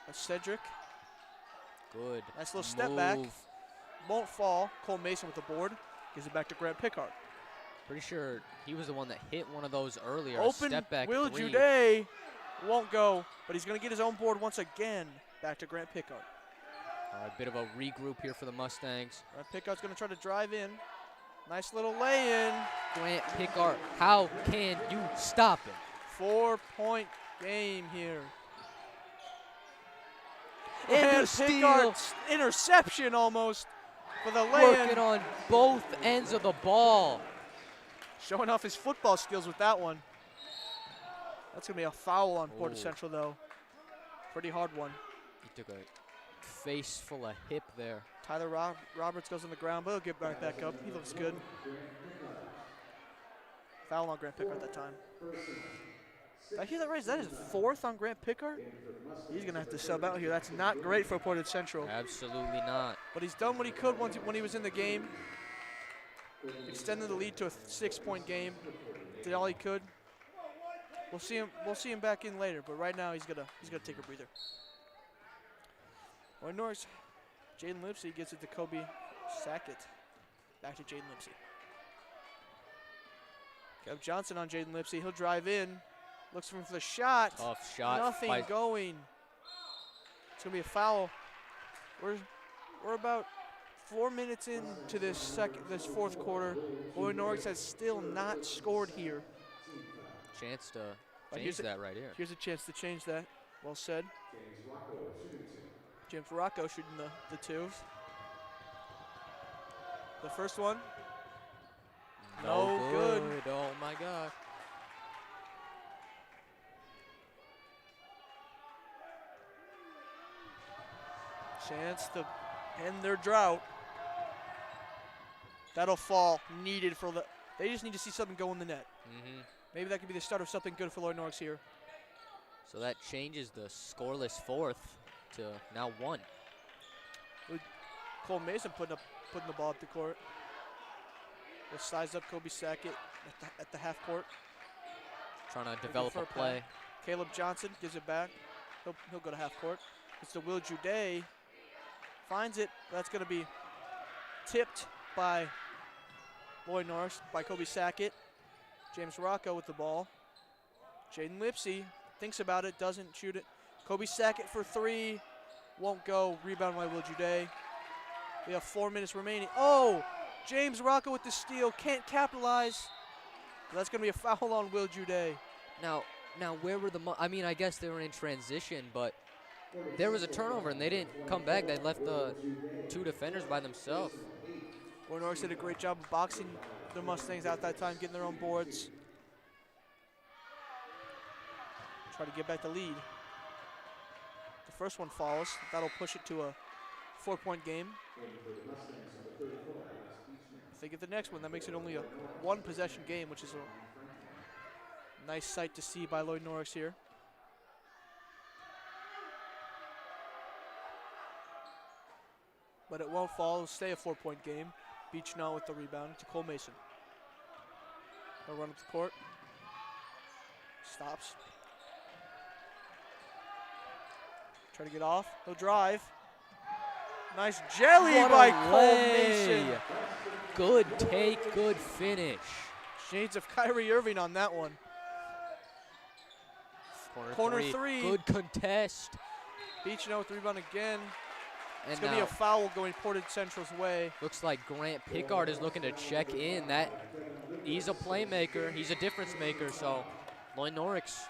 S4: That's Cedric.
S5: Good.
S4: Nice little step back. Won't fall. Cole Mason with the board. Gives it back to Grant Pickard.
S5: Pretty sure he was the one that hit one of those earlier.
S4: Open
S5: Step back
S4: Will
S5: three.
S4: Jude won't go, but he's going to get his own board once again. Back to Grant Pickard.
S5: All right, bit of a regroup here for the Mustangs.
S4: Grant Pickard's going to try to drive in. Nice little lay-in.
S5: Grant Pickard, how can you stop it?
S4: 4-point game here.
S5: And
S4: And
S5: the steal.
S4: Pickard's interception almost for the lay-in.
S5: Working on both ends of the ball.
S4: Showing off his football skills with that one. That's going to be a foul on Portage
S5: Oh.
S4: Central, though. Pretty hard one.
S5: He took a face full of hip there.
S4: Tyler Roberts goes on the ground, but he'll get right back up. He looks good. Foul on Grant Pickard that time. Did I hear that right? Is that his 4th on Grant Pickard? He's going to have to sub out here. That's not great for Portage Central.
S5: Absolutely not.
S4: But he's done what he could when he was in the game. Extended the lead to a 6-point game. Did all he could. We'll see him back in later, but right now he's gonna take a breather. Loy Norrix, Jaden Lipsy gets it to Kobe Sackett. Back to Jaden Lipsy. Kev Johnson on Jaden Lipsy. He'll drive in. Looks for him for the shot.
S5: Tough shot.
S4: Nothing going. It's gonna be a foul. We're about 4 minutes into this fourth quarter. Loy Norrix has still not scored here.
S5: Chance to
S4: But
S5: change that right here.
S4: Here's a chance to change that. Well said. James Rocco shooting the twos. The first one. No good.
S5: Oh my God.
S4: Chance to end their drought. That'll fall. Needed for the. They just need to see something go in the net. Maybe that could be the start of something good for Loy Norrix here.
S5: So that changes the scoreless fourth to now 1.
S4: Cole Mason putting the ball up the court. We'll size up Kobe Sackett at the half court.
S5: Trying to develop a play.
S4: Caleb Johnson gives it back. He'll go to half court. It's to Will Jude. Finds it. That's going to be tipped by Loy Norrix, by Kobe Sackett. James Rocco with the ball. Jaden Lipsy thinks about it, doesn't shoot it. Kobe Sackett for 3. Won't go. Rebound by Will Jude. We have 4 minutes remaining. Oh! James Rocco with the steal. Can't capitalize. That's going to be a foul on Will Jude.
S5: Now where were I guess they were in transition, but there was a turnover and they didn't come back. They left the 2 defenders by themselves.
S4: Loy Norrix did a great job of boxing the Mustangs out that time, getting their own boards. Try to get back the lead. The first one falls. That'll push it to a 4-point game. If they get the next one, that makes it only a 1-possession game, which is a nice sight to see by Loy Norrix here. But it won't fall. It'll stay a 4-point game. Beach now with the rebound to Cole Mason. He'll run up the court. Stops. Try to get off. He'll drive. Nice jelly
S5: What
S4: by
S5: a
S4: Cole
S5: lay.
S4: Mason.
S5: Good take, good finish.
S4: Shades of Kyrie Irving on that one. Corner three.
S5: Good contest.
S4: Beach now with the rebound again.
S5: And
S4: It's going to be a foul going Portage Central's way.
S5: looks like Grant Pickard is looking to check in. He's a playmaker. He's a difference maker. So Loy Norrix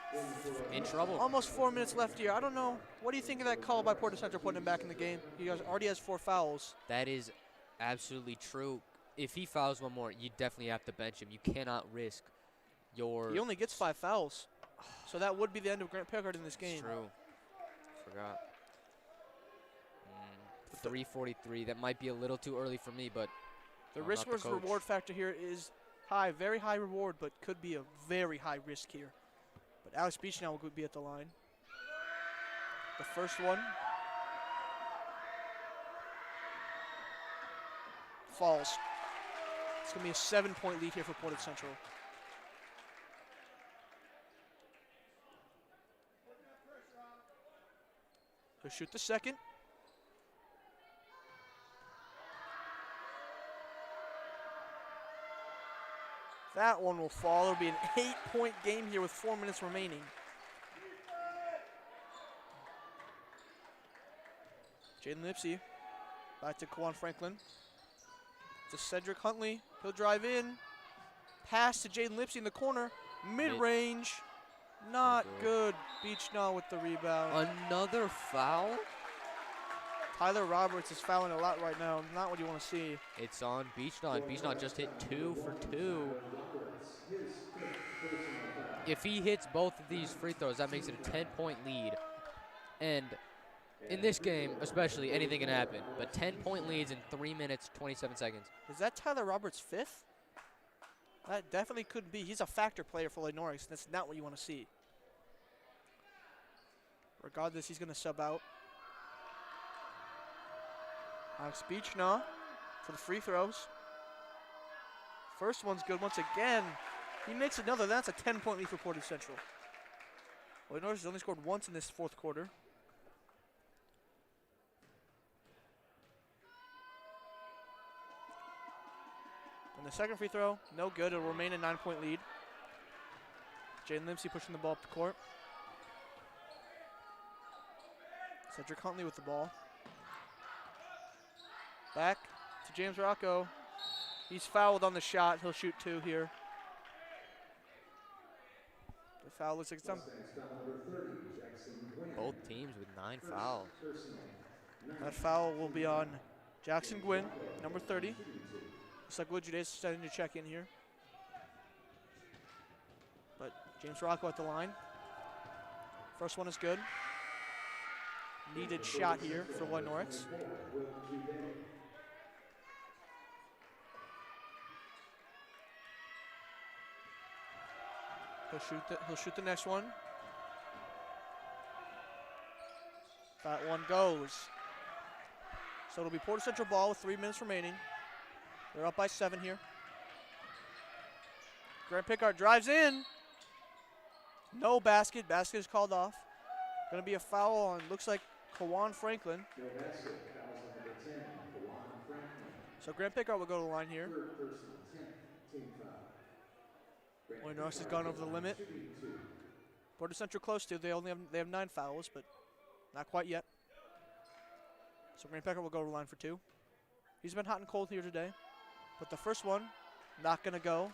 S5: in trouble.
S4: Almost 4 minutes left here. I don't know. What do you think of that call by Portage Central putting him back in the game? He already has 4 fouls.
S5: That is absolutely true. If he fouls one more, you definitely have to bench him. You cannot risk your.
S4: He only gets 5 fouls, so that would be the end of Grant Pickard in this game.
S5: It's true. Forgot. 3:43. That might be a little too early for me, but
S4: The
S5: I'm
S4: risk
S5: not the
S4: versus
S5: coach.
S4: reward factor here is high, very high reward, but could be a very high risk here. But Alex Beach now will be at the line. The first one falls. It's going to be a 7-point lead here for Portage Central. He'll shoot the second. That one will fall. It'll be an 8-point game here with 4 minutes remaining. Jaden Lipsy back to Kawan Franklin. To Cedric Huntley. He'll drive in. Pass to Jaden Lipsy in the corner. Mid-range. Not good. Beachnaw with the rebound.
S5: Another foul?
S4: Tyler Roberts is fouling a lot right now. Not what you want to see.
S5: It's on Beachnaw, and Beachnaw just hit 2 for 2. If he hits both of these free throws, that makes it a 10-point lead. And in this game, especially, anything can happen. But 10-point leads in 3 minutes, 27 seconds.
S4: Is that Tyler Roberts' 5th? That definitely could be. He's a factor player for Loy Norrix. That's not what you want to see. Regardless, he's going to sub out. Alex Beachnaw for the free throws. First one's good once again. He makes another. That's a 10-point lead for Portage Central. Loy Norrix has only scored once in this fourth quarter. And the second free throw, no good. It'll remain a 9-point lead. Jaden Lipsy pushing the ball up the court. Cedric Huntley with the ball. Back to James Rocco. He's fouled on the shot. He'll shoot 2 here. The foul looks like it's done.
S5: Both teams with 9 fouls.
S4: That foul will be on Jackson Gwynn, number 30. Looks like Wood Jude's starting to check in here. But James Rocco at the line. First one is good. Needed shot here for Loy Norrix. He'll shoot the next one. That one goes. So it'll be Portage Central ball with 3 minutes remaining. They're up by 7 here. Grant Pickard drives in. No basket. Basket is called off. Going to be a foul on, looks like, Kawan Franklin. So Grant Pickard will go to the line here. Loy Norrix has gone over the limit. Portage Central close to. They have 9 fouls, but not quite yet. So Grant Pickard will go to the line for 2. He's been hot and cold here today. But the first one, not going to go.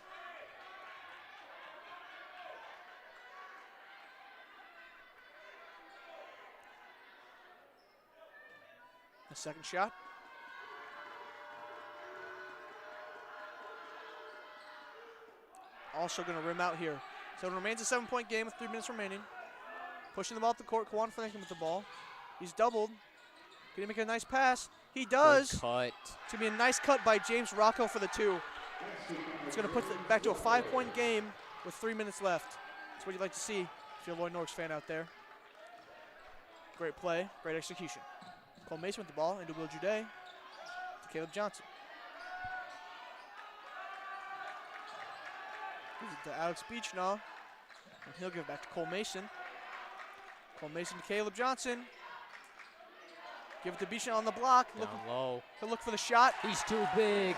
S4: The second shot. Also going to rim out here. So it remains a 7-point game with 3 minutes remaining. Pushing the ball up the court. Kawan Franklin with the ball. He's doubled. Can he make a nice pass? He does.
S5: Good cut.
S4: It's going to be a nice cut by James Rocco for the 2. It's going to put it back to a 5-point game with 3 minutes left. That's what you'd like to see if you're a Loy Norrix fan out there. Great play, great execution. Cole Mason with the ball into Will Jude to Caleb Johnson. Gives it to Alex Beachnaw, and he'll give it back to Cole Mason. Cole Mason to Caleb Johnson. Give it to Beachnaw on the block.
S5: Down low.
S4: He'll look for the shot.
S5: He's too big.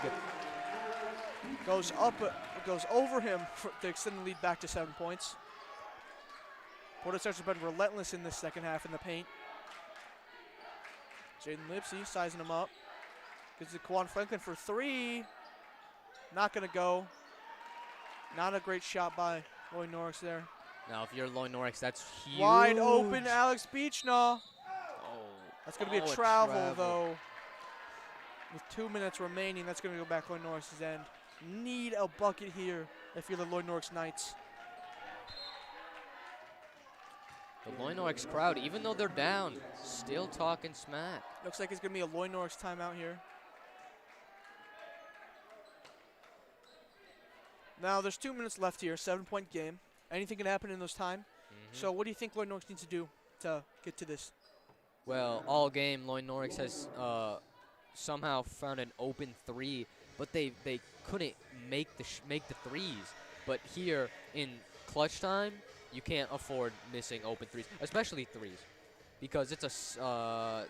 S4: Goes up, goes over him to extend the lead back to 7 points. Portage Central has been relentless in this second half in the paint. Jaden Lipsy sizing him up. Gives it to Kawan Franklin for 3. Not going to go. Not a great shot by Loy Norrix there.
S5: Now, if you're Loy Norrix, that's huge.
S4: Wide open, Alex Beachnaw.
S5: Oh.
S4: That's going to be
S5: Oh,
S4: a travel, though. with 2 minutes remaining. That's going to go back Loy Norris's end. Need a bucket here if you're the Loy Norrix Knights.
S5: The Loy Norrix crowd, even though they're down, still talking smack.
S4: Looks like it's going to be a Loy Norrix timeout here. Now, there's 2 minutes left here, 7-point game. Anything can happen in those time. So what do you think Loy Norrix needs to do to get to this?
S5: Well, all game, Loy Norrix has somehow found an open three, but they couldn't make the threes. But here in clutch time, you can't afford missing open threes, especially threes, because it's a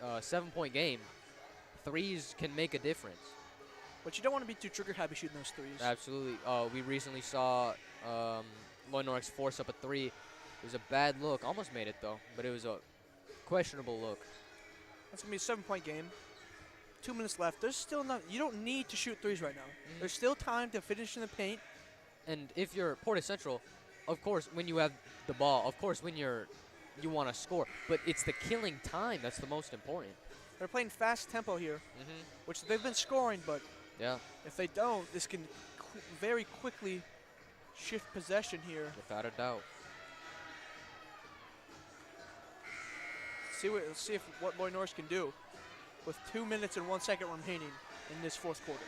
S5: 7-point game. Threes can make a difference.
S4: But you don't want to be too trigger happy shooting those threes.
S5: Absolutely. We recently saw Loy Norrix force up a three. It was a bad look. Almost made it, though, but it was a questionable look.
S4: That's going to be a 7-point game. 2 minutes left. There's still enough. You don't need to shoot threes right now. There's still time to finish in the paint.
S5: And if you're Portage Central, of course, when you have the ball, of course, when you want to score. But it's the killing time that's the most important.
S4: They're playing fast tempo here, which they've been scoring, but
S5: yeah,
S4: if they don't, this can very quickly shift possession here.
S5: Without a doubt.
S4: Let's see what Loy Norrix can do with 2 minutes and 1 second remaining in this fourth quarter.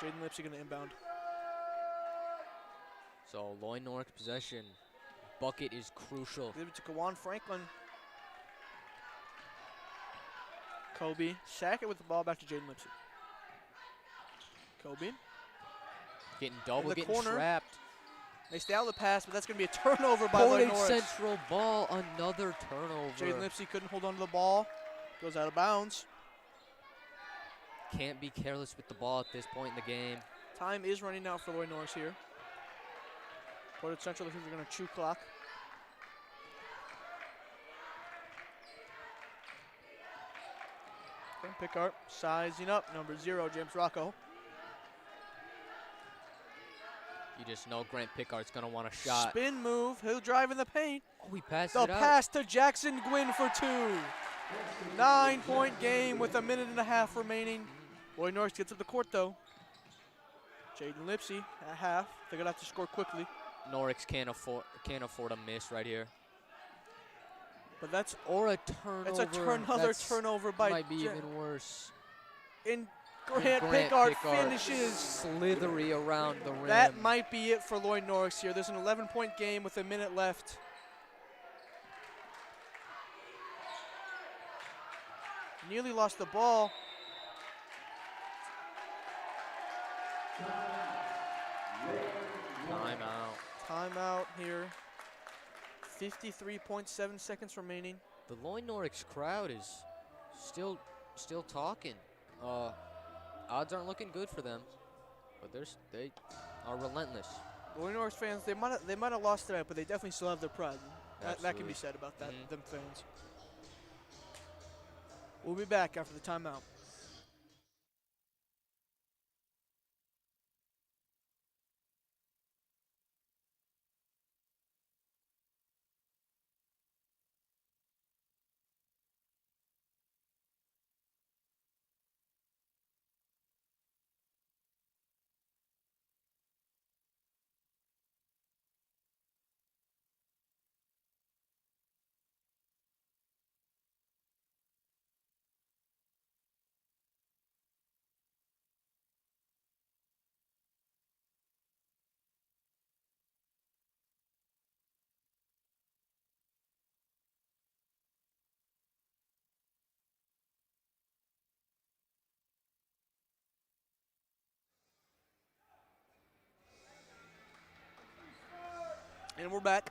S4: Jaden Lipsy going to inbound.
S5: So Loy Norrix possession. Bucket is crucial.
S4: Give it to Kawan Franklin. Kobe, sack it with the ball back to Jaden Lipsy. Kobe.
S5: Getting double, getting
S4: corner.
S5: trapped.
S4: They stay out of the pass, but that's going to be a turnover by Loy
S5: Portage
S4: Norrix.
S5: Central ball, another turnover.
S4: Jaden Lipsy couldn't hold on to the ball. Goes out of bounds.
S5: Can't be careless with the ball at this point in the game.
S4: Time is running out for Loy Norrix here. Portage Central looks like they're going to chew clock. Okay, Pickard sizing up. Number 0, James Rocco.
S5: You just know Grant Pickard's going to want a shot.
S4: Spin move. He'll drive in the paint.
S5: Oh, he passed
S4: The
S5: it out.
S4: pass to Jackson Gwynn for 2. 9-point game with a minute and a half remaining. Loy Norrix gets up the court, though. Jaden Lipsy at half. They're going to have to score quickly.
S5: Norrix can't afford a miss right here.
S4: But that's
S5: Or a turnover.
S4: it's another turnover by
S5: might be even worse.
S4: And Grant Pickard finishes.
S5: Slithery around the rim.
S4: That might be it for Loy Norrix here. There's an 11-point game with a minute left. Nearly lost the ball.
S5: Timeout.
S4: Timeout here. 53.7 seconds remaining.
S5: The Loy Norrix crowd is still talking. Odds aren't looking good for them, but they are relentless.
S4: Loy Norrix fans, they might have lost tonight, but they definitely still have their pride. That can be
S5: Absolutely.
S4: said about that, them fans. We'll be back after the timeout. And we're back.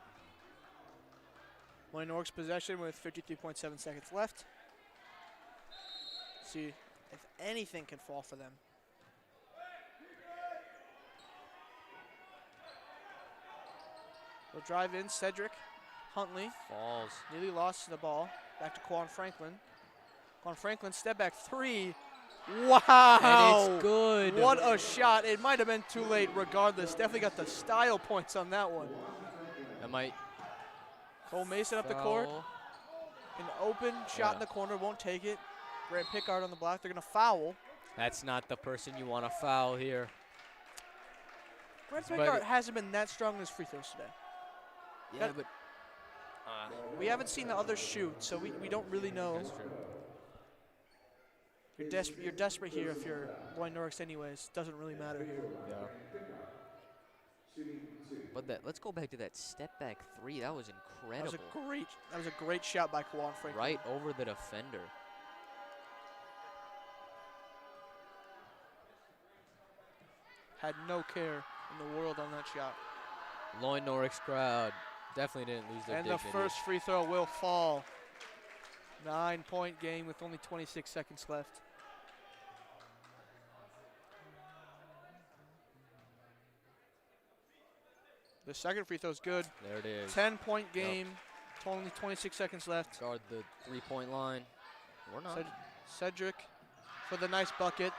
S4: Loy Norrix possession with 53.7 seconds left. See if anything can fall for them. They'll drive in. Cedric Huntley
S5: Falls.
S4: nearly lost the ball. Back to Quan Franklin. Quan Franklin, step back 3. Wow!
S5: And it's good.
S4: What a shot. It might have been too late regardless. Definitely got the style points on that one.
S5: That might
S4: Cole Mason up the court.
S5: foul.
S4: An open shot in the corner, won't take it. Grant Pickard on the block. They're going to foul.
S5: That's not the person you want to foul here.
S4: Grant Pickard hasn't been that strong in his free throws today.
S5: Yeah, but
S4: We haven't seen the others shoot, so we don't really know.
S5: that's true.
S4: You're desperate here if you're Loy Norrix anyways. Doesn't really matter here.
S5: Yeah. But let's go back to that step back three. That was incredible.
S4: That was a great shot by Kawan Franklin.
S5: Right over the defender.
S4: Had no care in the world on that shot.
S5: Loy Norrix crowd definitely didn't lose their
S4: And
S5: dignity.
S4: the first free throw will fall. 9-point game with only 26 seconds left. The second free throw is good.
S5: There it is.
S4: 10-point game. Only 26 seconds left.
S5: Guard the three-point line. Or not.
S4: Cedric for the nice bucket.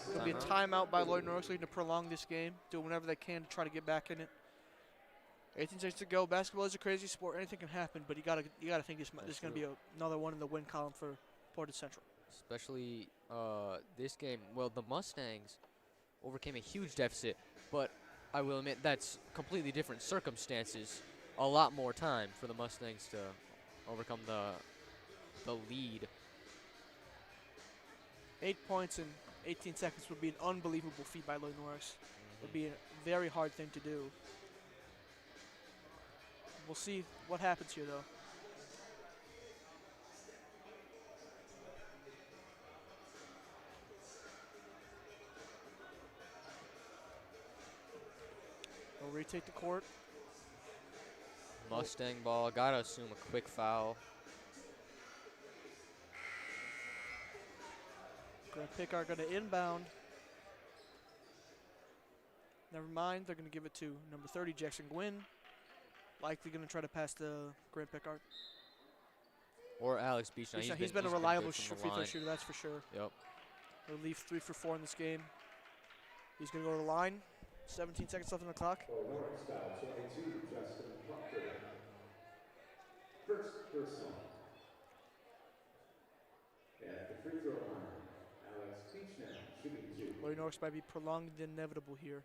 S4: There'll be a timeout by Loy Norrix looking to prolong this game. Do whatever they can to try to get back in it. 18 seconds to go. Basketball is a crazy sport. Anything can happen, but you gotta think this is going to be another one in the win column for Portage Central.
S5: Especially this game. Well, the Mustangs overcame a huge deficit, but I will admit that's completely different circumstances. A lot more time for the Mustangs to overcome the lead.
S4: 8 points in 18 seconds would be an unbelievable feat by Loy Norrix. Would be a very hard thing to do. We'll see what happens here, though. They'll retake the court.
S5: Mustang ball. Gotta assume a quick foul.
S4: Grant Pickard going to inbound. Never mind, they're going to give it to number 30, Jackson Gwynn. Likely going to try to pass to Grant Pickard.
S5: Or Alex Beach.
S4: He's been a reliable
S5: good from the
S4: free throw
S5: line.
S4: shooter, that's for sure.
S5: Yep.
S4: He'll leave 3 for 4 in this game. He's going to go to the line. 17 seconds left on the clock.
S3: First personal. At the free throw line, Alex Beach now shooting 2.
S4: Loy Norrix might be prolonged the inevitable here.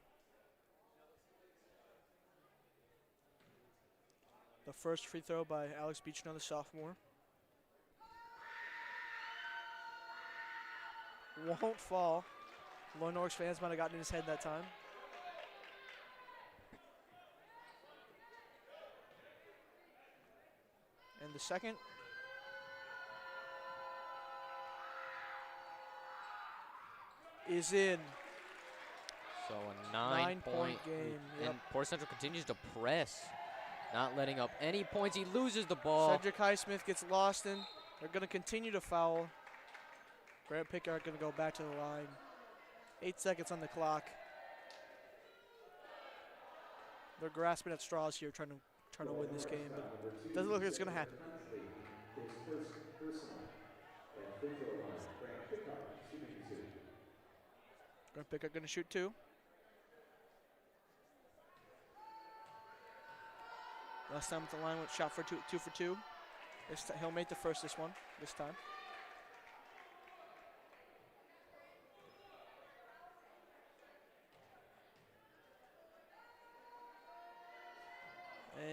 S4: The first free throw by Alex Beechner, the sophomore. Won't fall. Loy Norrix fans might have gotten in his head that time. And the second. Is in.
S5: So a 9-point
S4: game.
S5: And Portage Central continues to press, not letting up any points. He loses the ball.
S4: Cedric Highsmith gets lost in. They're going to continue to foul. Grant Pickard going to go back to the line. 8 seconds on the clock. They're grasping at straws here, trying to win this game, but doesn't look like it's going to happen. Grant Pickard going to shoot 2. Last time at the line went shot for 2 for 2. He'll make the first this time.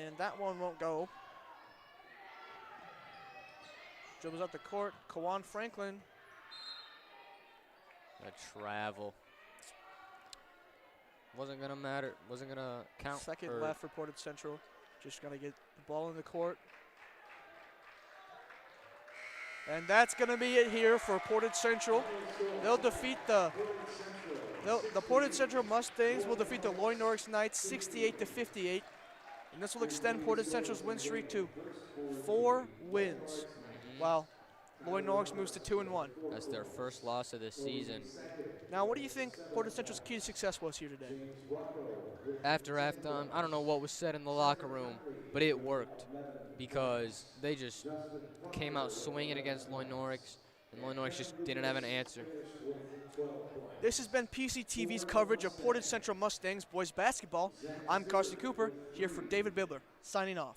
S4: And that one won't go. Dribbles up the court. Kawan Franklin.
S5: A travel. Wasn't going to matter. Wasn't going to count.
S4: Second left for Portage Central. Just going to get the ball in the court. And that's going to be it here for Portage Central. They'll defeat the Portage Central Mustangs will defeat the Loy Norrix Knights 68-58. And this will extend Portage Central's win streak to 4 wins. While Loy Norrix moves to 2-1.
S5: That's their first loss of the season.
S4: Now, what do you think Portage Central's key to success was here today?
S5: After halftime, I don't know what was said in the locker room, but it worked because they just came out swinging against Loy Norrix, and Loy Norrix just didn't have an answer.
S4: This has been PCTV's coverage of Portage Central Mustangs boys basketball. I'm Karsten Cooper, here for David Bibler, signing off.